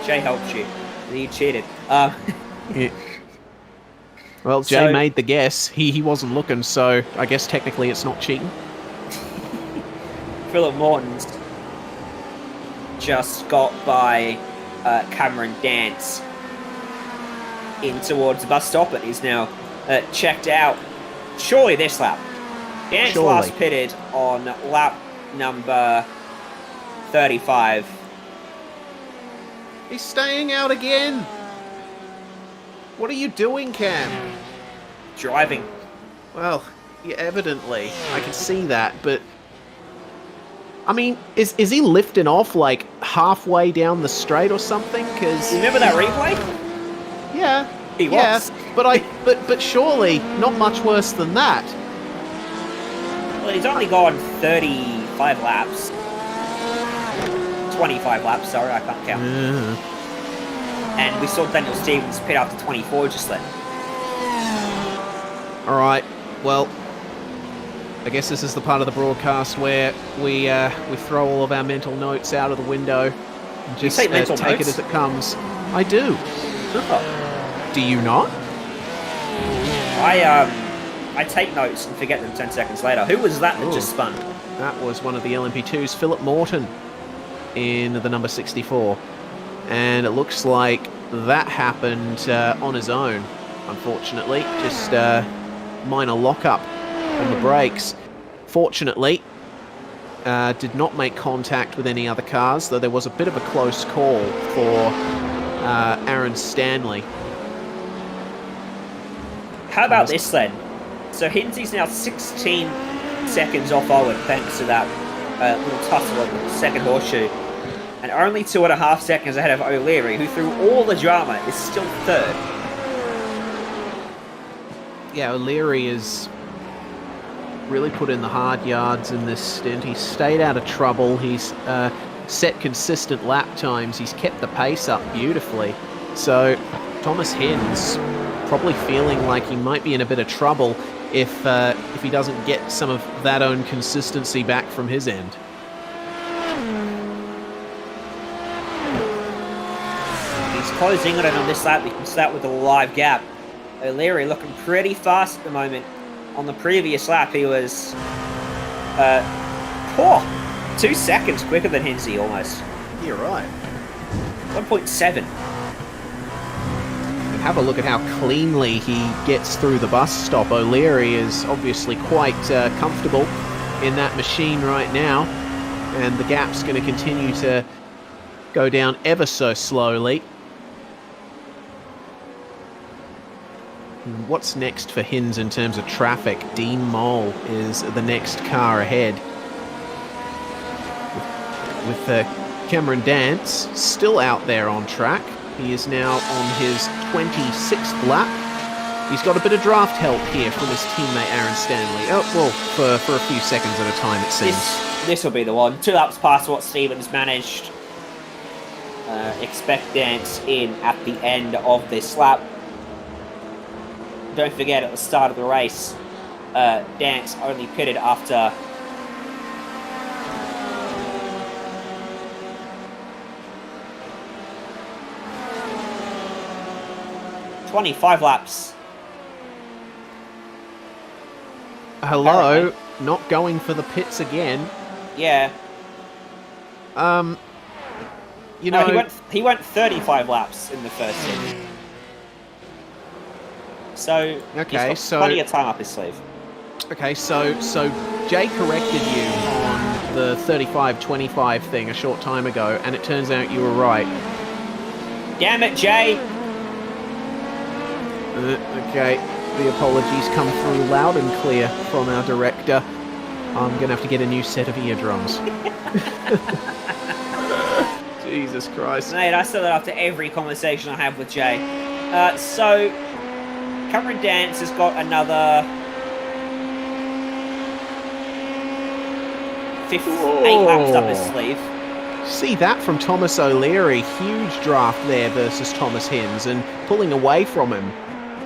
Jay helped you. You cheated. Yeah. Well, Jay made the guess. He wasn't looking, so I guess technically it's not cheating. Philip Morton's just got by Cameron Dance in towards the bus stop and is now checked out. Surely this lap. Dance last pitted on lap number 35. He's staying out again. What are you doing, Cam? Driving. Well, yeah, evidently. I can see that, but... I mean, is he lifting off, like, halfway down the straight or something? Because... Remember that replay? Yeah. He was. But surely not much worse than that. Well, he's only gone 35 laps. 25 laps, sorry, I can't count. And we saw Daniel Stevens pit after 24 just then. Alright, well, I guess this is the part of the broadcast where we throw all of our mental notes out of the window and just take it as it comes. I do. Oh. Do you not? I take notes and forget them 10 seconds later. Who was that just spun? That was one of the LMP2's, Philip Morton, in the number 64. And it looks like that happened on his own, unfortunately. Just minor lockup on the brakes. Fortunately, did not make contact with any other cars, though there was a bit of a close call for Aaron Stanley. How about this then? So Hinsley's now 16 seconds off Owen thanks to that little tussle at the second horseshoe. And only 2.5 seconds ahead of O'Leary, who through all the drama is still third. Yeah, O'Leary is really put in the hard yards in this stint. He's stayed out of trouble. He's set consistent lap times. He's kept the pace up beautifully. So Thomas Hinz probably feeling like he might be in a bit of trouble if he doesn't get some of that own consistency back from his end. Closing it on this lap, we can start with a live gap. O'Leary looking pretty fast at the moment. On the previous lap, he was 2 seconds quicker than Hinsey almost. You're right. 1.7. And have a look at how cleanly he gets through the bus stop. O'Leary is obviously quite comfortable in that machine right now, and the gap's going to continue to go down ever so slowly. What's next for Hinz in terms of traffic? Dean Mole is the next car ahead. With Cameron Dance still out there on track. He is now on his 26th lap. He's got a bit of draft help here from his teammate Aaron Stanley. Oh, well, for a few seconds at a time, it seems. This will be the one. 2 laps past what Stevens managed. Expect Dance in at the end of this lap. Don't forget, at the start of the race, Dance only pitted after 25 laps. Hello, apparently. Not going for the pits again. Yeah. You know, he went 35 laps in the first stint. So okay, he's got plenty of time up his sleeve. Okay, so Jay corrected you on the 35-25 thing a short time ago, and it turns out you were right. Damn it, Jay! Okay, the apologies come through loud and clear from our director. I'm going to have to get a new set of eardrums. Jesus Christ. Mate, I say that after every conversation I have with Jay. So, Cameron Dance has got another 8 laps up his sleeve. See that from Thomas O'Leary. Huge draft there versus Thomas Hinds and pulling away from him.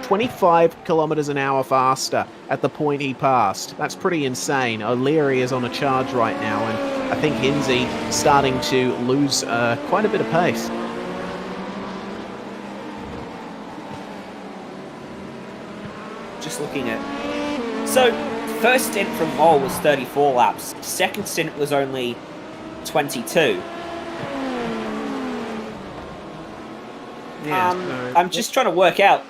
25 kilometers an hour faster at the point he passed. That's pretty insane. O'Leary is on a charge right now, and I think Hinsey starting to lose quite a bit of pace. Just looking at... So, first stint from Mole was 34 laps. Second stint was only 22. I'm just trying to work out.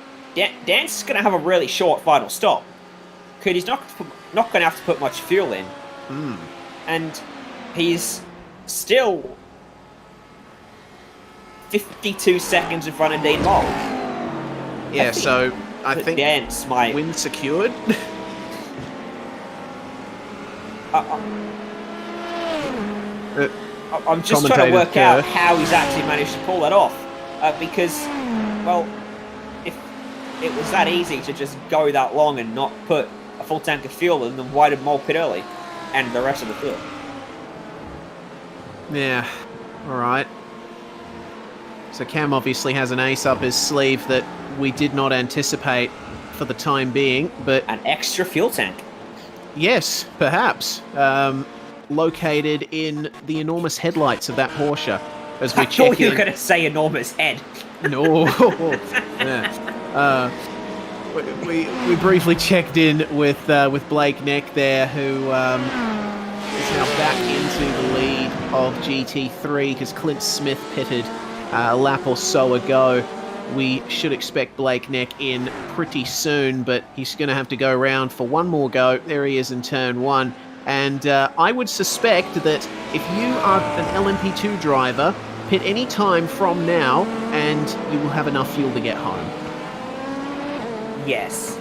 Dan's going to have a really short final stop. Because he's not going to have to put much fuel in. And he's still 52 seconds in front of Dean Mole. Yeah, so I think Dance might win secured. I'm just trying to work out how he's actually managed to pull that off. Because, well, if it was that easy to just go that long and not put a full tank of fuel in, then why did Mole pit early? And the rest of the field. Yeah, alright. So Cam obviously has an ace up his sleeve that we did not anticipate for the time being, but... An extra fuel tank. Yes, perhaps. Located in the enormous headlights of that Porsche. As we I thought you were going to say enormous head. No. Yeah. We briefly checked in with Blake Neck there, who is now back into the lead of GT3 because Clint Smith pitted a lap or so ago. We should expect Blake Neck in pretty soon, but he's going to have to go around for one more go. There he is in turn 1. And I would suspect that if you are an LMP2 driver, pit any time from now and you will have enough fuel to get home. Yes.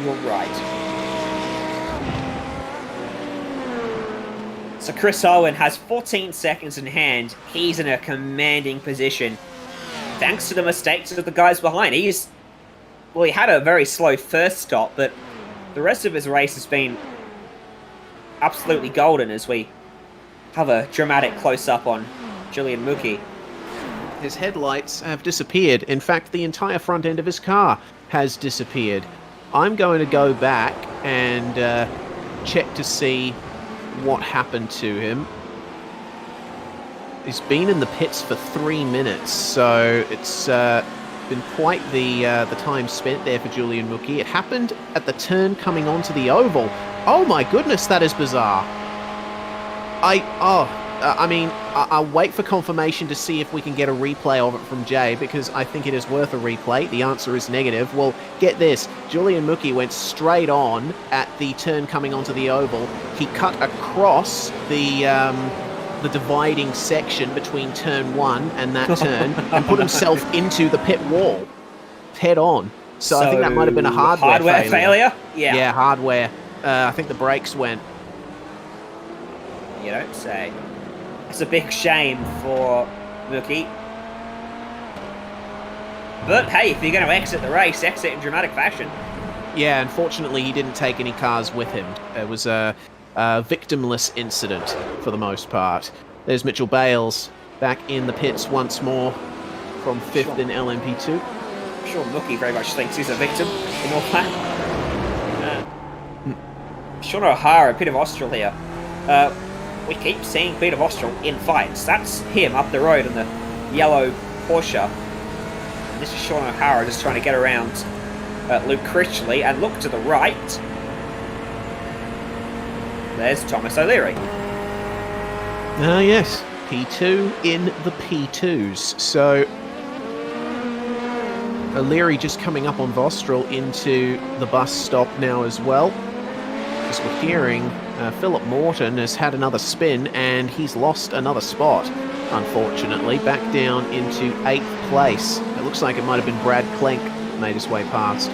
You're right. So Chris Owen has 14 seconds in hand. He's in a commanding position. Thanks to the mistakes of the guys behind. He had a very slow first stop, but the rest of his race has been absolutely golden as we have a dramatic close-up on Julian Mookie. His headlights have disappeared. In fact, the entire front end of his car has disappeared. I'm going to go back and check to see what happened to him. He's been in the pits for 3 minutes, so it's been quite the time spent there for Julian Mookie. It happened at the turn coming onto the oval. Oh my goodness, that is bizarre. I'll wait for confirmation to see if we can get a replay of it from Jay, because I think it is worth a replay. The answer is negative. Well, get this. Julian Mookie went straight on at the turn coming onto the oval. He cut across the dividing section between turn 1 and that turn and put himself into the pit wall head on. So I think that might have been a hardware failure. Yeah, hardware. I think the brakes went. You don't say. It's a big shame for Mookie. But hey, if you're going to exit the race, exit in dramatic fashion. Yeah, unfortunately he didn't take any cars with him. It was a victimless incident for the most part. There's Mitchell Bales back in the pits once more from 5th in LMP2. I'm sure Mookie very much thinks he's a victim in all that. Sean O'Hara, Peter Austral here. We keep seeing Peter Austral in fights. That's him up the road in the yellow Porsche. And this is Sean O'Hara just trying to get around Luke Critchley and look to the right. There's Thomas O'Leary. Yes. P2 in the P2s. So O'Leary just coming up on Vostral into the bus stop now as well. As we're hearing, Philip Morton has had another spin and he's lost another spot, unfortunately. Back down into 8th place. It looks like it might have been Brad Klenk made his way past.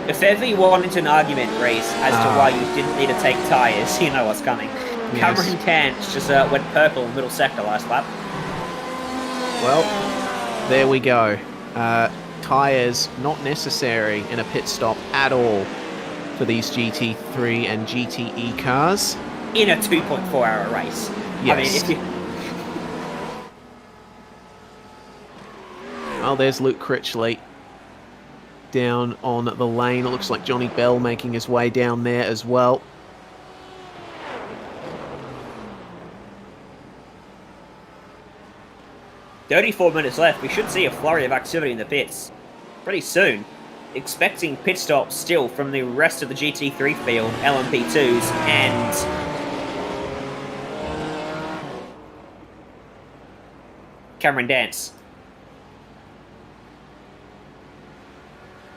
If ever you wanted an argument, Reese, as to why you didn't need to take tyres, you know what's coming. Yes. Cameron Cant just went purple in the middle sector last lap. Well, there we go. Tyres not necessary in a pit stop at all for these GT3 and GTE cars. In a 2.4-hour race. Yes. I mean, if you... Well, there's Luke Critchley down on the lane. It looks like Johnny Bell making his way down there as well. "34 minutes left. We should see a flurry of activity in the pits pretty soon. Expecting pit stops still from the rest of the GT3 field, LMP2s, and Cameron Dance.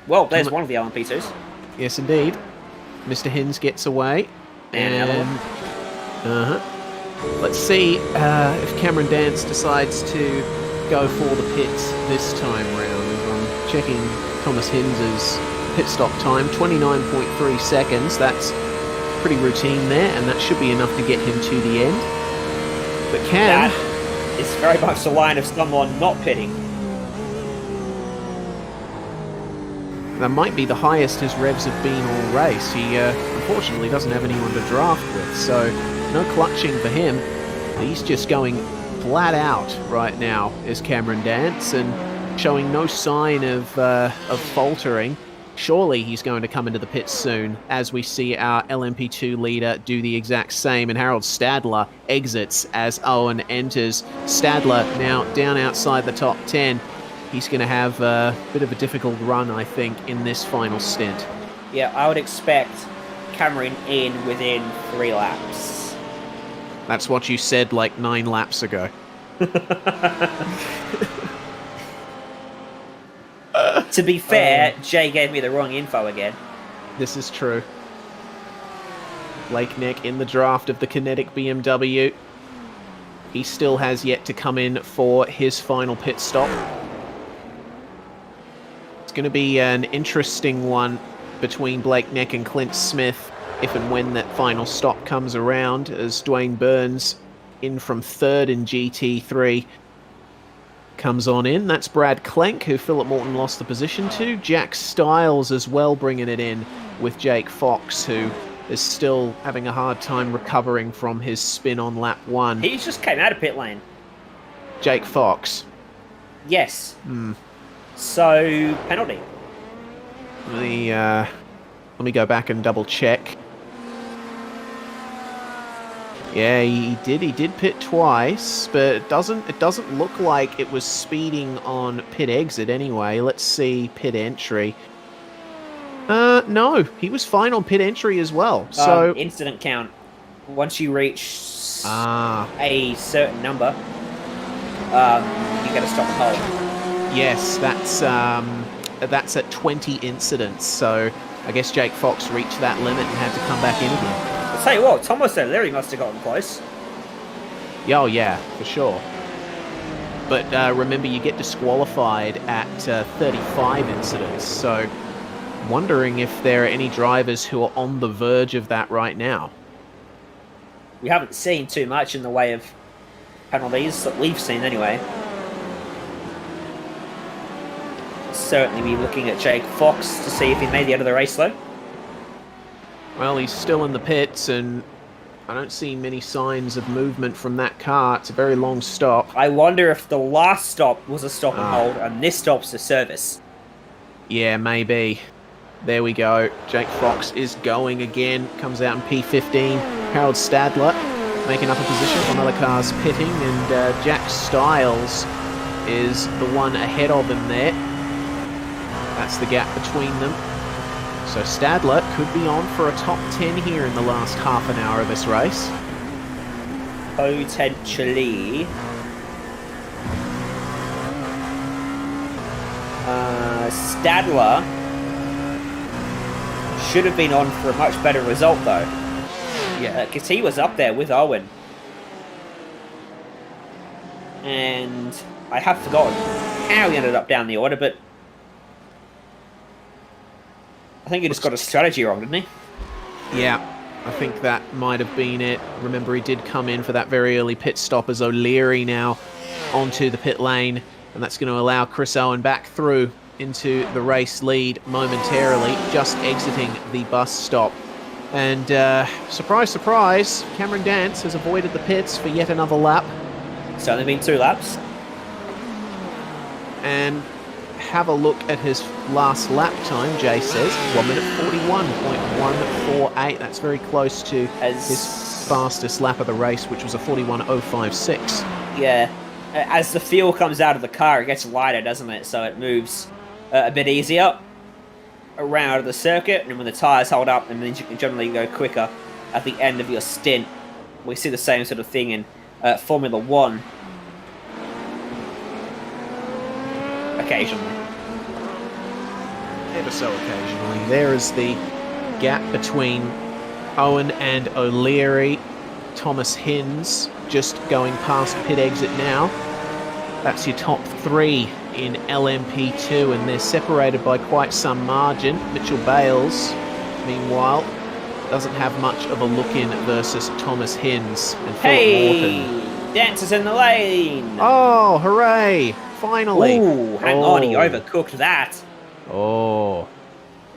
Well, there's one of the LMP2s. Yes, indeed. Mr. Hins gets away. And another one. Let's see if Cameron Dance decides to go for the pits this time round. I'm checking Thomas Hins's pit stop time, 29.3 seconds. That's pretty routine there, and that should be enough to get him to the end. But Cam... That is very much the line of someone not pitting. That might be the highest his revs have been all race. He unfortunately doesn't have anyone to draft with, so no clutching for him. He's just going flat out right now, is Cameron Dance, and showing no sign of faltering. Surely he's going to come into the pits soon, as we see our LMP2 leader do the exact same, and Harold Stadler exits as Owen enters. Stadler now down outside the top 10. He's going to have a bit of a difficult run, I think, in this final stint. Yeah, I would expect Cameron in within 3 laps. That's what you said like 9 laps ago. To be fair, Jay gave me the wrong info again. This is true. Blake Neck in the draft of the Kinetic BMW. He still has yet to come in for his final pit stop. It's going to be an interesting one between Blake Neck and Clint Smith if and when that final stop comes around, as Dwayne Burns in from 3rd in GT3 comes on in. That's Brad Klenk, who Philip Morton lost the position to. Jack Stiles as well bringing it in with Jake Fox, who is still having a hard time recovering from his spin on lap 1. He just came out of pit lane. Jake Fox. Yes. So, penalty. Let me go back and double check. Yeah, he did pit twice, but it doesn't look like it was speeding on pit exit anyway. Let's see pit entry. No, he was fine on pit entry as well. So incident count. Once you reach a certain number, you got to stop and hold. Yes, that's at 20 incidents. So I guess Jake Fox reached that limit and had to come back in again. I'll tell you what, Thomas O'Leary must have gotten close. Oh yeah, for sure. But remember, you get disqualified at 35 incidents, so wondering if there are any drivers who are on the verge of that right now. We haven't seen too much in the way of penalties that we've seen anyway. Certainly be looking at Jake Fox to see if he made the end of the race though. Well, he's still in the pits, and I don't see many signs of movement from that car. It's a very long stop. I wonder if the last stop was a stop and hold, and this stop's a service. Yeah, maybe. There we go. Jake Fox is going again. Comes out in P15. Harold Stadler making up a position while other cars pitting, and Jack Stiles is the one ahead of him there. That's the gap between them. So Stadler could be on for a top 10 here in the last half an hour of this race. Potentially. Stadler should have been on for a much better result though. Yeah, because he was up there with Owen. And I have forgotten how he ended up down the order, but I think he just got a strategy wrong, didn't he? Yeah, I think that might have been it. Remember, he did come in for that very early pit stop as O'Leary now onto the pit lane, and that's going to allow Chris Owen back through into the race lead momentarily, just exiting the bus stop. And surprise, surprise, Cameron Dance has avoided the pits for yet another lap. It's only been 2 laps. And have a look at his last lap time, Jay says. 1 minute 41.148. That's very close to his fastest lap of the race, which was a 41.056. Yeah. As the fuel comes out of the car, it gets lighter, doesn't it? So it moves a bit easier around the circuit, and when the tyres hold up, and then you can generally go quicker at the end of your stint. We see the same sort of thing in Formula 1. Occasionally. Ever so occasionally. There is the gap between Owen and O'Leary. Thomas Hinds just going past pit exit now. That's your top 3 in LMP2, and they're separated by quite some margin. Mitchell Bales, meanwhile, doesn't have much of a look-in versus Thomas Hinds and Philip Morton. Dance is in the lane! Oh, hooray! Finally! Ooh, hang on, he overcooked that. Oh,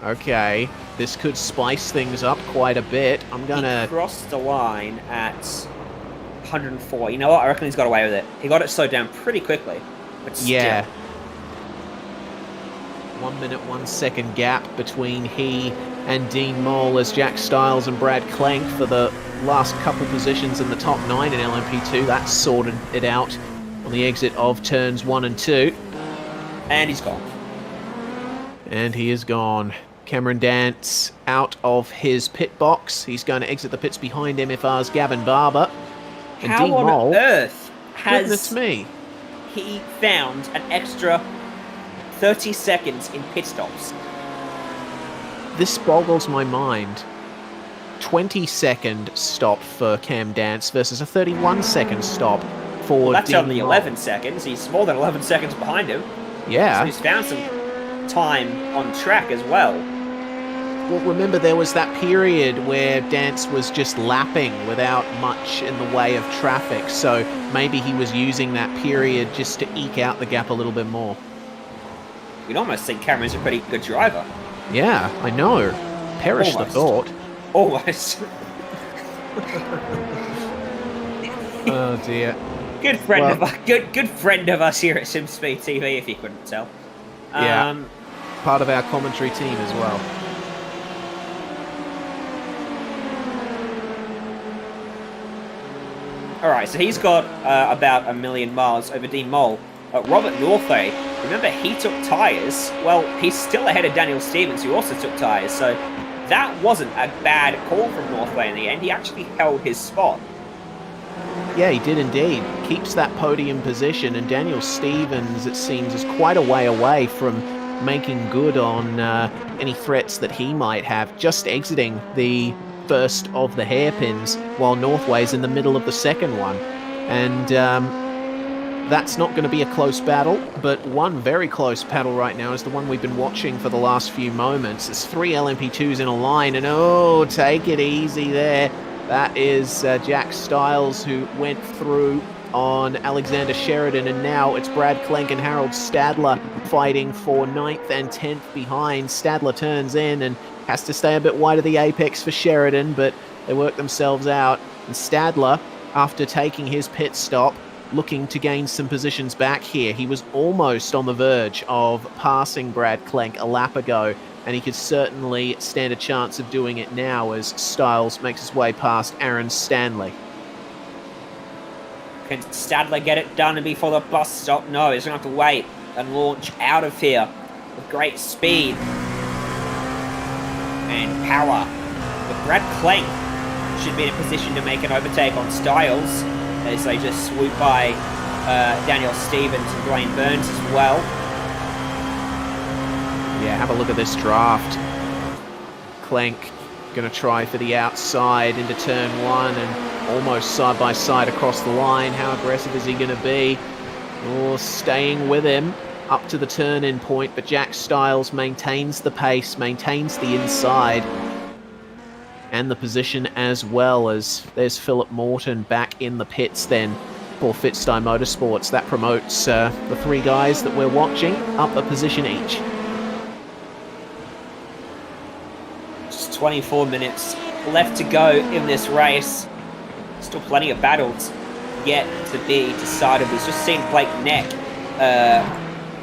okay. This could spice things up quite a bit. I'm gonna... He crossed the line at 104. You know what? I reckon he's got away with it. He got it slowed down pretty quickly. But still. Yeah. 1 minute, 1 second gap between he and Dean Mole as Jack Stiles and Brad Clank for the last couple positions in the top 9 in LMP2. That sorted it out on the exit of turns 1 and 2. And he's gone. And he is gone. Cameron Dance out of his pit box. He's going to exit the pits behind MFR's Gavin Barber. And How Dean on Mole, earth goodness has me, he found an extra 30 seconds in pit stops? this boggles my mind. 20-second stop for Cam Dance versus a 31-second stop for That's Dean only Mole. 11 seconds. He's more than 11 seconds behind him. Yeah. So he's found some time on track as well. Well, remember there was that period where Dance was just lapping without much in the way of traffic, so maybe he was using that period just to eke out the gap a little bit more. You'd almost think Cameron's a pretty good driver. Yeah, I know. Perish the thought. Almost. Oh dear. Good friend of us. Good friend of us here at SimSpeed TV, if you couldn't tell. Yeah. Part of our commentary team as well. Alright, so he's got about 1 million miles over Dean Mole. Robert Northway, remember he took tyres? Well, he's still ahead of Daniel Stevens, who also took tyres, so that wasn't a bad call from Northway in the end. He actually held his spot. Yeah, he did indeed. Keeps that podium position, and Daniel Stevens, it seems, is quite a way away from making good on any threats that he might have, just exiting the first of the hairpins while Northway's in the middle of the second one. And that's not going to be a close battle, but one very close battle right now is the one we've been watching for the last few moments. There's 3 LMP2s in a line, and oh, take it easy there. That is Jack Stiles, who went through on Alexander Sheridan, and now it's Brad Clank and Harold Stadler fighting for 9th and 10th behind. Stadler turns in and has to stay a bit wide of the apex for Sheridan, but they work themselves out. And Stadler, after taking his pit stop, looking to gain some positions back here. He was almost on the verge of passing Brad Clank a lap ago, and he could certainly stand a chance of doing it now as Stiles makes his way past Aaron Stanley. Can Stadler get it done before the bus stop? No, he's going to have to wait and launch out of here with great speed and power. But Brad Clank should be in a position to make an overtake on Stiles as they just swoop by Daniel Stevens and Blaine Burns as well. Yeah, have a look at this draft. Clank going to try for the outside into turn 1 and almost side by side across the line. How aggressive is he going to be? Oh, staying with him up to the turn-in point, but Jack Stiles maintains the pace, maintains the inside and the position, as well as there's Philip Morton back in the pits then for Fitstyle Motorsports. That promotes the 3 guys that we're watching up a position each. Just 24 minutes left to go in this race. Still plenty of battles yet to be decided. We've just seen Blake Neck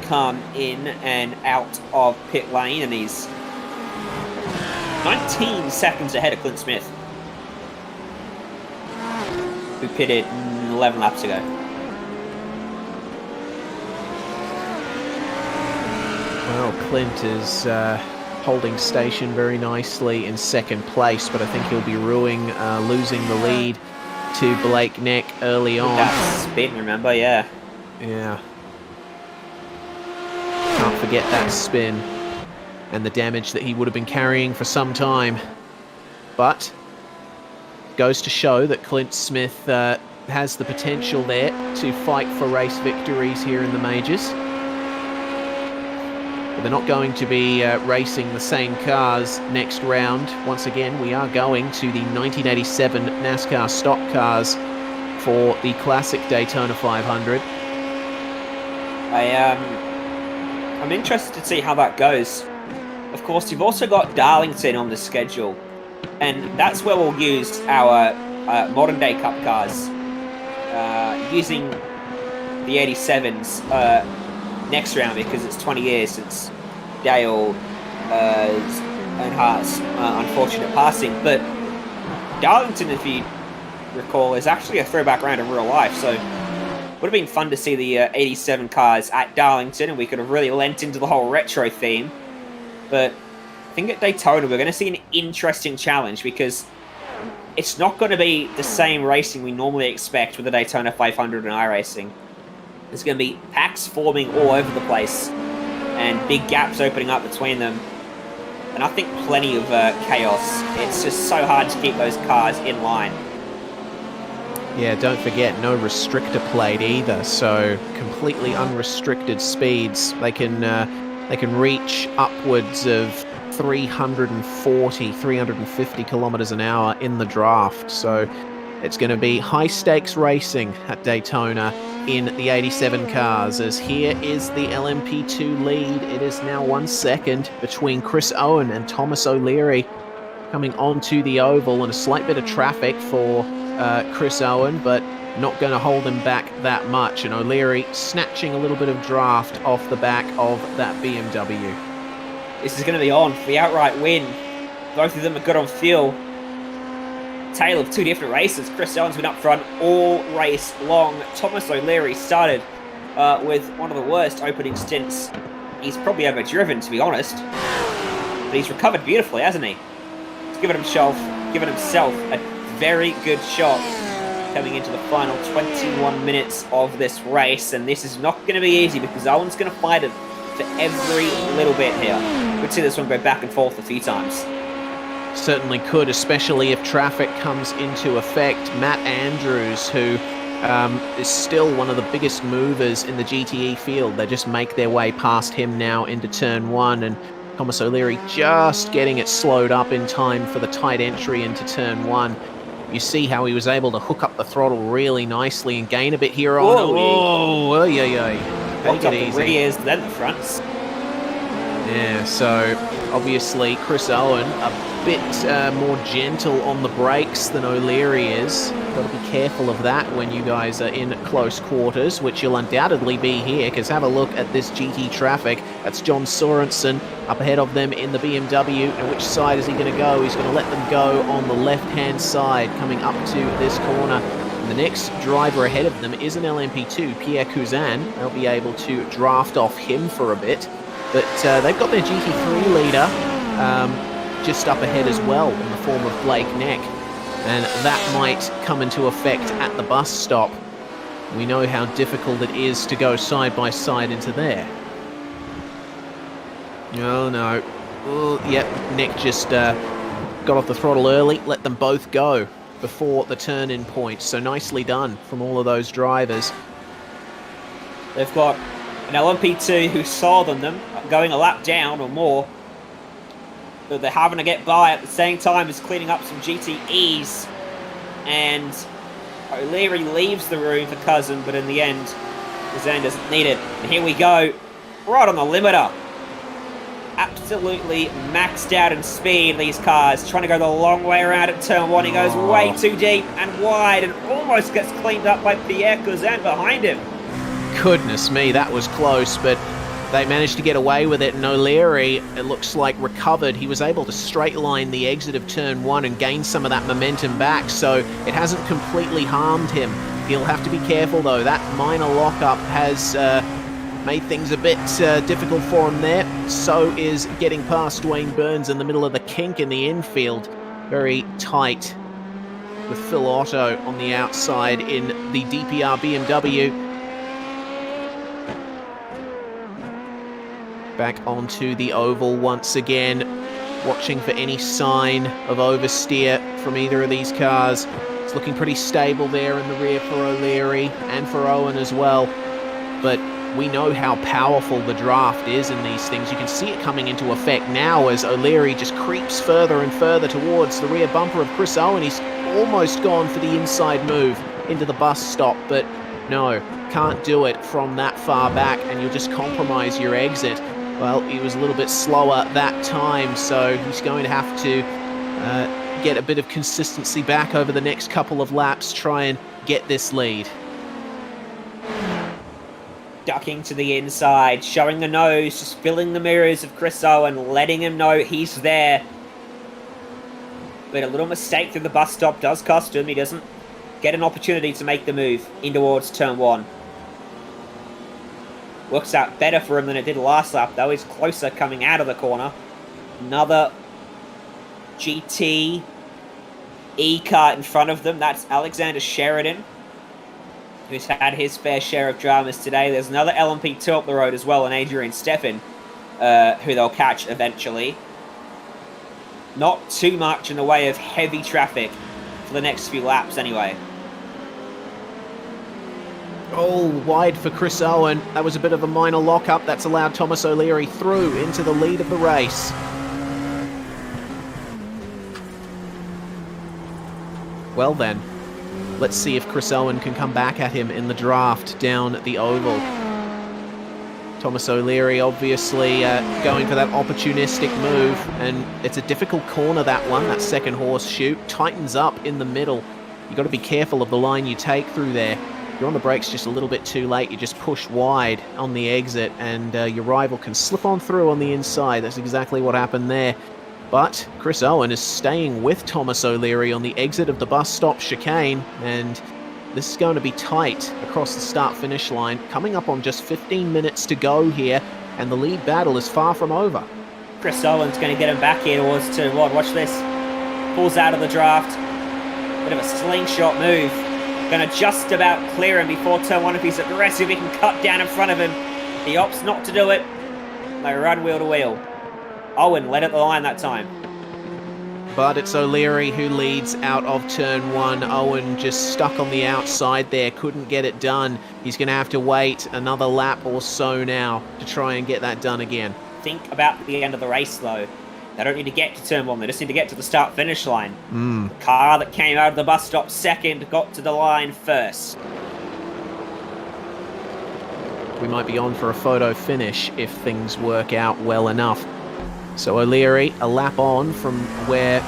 come in and out of pit lane, and he's 19 seconds ahead of Clint Smith, who pitted 11 laps ago. Well, Clint is holding station very nicely in second place, but I think he'll be losing the lead to Blake Neck early on. That spin, remember? Yeah. Yeah. Can't forget that spin and the damage that he would have been carrying for some time. But goes to show that Clint Smith has the potential there to fight for race victories here in the majors. But they're not going to be racing the same cars next round. Once again, we are going to the 1987 NASCAR stock cars for the classic Daytona 500. I'm interested to see how that goes. Of course, you've also got Darlington on the schedule, and that's where we'll use our modern day Cup cars, using the 87s next round, because it's 20 years since Dale Earnhardt's unfortunate passing. But Darlington, if you recall, is actually a throwback round in real life, so would have been fun to see the 87 cars at Darlington, and we could have really lent into the whole retro theme. But I think at Daytona we're going to see an interesting challenge, because it's not going to be the same racing we normally expect with the Daytona 500 and iRacing. There's going to be packs forming all over the place and big gaps opening up between them. And I think plenty of chaos. It's just so hard to keep those cars in line. Yeah, don't forget, no restrictor plate either, so completely unrestricted speeds. They can reach upwards of 340, 350 kilometers an hour in the draft. So it's going to be high stakes racing at Daytona in the 87 cars, as here is the LMP2 lead. It is now 1 second between Chris Owen and Thomas O'Leary coming onto the oval, and a slight bit of traffic for Chris Owen, but not going to hold him back that much, and O'Leary snatching a little bit of draft off the back of that BMW. This is going to be on for the outright win. Both of them are good on fuel. Tale of 2 different races. Chris Owen's been up front all race long. Thomas O'Leary started with one of the worst opening stints he's probably ever driven, to be honest. But he's recovered beautifully, hasn't he? He's given himself a very good shot coming into the final 21 minutes of this race, and this is not going to be easy, because Owen's going to fight it for every little bit here. We'd see this one go back and forth a few times. Certainly could, especially if traffic comes into effect. Matt Andrews, who is still one of the biggest movers in the GTE field. They just make their way past him now into turn 1, and Thomas O'Leary just getting it slowed up in time for the tight entry into turn 1. You see how he was able to hook up the throttle really nicely and gain a bit here on. Oh, yeah. Take it easy. The rears, then the fronts. Yeah, so obviously Chris Owen a bit more gentle on the brakes than O'Leary is. Got to be careful of that when you guys are in close quarters, which you'll undoubtedly be here, because have a look at this GT traffic. That's John Sorensen up ahead of them in the BMW. And which side is he going to go? He's going to let them go on the left-hand side, coming up to this corner. And the next driver ahead of them is an LMP2, Pierre Cousin. They'll be able to draft off him for a bit. But they've got their GT3 leader just up ahead as well, in the form of Blake Neck. And that might come into effect at the bus stop. We know how difficult it is to go side by side into there. Oh no. Oh, yep, Neck just got off the throttle early, let them both go before the turn-in point. So nicely done from all of those drivers. They've got an LMP2 who's slower than them, going a lap down or more. But they're having to get by at the same time as cleaning up some GTEs. And O'Leary leaves the room for Cousin, but in the end, Zan doesn't need it. And here we go, right on the limiter. Absolutely maxed out in speed, these cars. Trying to go the long way around at turn 1. He goes way too deep and wide and almost gets cleaned up by Pierre Cousin behind him. Goodness me, that was close, but they managed to get away with it, and O'Leary, it looks like, recovered. He was able to straight line the exit of turn 1 and gain some of that momentum back, so it hasn't completely harmed him. He'll have to be careful, though. That minor lockup has made things a bit difficult for him there. So is getting past Dwayne Burns in the middle of the kink in the infield. Very tight with Phil Otto on the outside in the DPR BMW. Back onto the oval once again, watching for any sign of oversteer from either of these cars. It's looking pretty stable there in the rear for O'Leary and for Owen as well. But we know how powerful the draft is in these things. You can see it coming into effect now as O'Leary just creeps further and further towards the rear bumper of Chris Owen. He's almost gone for the inside move into the bus stop, but no, can't do it from that far back, and you'll just compromise your exit. Well, he was a little bit slower that time, so he's going to have to get a bit of consistency back over the next couple of laps, try and get this lead. Ducking to the inside, showing the nose, just filling the mirrors of Chris Owen, letting him know he's there. But a little mistake through the bus stop does cost him. He doesn't get an opportunity to make the move in towards turn 1. Works out better for him than it did last lap, though. He's closer coming out of the corner. Another GT E-car in front of them. That's Alexander Sheridan, who's had his fair share of dramas today. There's another Lmp2 up the road as well, and Adrian Steffen, who they'll catch eventually. Not too much in the way of heavy traffic for the next few laps anyway. Oh, wide for Chris Owen. That was a bit of a minor lockup. That's allowed Thomas O'Leary through into the lead of the race. Well then, let's see if Chris Owen can come back at him in the draft down the oval. Thomas O'Leary obviously going for that opportunistic move, and it's a difficult corner, that one, that second horseshoe. Tightens up in the middle. You've got to be careful of the line you take through there. You're on the brakes just a little bit too late. You just push wide on the exit, and your rival can slip on through on the inside. That's exactly what happened there. But Chris Owen is staying with Thomas O'Leary on the exit of the bus stop chicane, and this is going to be tight across the start-finish line. Coming up on just 15 minutes to go here, and the lead battle is far from over. Chris Owen's going to get him back here towards turn 1. Watch this. Pulls out of the draft. Bit of a slingshot move. Going to just about clear him before turn 1. If he's aggressive, he can cut down in front of him. He opts not to do it. They run wheel to wheel. Owen led at the line that time. But it's O'Leary who leads out of turn 1. Owen just stuck on the outside there, couldn't get it done. He's going to have to wait another lap or so now to try and get that done again. Think about the end of the race, though. They don't need to get to turn 1, they just need to get to the start-finish line. The car that came out of the bus stop second got to the line first. We might be on for a photo finish if things work out well enough. So O'Leary, a lap on from where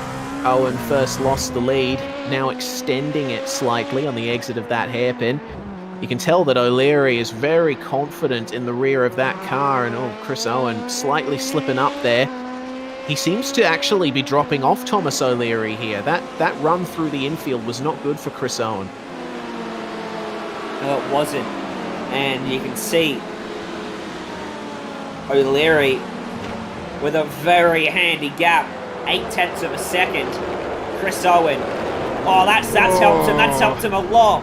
Owen first lost the lead, now extending it slightly on the exit of that hairpin. You can tell that O'Leary is very confident in the rear of that car, and Chris Owen slightly slipping up there. He seems to actually be dropping off Thomas O'Leary here. That run through the infield was not good for Chris Owen. No, it wasn't. And you can see O'Leary with a very handy gap, 0.8 of a second. Chris Owen, that's helped him. That's helped him a lot.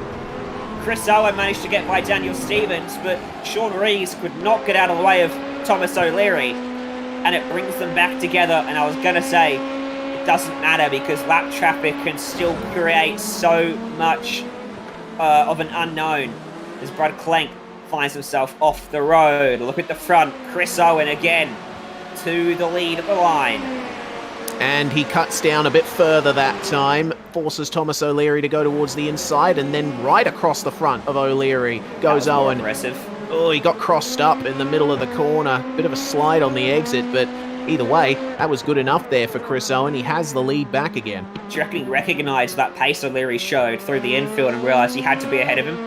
Chris Owen managed to get by Daniel Stevens, but Sean Rees could not get out of the way of Thomas O'Leary, and it brings them back together. And I was going to say, it doesn't matter because lap traffic can still create so much of an unknown as Brad Klenk finds himself off the road. Look at the front, Chris Owen again to the lead of the line. And he cuts down a bit further that time, forces Thomas O'Leary to go towards the inside, and then right across the front of O'Leary goes Owen. Aggressive. Oh, he got crossed up in the middle of the corner. Bit of a slide on the exit, but either way, that was good enough there for Chris Owen. He has the lead back again. Do you reckon he recognised that pace O'Leary showed through the infield and realised he had to be ahead of him?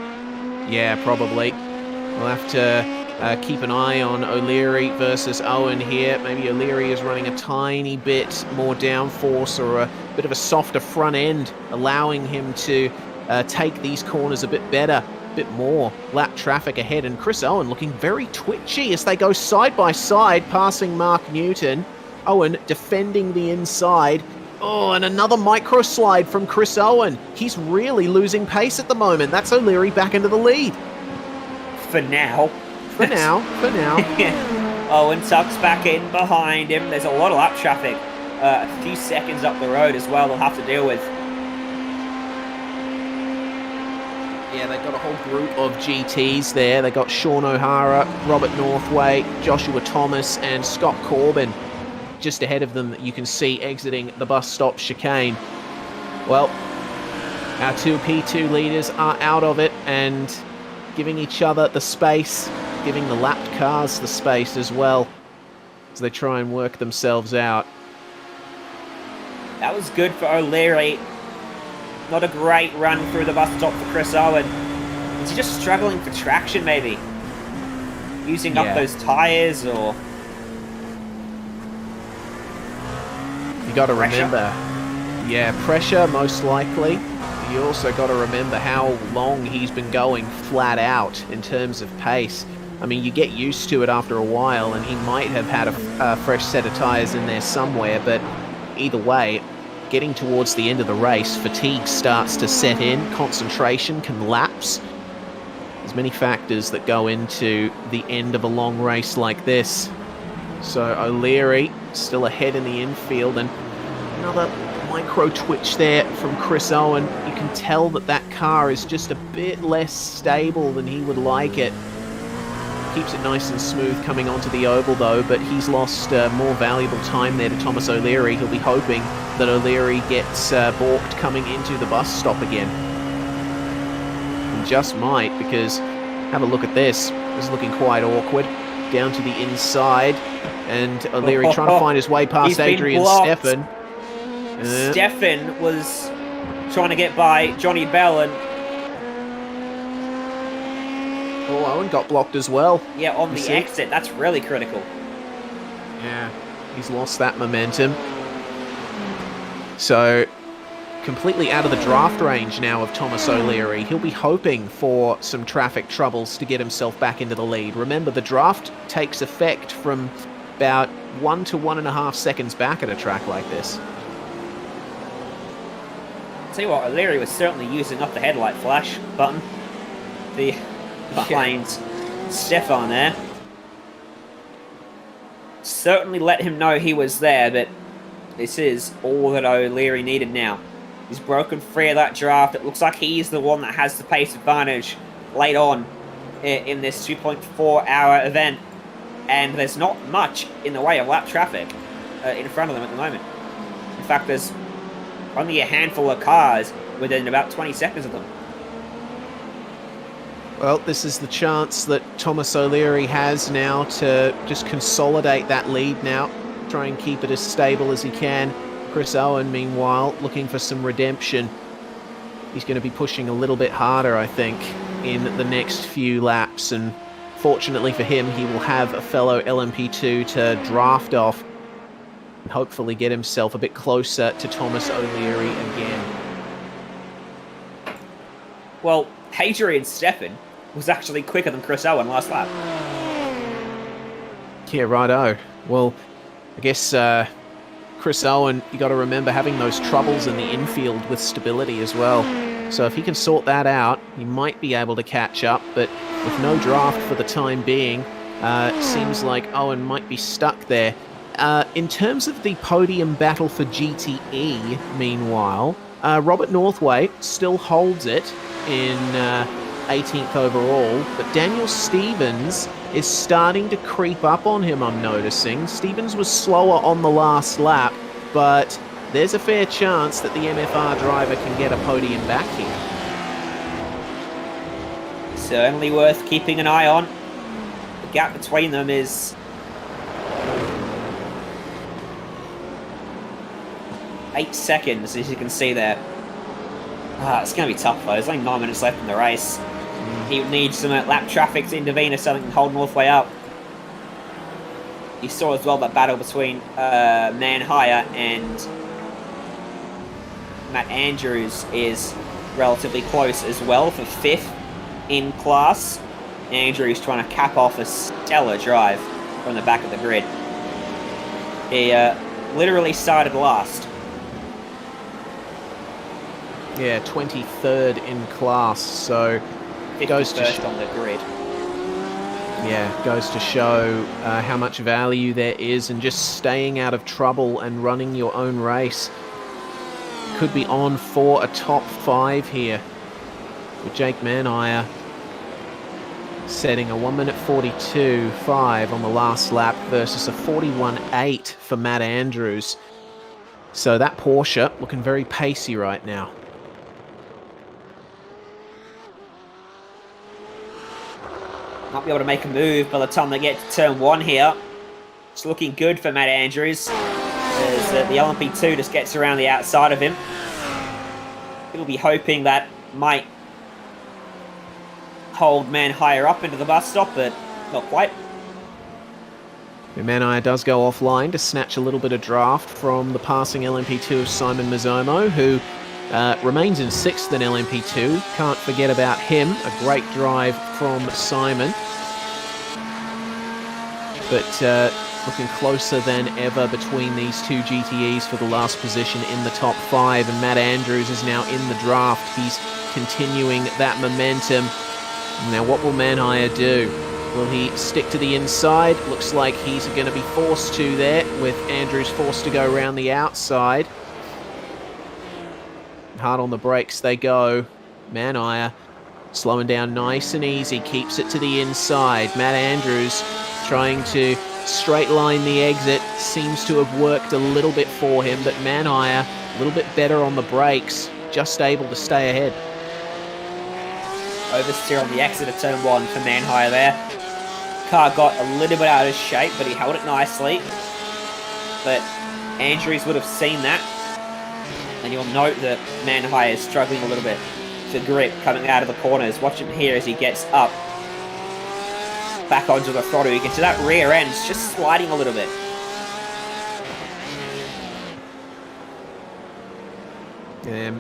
Yeah, probably. We'll have to keep an eye on O'Leary versus Owen here. Maybe O'Leary is running a tiny bit more downforce or a bit of a softer front end, allowing him to take these corners a bit better, a bit more lap traffic ahead. And Chris Owen looking very twitchy as they go side by side, passing Mark Newton. Owen defending the inside. Oh, and another micro slide from Chris Owen. He's really losing pace at the moment. That's O'Leary back into the lead. For now. For now. Owen tucks back in behind him. There's a lot of lap traffic. A few seconds up the road as well they'll have to deal with. Yeah, they've got a whole group of GTs there. They got Sean O'Hara, Robert Northway, Joshua Thomas, and Scott Corbin just ahead of them that you can see exiting the bus stop chicane. Well, our two P2 leaders are out of it and giving each other the space, giving the lapped cars the space as well as they try and work themselves out. That was good for O'Leary. Not a great run through the bus stop for Chris Owen. Is he just struggling for traction maybe? Using up those tyres or... You got to remember, pressure most likely. You also got to remember how long he's been going flat out in terms of pace. I mean, you get used to it after a while, and he might have had a fresh set of tyres in there somewhere, but either way, getting towards the end of the race, fatigue starts to set in, concentration can lapse. There's many factors that go into the end of a long race like this. So O'Leary still ahead in the infield, and another micro twitch there from Chris Owen. You can tell that that car is just a bit less stable than he would like it. Keeps it nice and smooth coming onto the oval though, but he's lost more valuable time there to Thomas O'Leary. He'll be hoping that O'Leary gets balked coming into the bus stop again. And just might, because have a look at this. This is looking quite awkward. Down to the inside, and O'Leary trying to find his way past Adrian Steffen. Steffen was trying to get by Johnny Bell, and Owen got blocked as well. Yeah, on the exit. That's really critical. Yeah, he's lost that momentum. So, completely out of the draft range now of Thomas O'Leary. He'll be hoping for some traffic troubles to get himself back into the lead. Remember, the draft takes effect from about 1 to 1.5 seconds back at a track like this. Tell you what, O'Leary was certainly using up the headlight flash button. Behind Stefan there. Certainly let him know he was there, but this is all that O'Leary needed now. He's broken free of that draft. It looks like he's the one that has the pace advantage late on in this 2.4 hour event. And there's not much in the way of lap traffic in front of them at the moment. In fact, there's only a handful of cars within about 20 seconds of them. Well, this is the chance that Thomas O'Leary has now to just consolidate that lead now. Try and keep it as stable as he can. Chris Owen, meanwhile, looking for some redemption. He's going to be pushing a little bit harder, I think, in the next few laps. And fortunately for him, he will have a fellow LMP2 to draft off and hopefully get himself a bit closer to Thomas O'Leary again. Well, Adrian Steffen was actually quicker than Chris Owen last lap. Yeah, righto. Well, I guess Chris Owen, you got to remember, having those troubles in the infield with stability as well. So if he can sort that out, he might be able to catch up, but with no draft for the time being, it seems like Owen might be stuck there. In terms of the podium battle for GTE, meanwhile, Robert Northway still holds it in 18th overall, but Daniel Stevens is starting to creep up on him, I'm noticing. Stevens was slower on the last lap, but there's a fair chance that the MFR driver can get a podium back here. Certainly worth keeping an eye on. The gap between them is 8 seconds, as you can see there. It's going to be tough though. There's only 9 minutes left in the race. He would need some lap traffic to intervene if something can hold Northway up. You saw as well that battle between Manhire and Matt Andrews is relatively close as well for 5th in class. Andrews trying to cap off a stellar drive from the back of the grid. He literally started last. Yeah, 23rd in class, so it goes to on the grid. Yeah, goes to show how much value there is in just staying out of trouble and running your own race. Could be on for a top 5 here, with Jake Manhire setting a 1 minute 42.5 on the last lap versus a 41.8 for Matt Andrews. So that Porsche looking very pacey right now. Might be able to make a move by the time they get to turn 1 here. It's looking good for Matt Andrews, as the Lmp2 just gets around the outside of him. He'll be hoping that might hold Manhire up into the bus stop, but not quite. Manhire does go offline to snatch a little bit of draft from the passing LMP2 of Simon Mazzomo, who remains in 6th in LMP2. Can't forget about him. A great drive from Simon. But looking closer than ever between these two GTEs for the last position in the top 5. And Matt Andrews is now in the draft. He's continuing that momentum. Now what will Manhire do? Will he stick to the inside? Looks like he's going to be forced to there, with Andrews forced to go around the outside. Hard on the brakes they go. Manhire slowing down nice and easy, keeps it to the inside. Matt Andrews trying to straight line the exit, seems to have worked a little bit for him, but Manhire a little bit better on the brakes, just able to stay ahead. Oversteer on the exit of turn 1 for Manhire there. Car got a little bit out of shape, but he held it nicely. But Andrews would have seen that. And you'll note that Manhire is struggling a little bit for grip coming out of the corners. Watch him here as he gets up back onto the throttle. You can see that rear end's just sliding a little bit.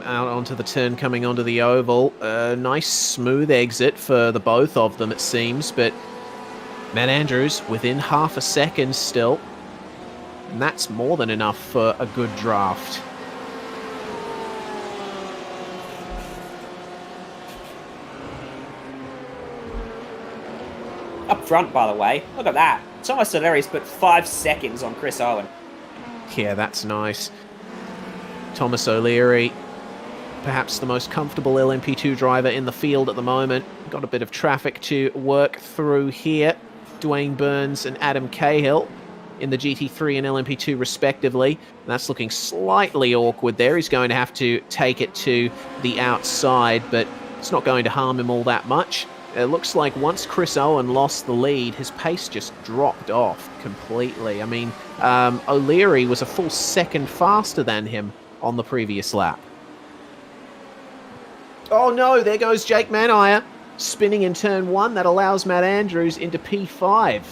Out onto the turn, coming onto the oval. Nice smooth exit for the both of them, it seems, but Matt Andrews within half a second still. And that's more than enough for a good draft. Up front, by the way, look at that. Thomas Soleri's put 5 seconds on Chris Owen. Yeah, that's nice. Thomas O'Leary, perhaps the most comfortable LMP2 driver in the field at the moment. Got a bit of traffic to work through here. Dwayne Burns and Adam Cahill in the GT3 and LMP2 respectively. That's looking slightly awkward there. He's going to have to take it to the outside, but it's not going to harm him all that much. It looks like once Chris Owen lost the lead, his pace just dropped off completely. I mean, O'Leary was a full second faster than him on the previous lap. Oh no, there goes Jake Manhire, spinning in turn 1. That allows Matt Andrews into P5.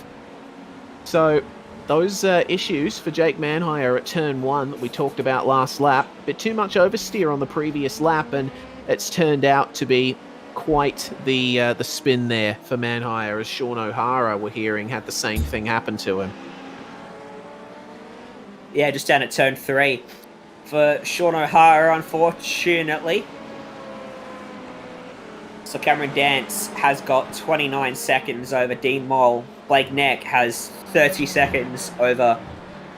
So those issues for Jake Manhire at turn 1 that we talked about last lap, a bit too much oversteer on the previous lap, and it's turned out to be quite the spin there for Manhire, as Sean O'Hara, we're hearing, had the same thing happen to him. Yeah, just down at turn 3 for Sean O'Hara, unfortunately. So Cameron Dance has got 29 seconds over Dean Moll. Blake Neck has 30 seconds over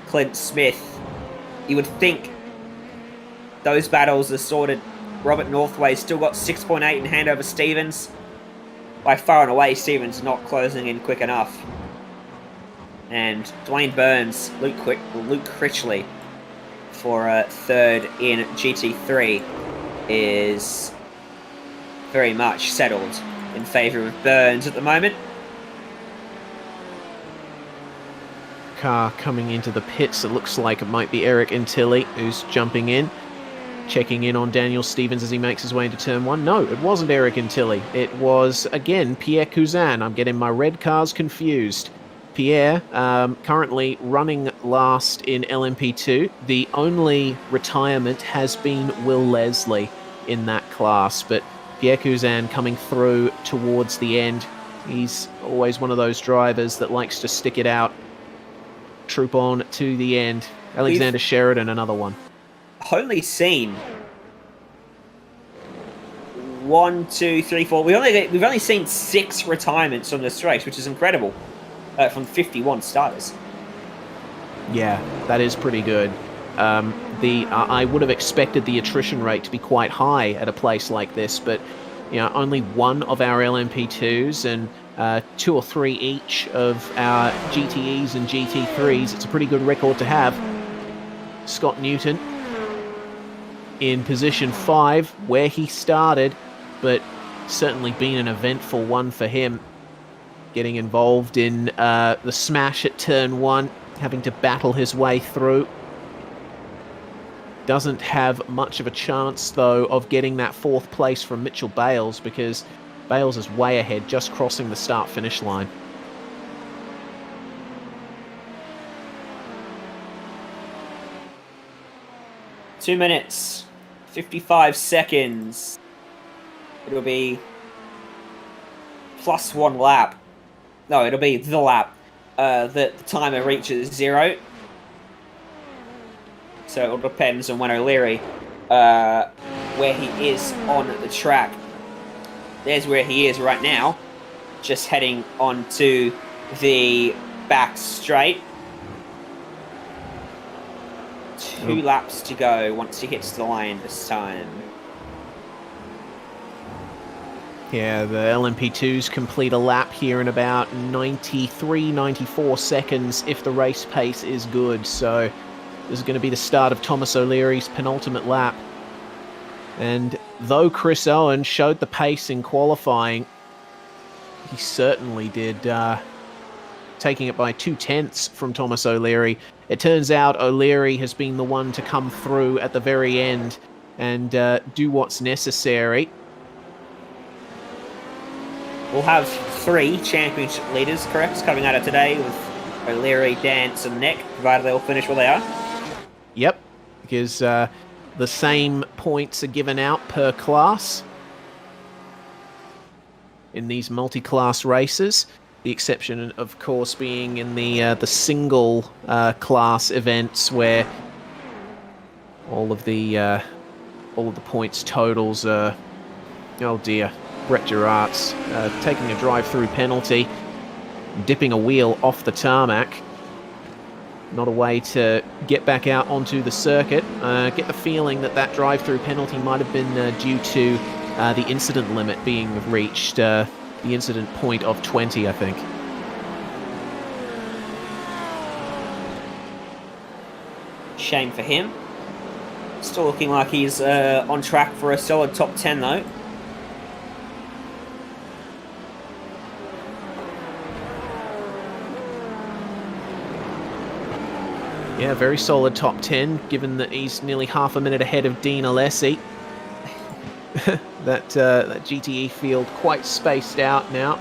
Clint Smith. You would think those battles are sorted. Robert Northway's still got 6.8 in hand over Stevens. By far and away, Stevens not closing in quick enough. And Dwayne Burns, Luke Critchley for third in GT3 is very much settled in favour of Burns at the moment. Car coming into the pits. It looks like it might be Eric Antilli who's jumping in, checking in on Daniel Stevens as he makes his way into turn 1. No, it wasn't Eric Antilli. It was, again, Pierre Cousin. I'm getting my red cars confused. Pierre, currently running last in LMP2. The only retirement has been Will Leslie in that class, but Pierre Cousin coming through towards the end. He's always one of those drivers that likes to stick it out, troop on to the end. Alexander Sheridan, another one. Only seen 1, 2, 3, 4. We've only seen 6 retirements on this race, which is incredible. From 51 starters. Yeah, that is pretty good. I would have expected the attrition rate to be quite high at a place like this, but only one of our LMP2s and 2 or 3 each of our GTEs and GT3s. It's a pretty good record to have. Scott Newton in position 5, where he started, but certainly been an eventful one for him. Getting involved in the smash at turn 1, having to battle his way through. Doesn't have much of a chance, though, of getting that 4th place from Mitchell Bales, because Bales is way ahead, just crossing the start-finish line. Two minutes, 55 seconds. It'll be plus 1 lap. No, it'll be the lap that the timer reaches 0. So it all depends on when O'Leary, where he is on the track. There's where he is right now, just heading onto the back straight. 2 laps to go once he hits the line this time. Yeah, the LMP2s complete a lap here in about 93, 94 seconds if the race pace is good. So this is going to be the start of Thomas O'Leary's penultimate lap. And though Chris Owen showed the pace in qualifying, he certainly did, taking it by 2/10 from Thomas O'Leary. It turns out O'Leary has been the one to come through at the very end and do what's necessary. We'll have 3 championship leaders, correct, coming out of today with O'Leary, Dance and Nick, provided they all finish where they are. Yep, because the same points are given out per class in these multi-class races. The exception, of course, being in the single class events where all of the points totals are, oh dear. Brett Gerard's taking a drive-through penalty, dipping a wheel off the tarmac. Not a way to get back out onto the circuit. Get the feeling that that drive-through penalty might have been due to the incident limit being reached, the incident point of 20, I think. Shame for him. Still looking like he's on track for a solid top 10, though. Yeah, very solid top 10, given that he's nearly half a minute ahead of Dean Alessi. that GTE field quite spaced out now.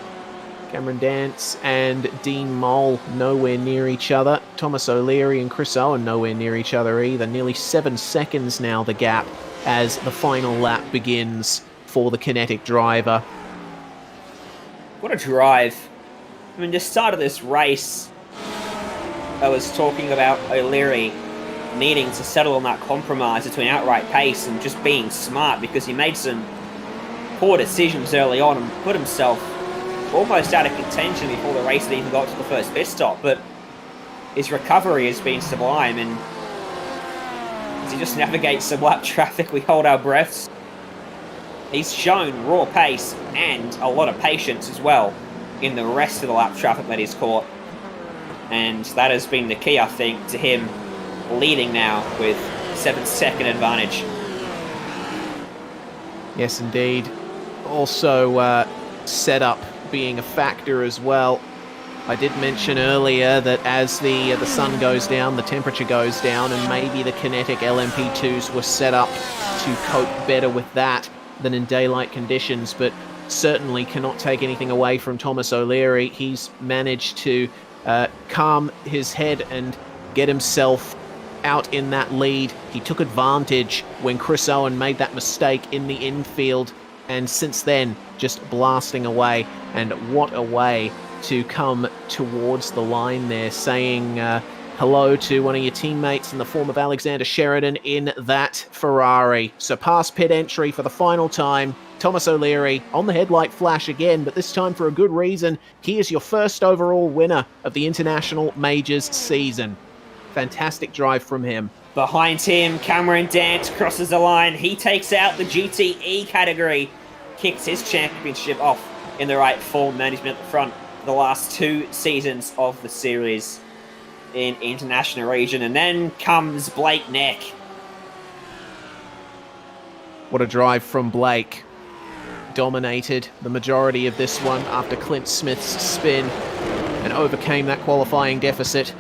Cameron Dance and Dean Mole nowhere near each other. Thomas O'Leary and Chris Owen nowhere near each other either. Nearly 7 seconds now the gap as the final lap begins for the Kinetic driver. What a drive. I mean, the start of this race, I was talking about O'Leary needing to settle on that compromise between outright pace and just being smart, because he made some poor decisions early on and put himself almost out of contention before the race had even got to the first pit stop. But his recovery has been sublime, and as he just navigates some lap traffic, we hold our breaths. He's shown raw pace and a lot of patience as well in the rest of the lap traffic that he's caught. And that has been the key, I think, to him leading now with 7-second advantage. Yes, indeed. Also, setup being a factor as well. I did mention earlier that as the sun goes down, the temperature goes down, and maybe the kinetic LMP2s were set up to cope better with that than in daylight conditions, but certainly cannot take anything away from Thomas O'Leary. He's managed to calm his head and get himself out in that lead. He took advantage when Chris Owen made that mistake in the infield, and since then, just blasting away. And what a way to come towards the line there, saying hello to one of your teammates in the form of Alexander Sheridan in that Ferrari. So past pit entry for the final time. Thomas O'Leary on the headlight flash again, but this time for a good reason. He is your first overall winner of the International Majors season. Fantastic drive from him. Behind him, Cameron Dance crosses the line. He takes out the GTE category, kicks his championship off in the right form, management at the front for the last 2 seasons of the series in international region. And then comes Blake Neck. What a drive from Blake. Dominated the majority of this one after Clint Smith's spin and overcame that qualifying deficit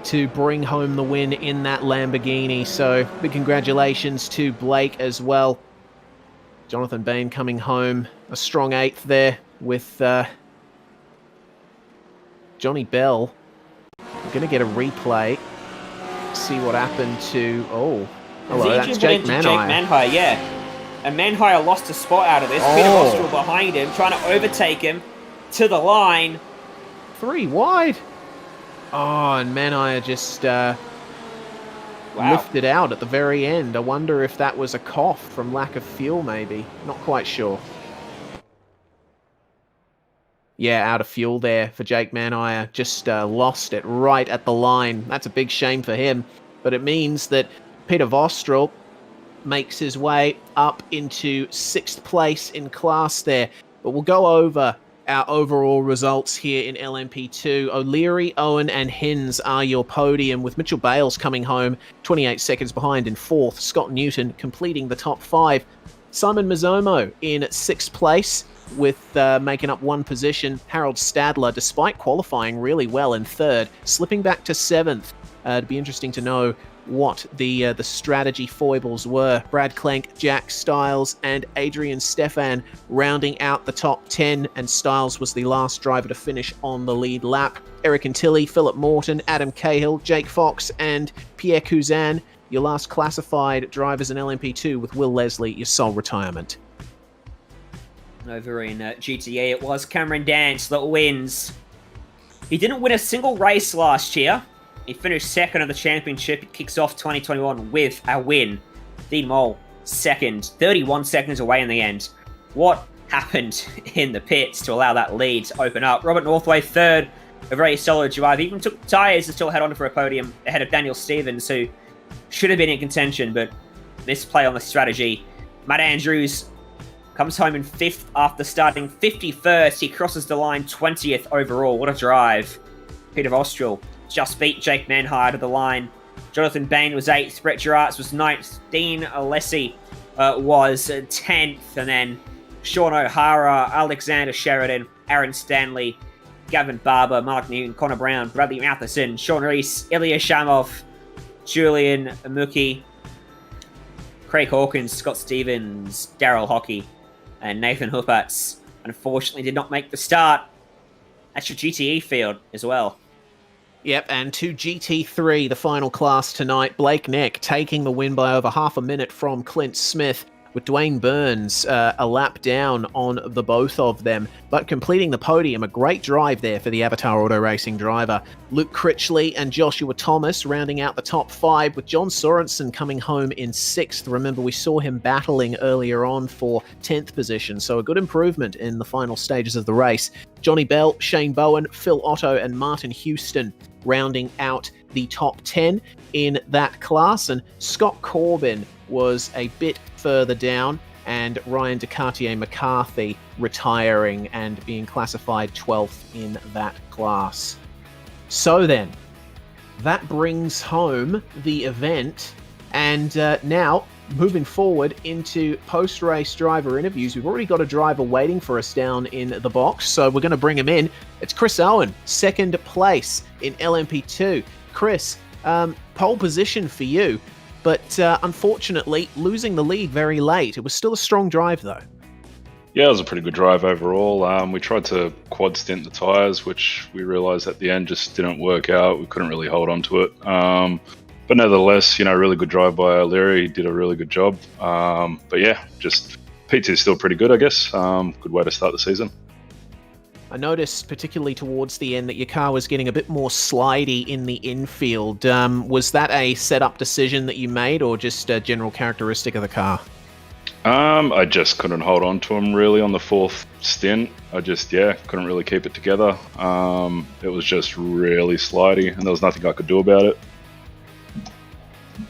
to bring home the win in that Lamborghini. So big congratulations to Blake as well. Jonathan Bain coming home a strong 8th there with Johnny Bell. We're going to get a replay. See what happened to... Oh, hello, that's Jake Manhire. Yeah. And Manhire lost a spot out of this. Peter Austral behind him, trying to overtake him to the line. 3 wide. Oh, and Manhire just lifted out at the very end. I wonder if that was a cough from lack of fuel, maybe. Not quite sure. Yeah, out of fuel there for Jake Manhire. Just lost it right at the line. That's a big shame for him. But it means that Peter Vostral makes his way up into 6th place in class there. But we'll go over our overall results here in LMP2. O'Leary, Owen and Hins are your podium, with Mitchell Bales coming home 28 seconds behind in 4th. Scott Newton completing the top 5. Simon Mazzomo in 6th place with making up 1 position. Harold Stadler, despite qualifying really well, in 3rd, slipping back to 7th. It'd be interesting to know what the strategy foibles were. Brad Klenk, Jack Stiles and Adrian Stefan rounding out the top 10, and Stiles was the last driver to finish on the lead lap. Eric Antilli, Philip Morton, Adam Cahill, Jake Fox and Pierre Cousin, your last classified drivers in LMP2, with Will Leslie your sole retirement. Over in GTA, it was Cameron Dance that wins. He didn't win a single race last year. He finished 2nd of the championship. It kicks off 2021 with a win. Dean Mole, 2nd, 31 seconds away in the end. What happened in the pits to allow that lead to open up? Robert Northway, 3rd, a very solid drive. He even took tyres to still head on for a podium ahead of Daniel Stevens, who should have been in contention, but misplay on the strategy. Matt Andrews comes home in 5th after starting 51st. He crosses the line 20th overall. What a drive. Peter Austral just beat Jake Manhire to the line. Jonathan Bain was 8th. Brett Gerards was 9th. Dean Alessi was 10th. And then Sean O'Hara, Alexander Sheridan, Aaron Stanley, Gavin Barber, Mark Newton, Connor Brown, Bradley Matheson, Sean Reese, Ilya Shamov, Julian Amuki, Craig Hawkins, Scott Stevens, Daryl Hockey, and Nathan Huppatz unfortunately did not make the start. That's your GTE field as well. Yep, and to GT3, the final class tonight, Blake Neck taking the win by over half a minute from Clint Smith, with Dwayne Burns a lap down on the both of them, but completing the podium. A great drive there for the Avatar Auto Racing driver. Luke Critchley and Joshua Thomas rounding out the top 5, with John Sorensen coming home in 6th. Remember, we saw him battling earlier on for 10th position, so a good improvement in the final stages of the race. Johnny Bell, Shane Bowen, Phil Otto and Martin Houston rounding out the top 10 in that class, and Scott Corbin was a bit further down, and Ryan DeCartier-McCarthy retiring and being classified 12th in that class. So then, that brings home the event And now, moving forward into post-race driver interviews, we've already got a driver waiting for us down in the box, so we're going to bring him in. It's Chris Owen, second place in LMP2. Chris, pole position for you, but unfortunately losing the lead very late. It was still a strong drive, though. Yeah, it was a pretty good drive overall. We tried to quad stint the tyres, which we realised at the end just didn't work out. We couldn't really hold on to it. But nevertheless, really good drive by O'Leary. He did a really good job. But yeah, just P2 is still pretty good, I guess. Good way to start the season. I noticed, particularly towards the end, that your car was getting a bit more slidey in the infield. Was that a set-up decision that you made, or just a general characteristic of the car? I just couldn't hold on to him really on the fourth stint. I just, couldn't really keep it together. It was just really slidey, and there was nothing I could do about it.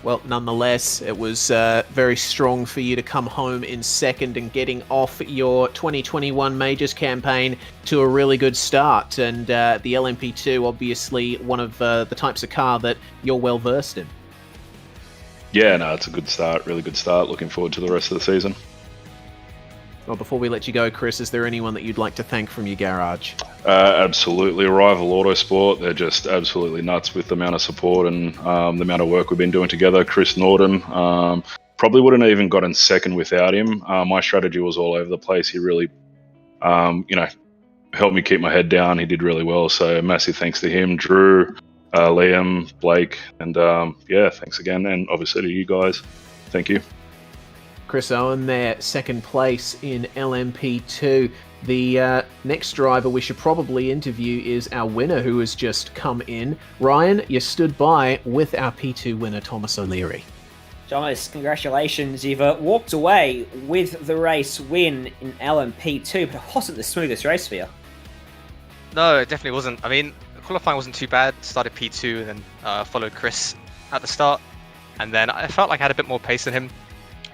Well, nonetheless, it was very strong for you to come home in second and getting off your 2021 Majors campaign to a really good start. And the LMP2, obviously, one of the types of car that you're well versed in. Yeah, no, it's a good start, really good start. Looking forward to the rest of the season. Well, before we let you go, Chris, is there anyone that you'd like to thank from your garage? Absolutely. Rival Autosport, they're just absolutely nuts with the amount of support and the amount of work we've been doing together. Chris Norton, probably wouldn't have even gotten second without him. My strategy was all over the place. He really, helped me keep my head down. He did really well. So massive thanks to him, Drew, Liam, Blake, and thanks again. And obviously to you guys. Thank you. Chris Owen there, second place in LMP2. The next driver we should probably interview is our winner, who has just come in. Ryan, you stood by with our P2 winner, Thomas O'Leary. Thomas, congratulations. You've walked away with the race win in LMP2, but it wasn't the smoothest race for you. No, it definitely wasn't. I mean, the qualifying wasn't too bad. Started P2 and then followed Chris at the start. And then I felt like I had a bit more pace than him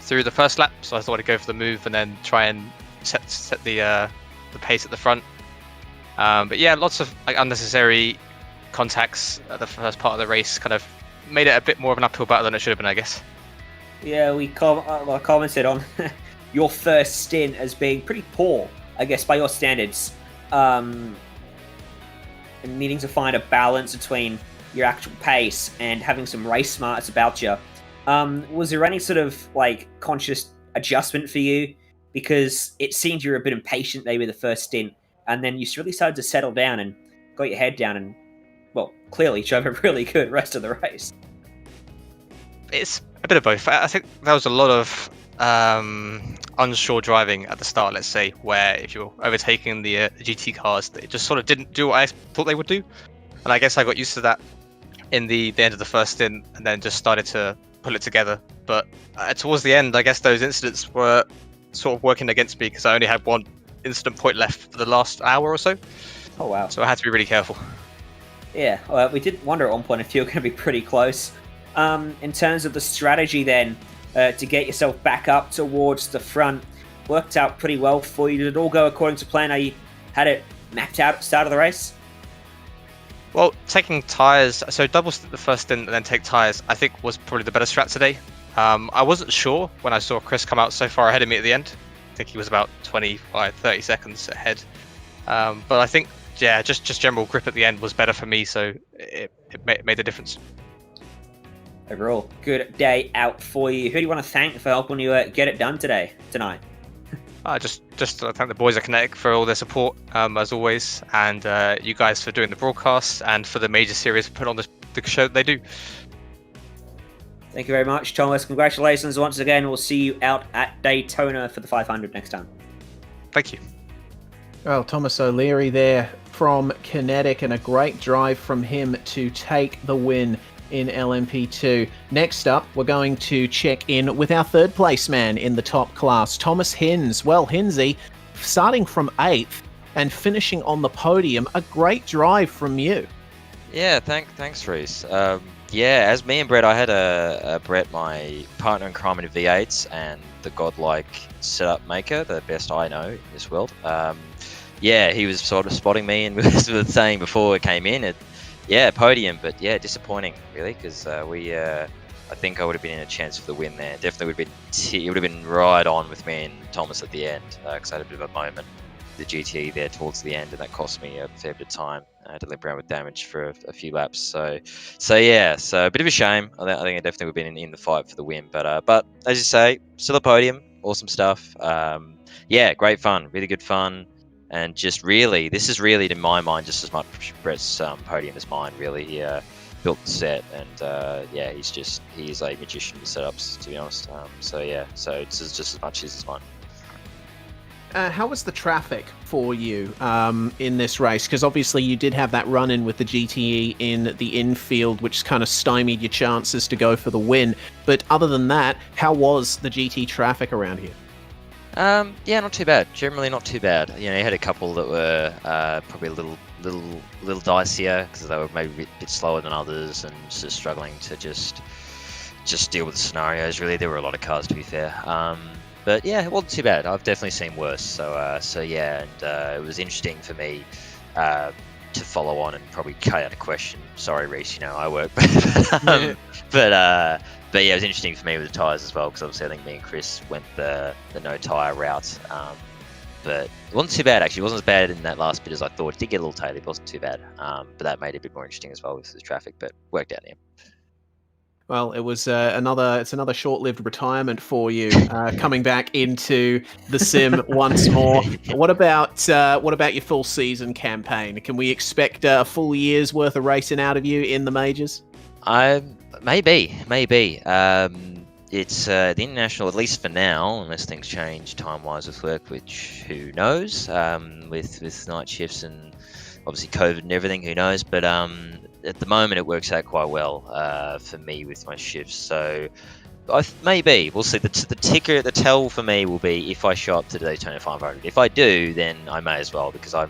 through the first lap, so I thought I'd go for the move and then try and set the pace at the front. But yeah, lots of unnecessary contacts at the first part of the race kind of made it a bit more of an uphill battle than it should have been, I guess. Yeah, I commented on your first stint as being pretty poor, I guess, by your standards, and needing to find a balance between your actual pace and having some race smarts about you. Was there any sort of conscious adjustment for you? Because it seemed you were a bit impatient maybe the first stint, and then you really started to settle down and got your head down and, well, clearly drove a really good rest of the race. It's a bit of both. I think there was a lot of unsure driving at the start, let's say, where if you're overtaking the GT cars, they just sort of didn't do what I thought they would do. And I guess I got used to that in the end of the first stint, and then just started to pull it together. But towards the end, I guess those incidents were sort of working against me because I only had one incident point left for the last hour or so. Oh wow. So I had to be really careful. Yeah, we did wonder at one point if you were going to be pretty close. In terms of the strategy then, to get yourself back up towards the front, worked out pretty well for you. Did it all go according to plan? You had it mapped out at the start of the race? Well, taking tyres, so double the first stint and then take tyres, I think was probably the better strat today. I wasn't sure when I saw Chris come out so far ahead of me at the end. I think he was about 25, 30 seconds ahead. But I think, yeah, just general grip at the end was better for me, so it made a difference. Overall, good day out for you. Who do you want to thank for helping you get it done tonight? Just thank the boys at Kinetic for all their support, as always, and you guys for doing the broadcast and for the major series put on the show that they do. Thank you very much, Thomas. Congratulations once again. We'll see you out at Daytona for the 500 next time. Thank you. Well, Thomas O'Leary there from Kinetic, and a great drive from him to take the win in LMP2. Next up, we're going to check in with our third place man in the top class, Thomas Hinz. Well, Hinzy, starting from 8th and finishing on the podium, a great drive from you. Yeah, thanks, Reese. As me and Brett, I had Brett, my partner in crime in V8s, and the godlike setup maker, the best I know in this world. He was sort of spotting me and was saying before it came in, Yeah, podium, but yeah, disappointing really, because I think I would have been in a chance for the win there. Definitely would have been. It would have been right on with me and Thomas at the end, because I had a bit of a moment, the GTE there towards the end, and that cost me a fair bit of time. I had to limp around with damage for a few laps. So yeah, so a bit of a shame. I think I definitely would have been in the fight for the win, but as you say, still a podium, awesome stuff. Yeah, great fun, really good fun. And just really, this is really, to my mind, just as much Brett's podium as mine, really. He built the set, and yeah, he's a magician with setups, to be honest. So yeah, so it's just as much as mine. How was the traffic for you in this race? Because obviously you did have that run-in with the GTE in the infield, which kind of stymied your chances to go for the win. But other than that, how was the GT traffic around here? Yeah, not too bad. Generally, not too bad. You know, you had a couple that were probably a little dicier because they were maybe a bit slower than others, and just struggling to just deal with the scenarios. Really, there were a lot of cars, to be fair. But yeah, it wasn't too bad. I've definitely seen worse. So yeah, and it was interesting for me to follow on and probably cut out a question. Sorry, Reese, you know I work, but yeah, it was interesting for me with the tyres as well, because obviously I think me and Chris went the no tyre route. But it wasn't too bad, actually. It wasn't as bad in that last bit as I thought. It did get a little taily, it wasn't too bad. But that made it a bit more interesting as well with the traffic, but worked out in the end. Well, it was another short-lived retirement for you, coming back into the sim once more. What about your full season campaign? Can we expect a full year's worth of racing out of you in the majors? Maybe. It's the international, at least for now, unless things change time-wise with work, which who knows, with night shifts and obviously COVID and everything, who knows, but at the moment it works out quite well for me with my shifts, so maybe, we'll see. The ticker, the tell for me will be if I show up to the Daytona 500. If I do, then I may as well, because I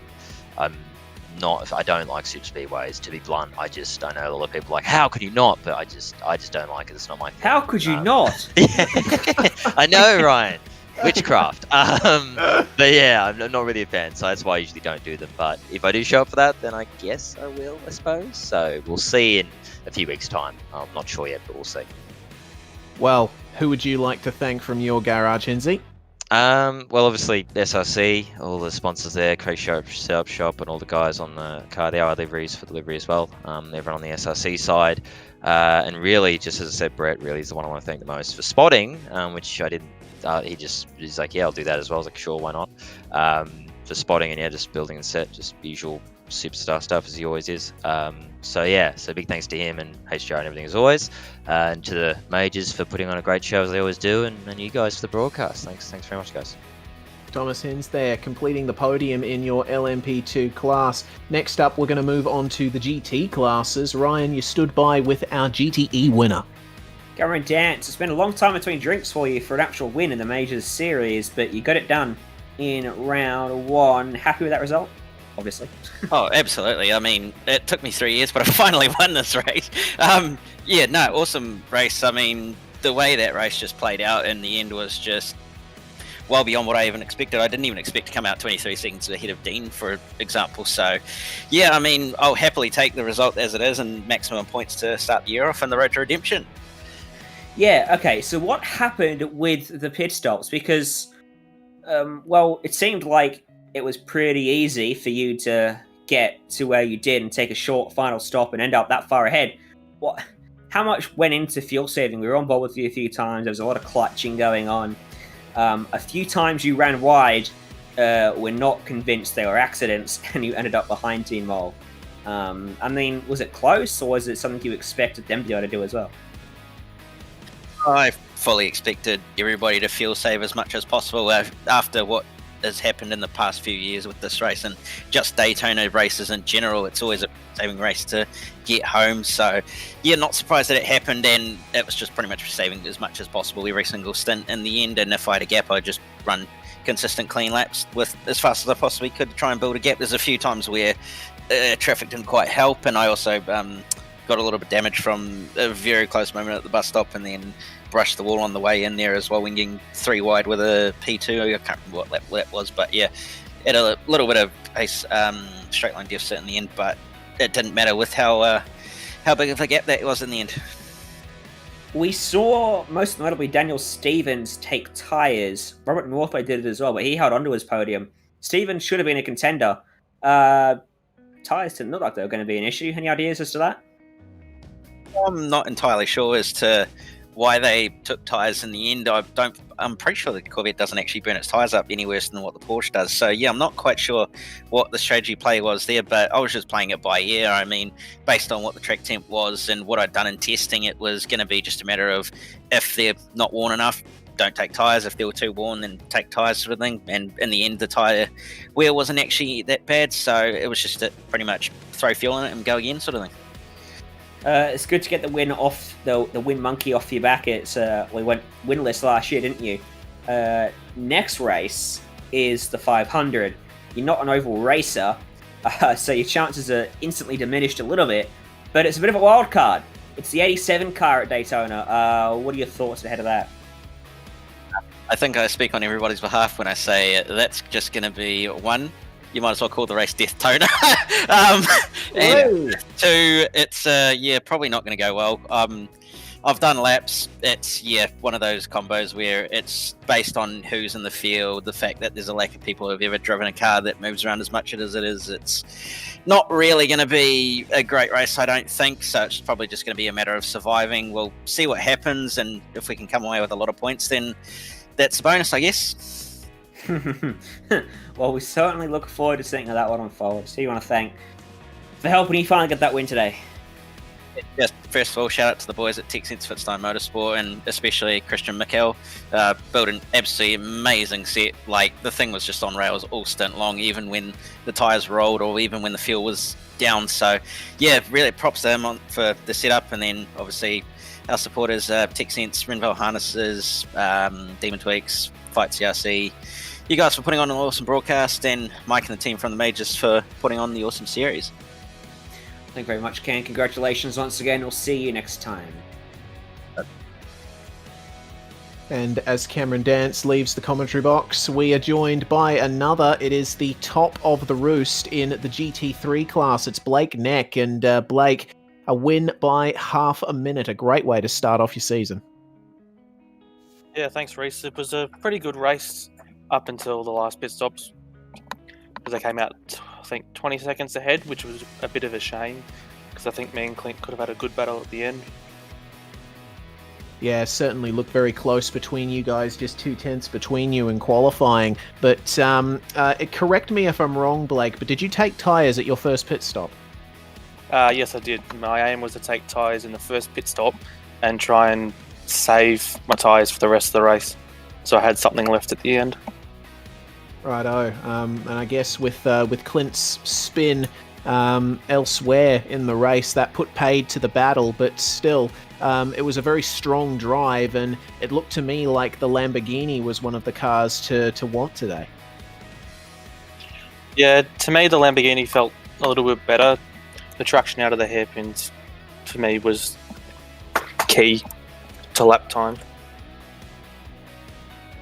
don't like super speedways, to be blunt. I know a lot of people are like, how could you not? But I just don't like it. It's not my thing. How could you not? Yeah. I know, Ryan. Witchcraft. But yeah, I'm not really a fan, so that's why I usually don't do them. But if I do show up for that, then I guess I will, I suppose. So we'll see in a few weeks' time. I'm not sure yet, but we'll see. Well, who would you like to thank from your garage, Hinzi? Well, obviously SRC, all the sponsors there, Craig Setup Shop, and all the guys on the car. There are liveries for delivery as well. Everyone on the SRC side, and really, just as I said, Brett really is the one I want to thank the most for spotting, which I didn't. He's like, yeah, I'll do that as well. I was like, sure, why not? For spotting and yeah, just building the set, just usual superstar stuff as he always is. So yeah, so big thanks to him and HJR and everything as always, and to the majors for putting on a great show as they always do, and you guys for the broadcast. Thanks very much, guys. Thomas Hins there, completing the podium in your LMP2 class. Next up, we're going to move on to the GT classes. Ryan, you stood by with our GTE winner. Cameron Dance, it's been a long time between drinks for you for an actual win in the Majors series, but you got it done in round one. Happy with that result? Obviously. Oh, absolutely. I mean, it took me 3 years, but I finally won this race. Yeah, no, awesome race. I mean, the way that race just played out in the end was just well beyond what I even expected. I didn't even expect to come out 23 seconds ahead of Dean, for example. So, yeah, I mean, I'll happily take the result as it is and maximum points to start the year off in the road to redemption. Yeah, okay, so what happened with the pit stops? Because, well, it seemed like it was pretty easy for you to get to where you did and take a short final stop and end up that far ahead. How much went into fuel saving? We were on board with you a few times. There was a lot of clutching going on. A few times you ran wide. We're not convinced they were accidents, and you ended up behind Team Mole. I mean, was it close, or was it something you expected them to be able to do as well? I fully expected everybody to fuel save as much as possible after what has happened in the past few years with this race, and just Daytona races in general. It's always a saving race to get home. So yeah, not surprised that it happened, and it was just pretty much saving as much as possible every single stint in the end. And if I had a gap, I'd just run consistent clean laps with as fast as I possibly could to try and build a gap. There's a few times where traffic didn't quite help, and I also got a little bit of damage from a very close moment at the bus stop, and then brushed the wall on the way in there as well when getting 3 wide with a P2. I can't remember what lap was, but yeah, had a little bit of pace straight line deficit in the end, but it didn't matter with how big of a gap that was in the end. We saw, most notably, Daniel Stevens take tyres. Robert Northway did it as well, but he held onto his podium. Stevens should have been a contender. Tyres didn't look like they were going to be an issue. Any ideas as to that? I'm not entirely sure as to why they took tyres in the end. I'm pretty sure the Corvette doesn't actually burn its tyres up any worse than what the Porsche does. So yeah, I'm not quite sure what the strategy play was there, but I was just playing it by ear. I mean, based on what the track temp was and what I'd done in testing, it was going to be just a matter of if they're not worn enough, don't take tyres. If they were too worn, then take tyres, sort of thing. And in the end, the tyre wear wasn't actually that bad, so it was just to pretty much throw fuel in it and go again, sort of thing. It's good to get the win off the win monkey off your back. It's we went winless last year, didn't you? Next race is the 500. You're not an oval racer, so your chances are instantly diminished a little bit. But it's a bit of a wild card. It's the 87 car at Daytona. What are your thoughts ahead of that? I think I speak on everybody's behalf when I say that's just going to be one. You might as well call the race Death-Tona. And two, it's probably not going to go well. I've done laps. It's one of those combos where it's based on who's in the field, the fact that there's a lack of people who've ever driven a car that moves around as much as it is. It's not really going to be a great race, I don't think. So it's probably just going to be a matter of surviving. We'll see what happens, and if we can come away with a lot of points, then that's a bonus, I guess. Well, we certainly look forward to seeing how that one unfolds. Who you want to thank for helping you finally get that win today? Just first of all, shout out to the boys at TechSense Fitstone Motorsport, and especially Christian Mikel. Built an absolutely amazing set. Like, the thing was just on rails all stint long, even when the tyres rolled or even when the fuel was down. So yeah, really props to him for the setup. And then obviously our supporters, TechSense, Renville Harnesses, Demon Tweaks, Fight CRC, you guys for putting on an awesome broadcast, and Mike and the team from the Majors for putting on the awesome series. Thank you very much, Ken. Congratulations once again. We'll see you next time. And as Cameron Dance leaves the commentary box, we are joined by another. It is the top of the roost in the GT3 class. It's Blake Neck, and Blake, a win by half a minute. A great way to start off your season. Yeah, thanks, Reese. It was a pretty good race up until the last pit stops, because they came out, I think, 20 seconds ahead, which was a bit of a shame, because I think me and Clint could have had a good battle at the end. Yeah, certainly looked very close between you guys, just 2/10 between you in qualifying. But correct me if I'm wrong, Blake, but did you take tyres at your first pit stop? Yes, I did. My aim was to take tyres in the first pit stop and try and save my tyres for the rest of the race, so I had something left at the end. Righto, and I guess with Clint's spin elsewhere in the race, that put paid to the battle, but still, it was a very strong drive, and it looked to me like the Lamborghini was one of the cars to want today. Yeah, to me the Lamborghini felt a little bit better. The traction out of the hairpins, for me, was key to lap time.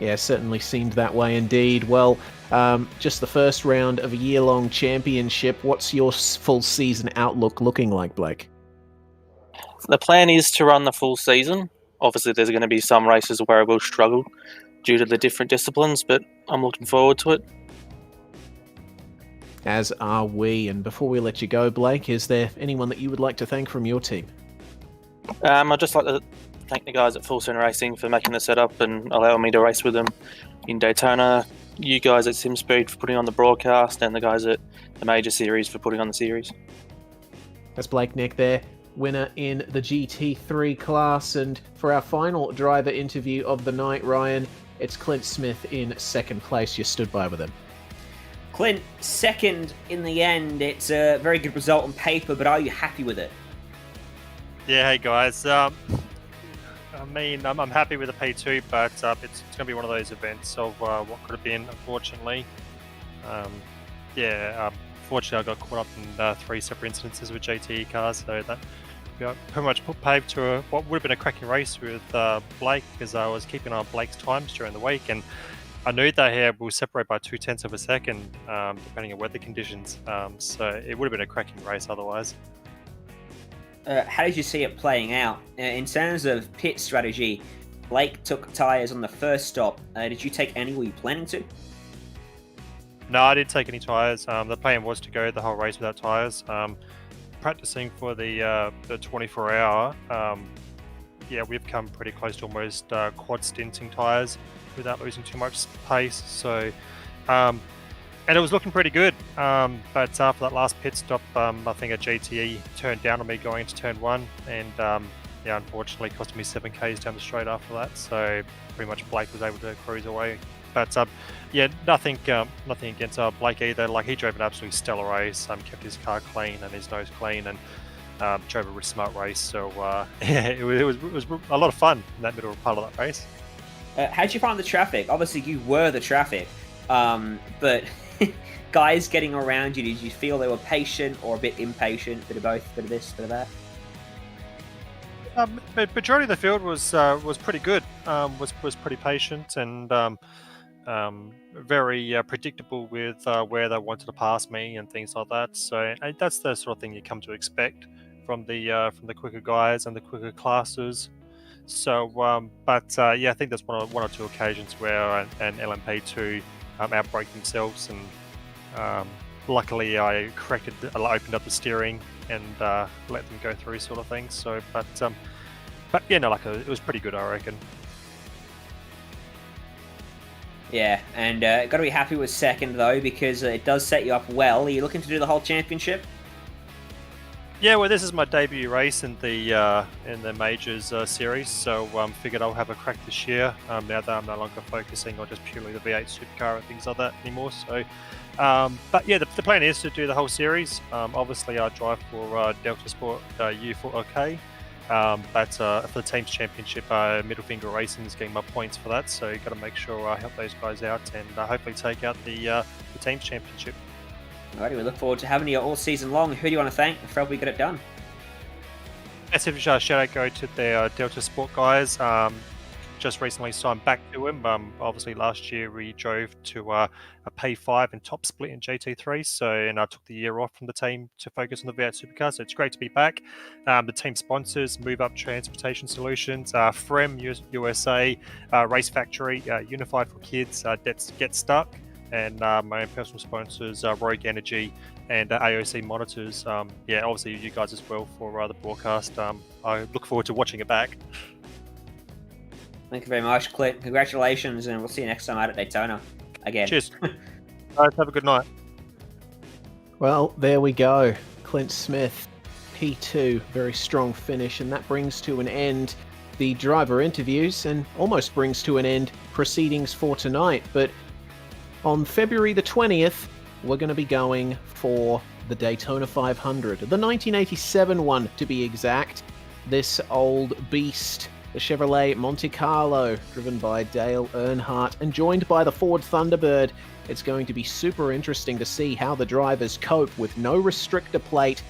Yeah, certainly seemed that way indeed. Well, just the first round of a year-long championship. What's your full season outlook looking like, Blake? The plan is to run the full season. Obviously, there's going to be some races where I will struggle due to the different disciplines, but I'm looking forward to it. As are we. And before we let you go, Blake, is there anyone that you would like to thank from your team? I'd just like to thank the guys at Full Sun Racing for making the setup and allowing me to race with them in Daytona. You guys at SimSpeed for putting on the broadcast, and the guys at the Major Series for putting on the series. That's Blake Neck there, winner in the GT3 class. And for our final driver interview of the night, Ryan, it's Clint Smith in second place. You stood by with him. Clint, second in the end. It's a very good result on paper, but are you happy with it? Yeah, hey guys. I mean, I'm happy with the P2, but it's going to be one of those events of what could have been, unfortunately. Fortunately, I got caught up in 3 separate incidences with GT cars, so that pretty much put paved to what would have been a cracking race with Blake, because I was keeping on Blake's times during the week, and I knew they will separate by 0.2 of a second, depending on weather conditions. So it would have been a cracking race otherwise. How did you see it playing out? In terms of pit strategy, Blake took tyres on the first stop. Did you take any? Were you planning to? No, I didn't take any tyres. The plan was to go the whole race without tyres. Practicing for the 24-hour, yeah, we've come pretty close to almost quad stinting tyres without losing too much pace. So, and it was looking pretty good. But after that last pit stop, I think a GTE turned down on me going into turn 1, and yeah, unfortunately cost me 7Ks down the straight after that. So pretty much Blake was able to cruise away. But yeah, nothing against Blake either. Like, he drove an absolutely stellar race, kept his car clean and his nose clean, and drove a really smart race. So yeah, it was a lot of fun in that middle part of that race. How did you find the traffic? Obviously, you were the traffic, but guys getting around you, did you feel they were patient or a bit impatient? Bit of both, bit of this, bit of that? But majority of the field was pretty good. Was pretty patient and very predictable with where they wanted to pass me and things like that. So that's the sort of thing you come to expect from the quicker guys and the quicker classes. So, yeah, I think there's one or two occasions where an Lmp2 outbraked themselves, and luckily I opened up the steering and let them go through, sort of thing. So, but yeah, no, it was pretty good, I reckon. Yeah, and got to be happy with second though, because it does set you up well. Are you looking to do the whole championship? Yeah, well, this is my debut race in the Majors series, so figured I'll have a crack this year. Now that I'm no longer focusing on just purely the V8 supercar and things like that anymore. So, but yeah, the plan is to do the whole series. Obviously, I drive for Delta Sport U4OK, but for the team's championship, Middle Finger Racing is getting my points for that. So, got to make sure I help those guys out and hopefully take out the team's championship. Alrighty, we look forward to having you all season long. Who do you want to thank for helping we get it done? Massive shout out go to the Delta Sport guys. Just recently signed back to him. Obviously last year we drove to a P5 and top split in GT3, and I took the year off from the team to focus on the V8 supercar, so it's great to be back. The team sponsors, Move Up Transportation Solutions, Frem USA, Race Factory, Unified for Kids, Get Stuck, and my own personal sponsors, Rogue Energy and AOC Monitors. Yeah, obviously you guys as well for the broadcast. I look forward to watching it back. Thank you very much, Clint. Congratulations, and we'll see you next time out at Daytona again. Cheers. Guys, have a good night. Well, there we go. Clint Smith, P2, very strong finish, and that brings to an end the driver interviews and almost brings to an end proceedings for tonight. But on February the 20th, we're going to be going for the Daytona 500, the 1987 one to be exact. This old beast, the Chevrolet Monte Carlo, driven by Dale Earnhardt and joined by the Ford Thunderbird. It's going to be super interesting to see how the drivers cope with no restrictor plate,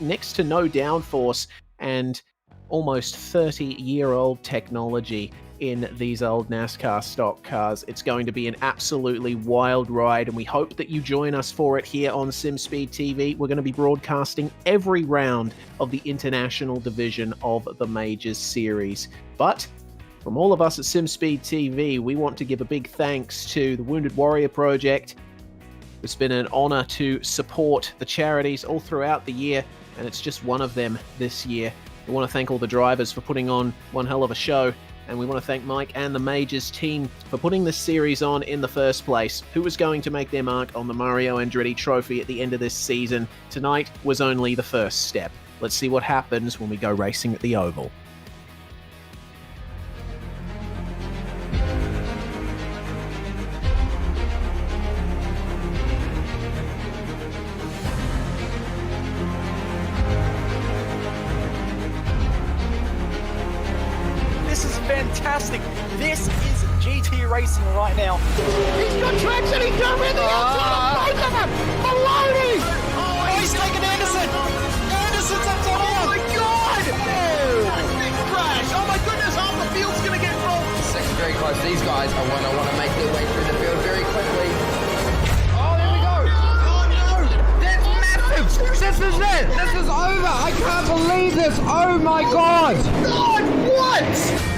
next to no downforce, and almost 30-year-old technology in these old NASCAR stock cars. It's going to be an absolutely wild ride, and we hope that you join us for it here on SimSpeed TV. We're going to be broadcasting every round of the international division of the Majors series. But from all of us at SimSpeed TV, we want to give a big thanks to the Wounded Warrior Project. It's been an honor to support the charities all throughout the year, and it's just one of them this year. We want to thank all the drivers for putting on one hell of a show. And we want to thank Mike and the Majors team for putting this series on in the first place. Who was going to make their mark on the Mario Andretti Trophy at the end of this season? Tonight was only the first step. Let's see what happens when we go racing at the Oval. Fantastic. This is GT racing right now. He's got traction. He's going with the outside. Both of them. Maloney. Oh, he's taking Anderson. Anderson's up to him. Oh my God! Big crash. Oh my goodness, half the field's going to get rolled. Second very close. These guys, I want to make their way through This is it! This is over! I can't believe this! Oh my god! God, what?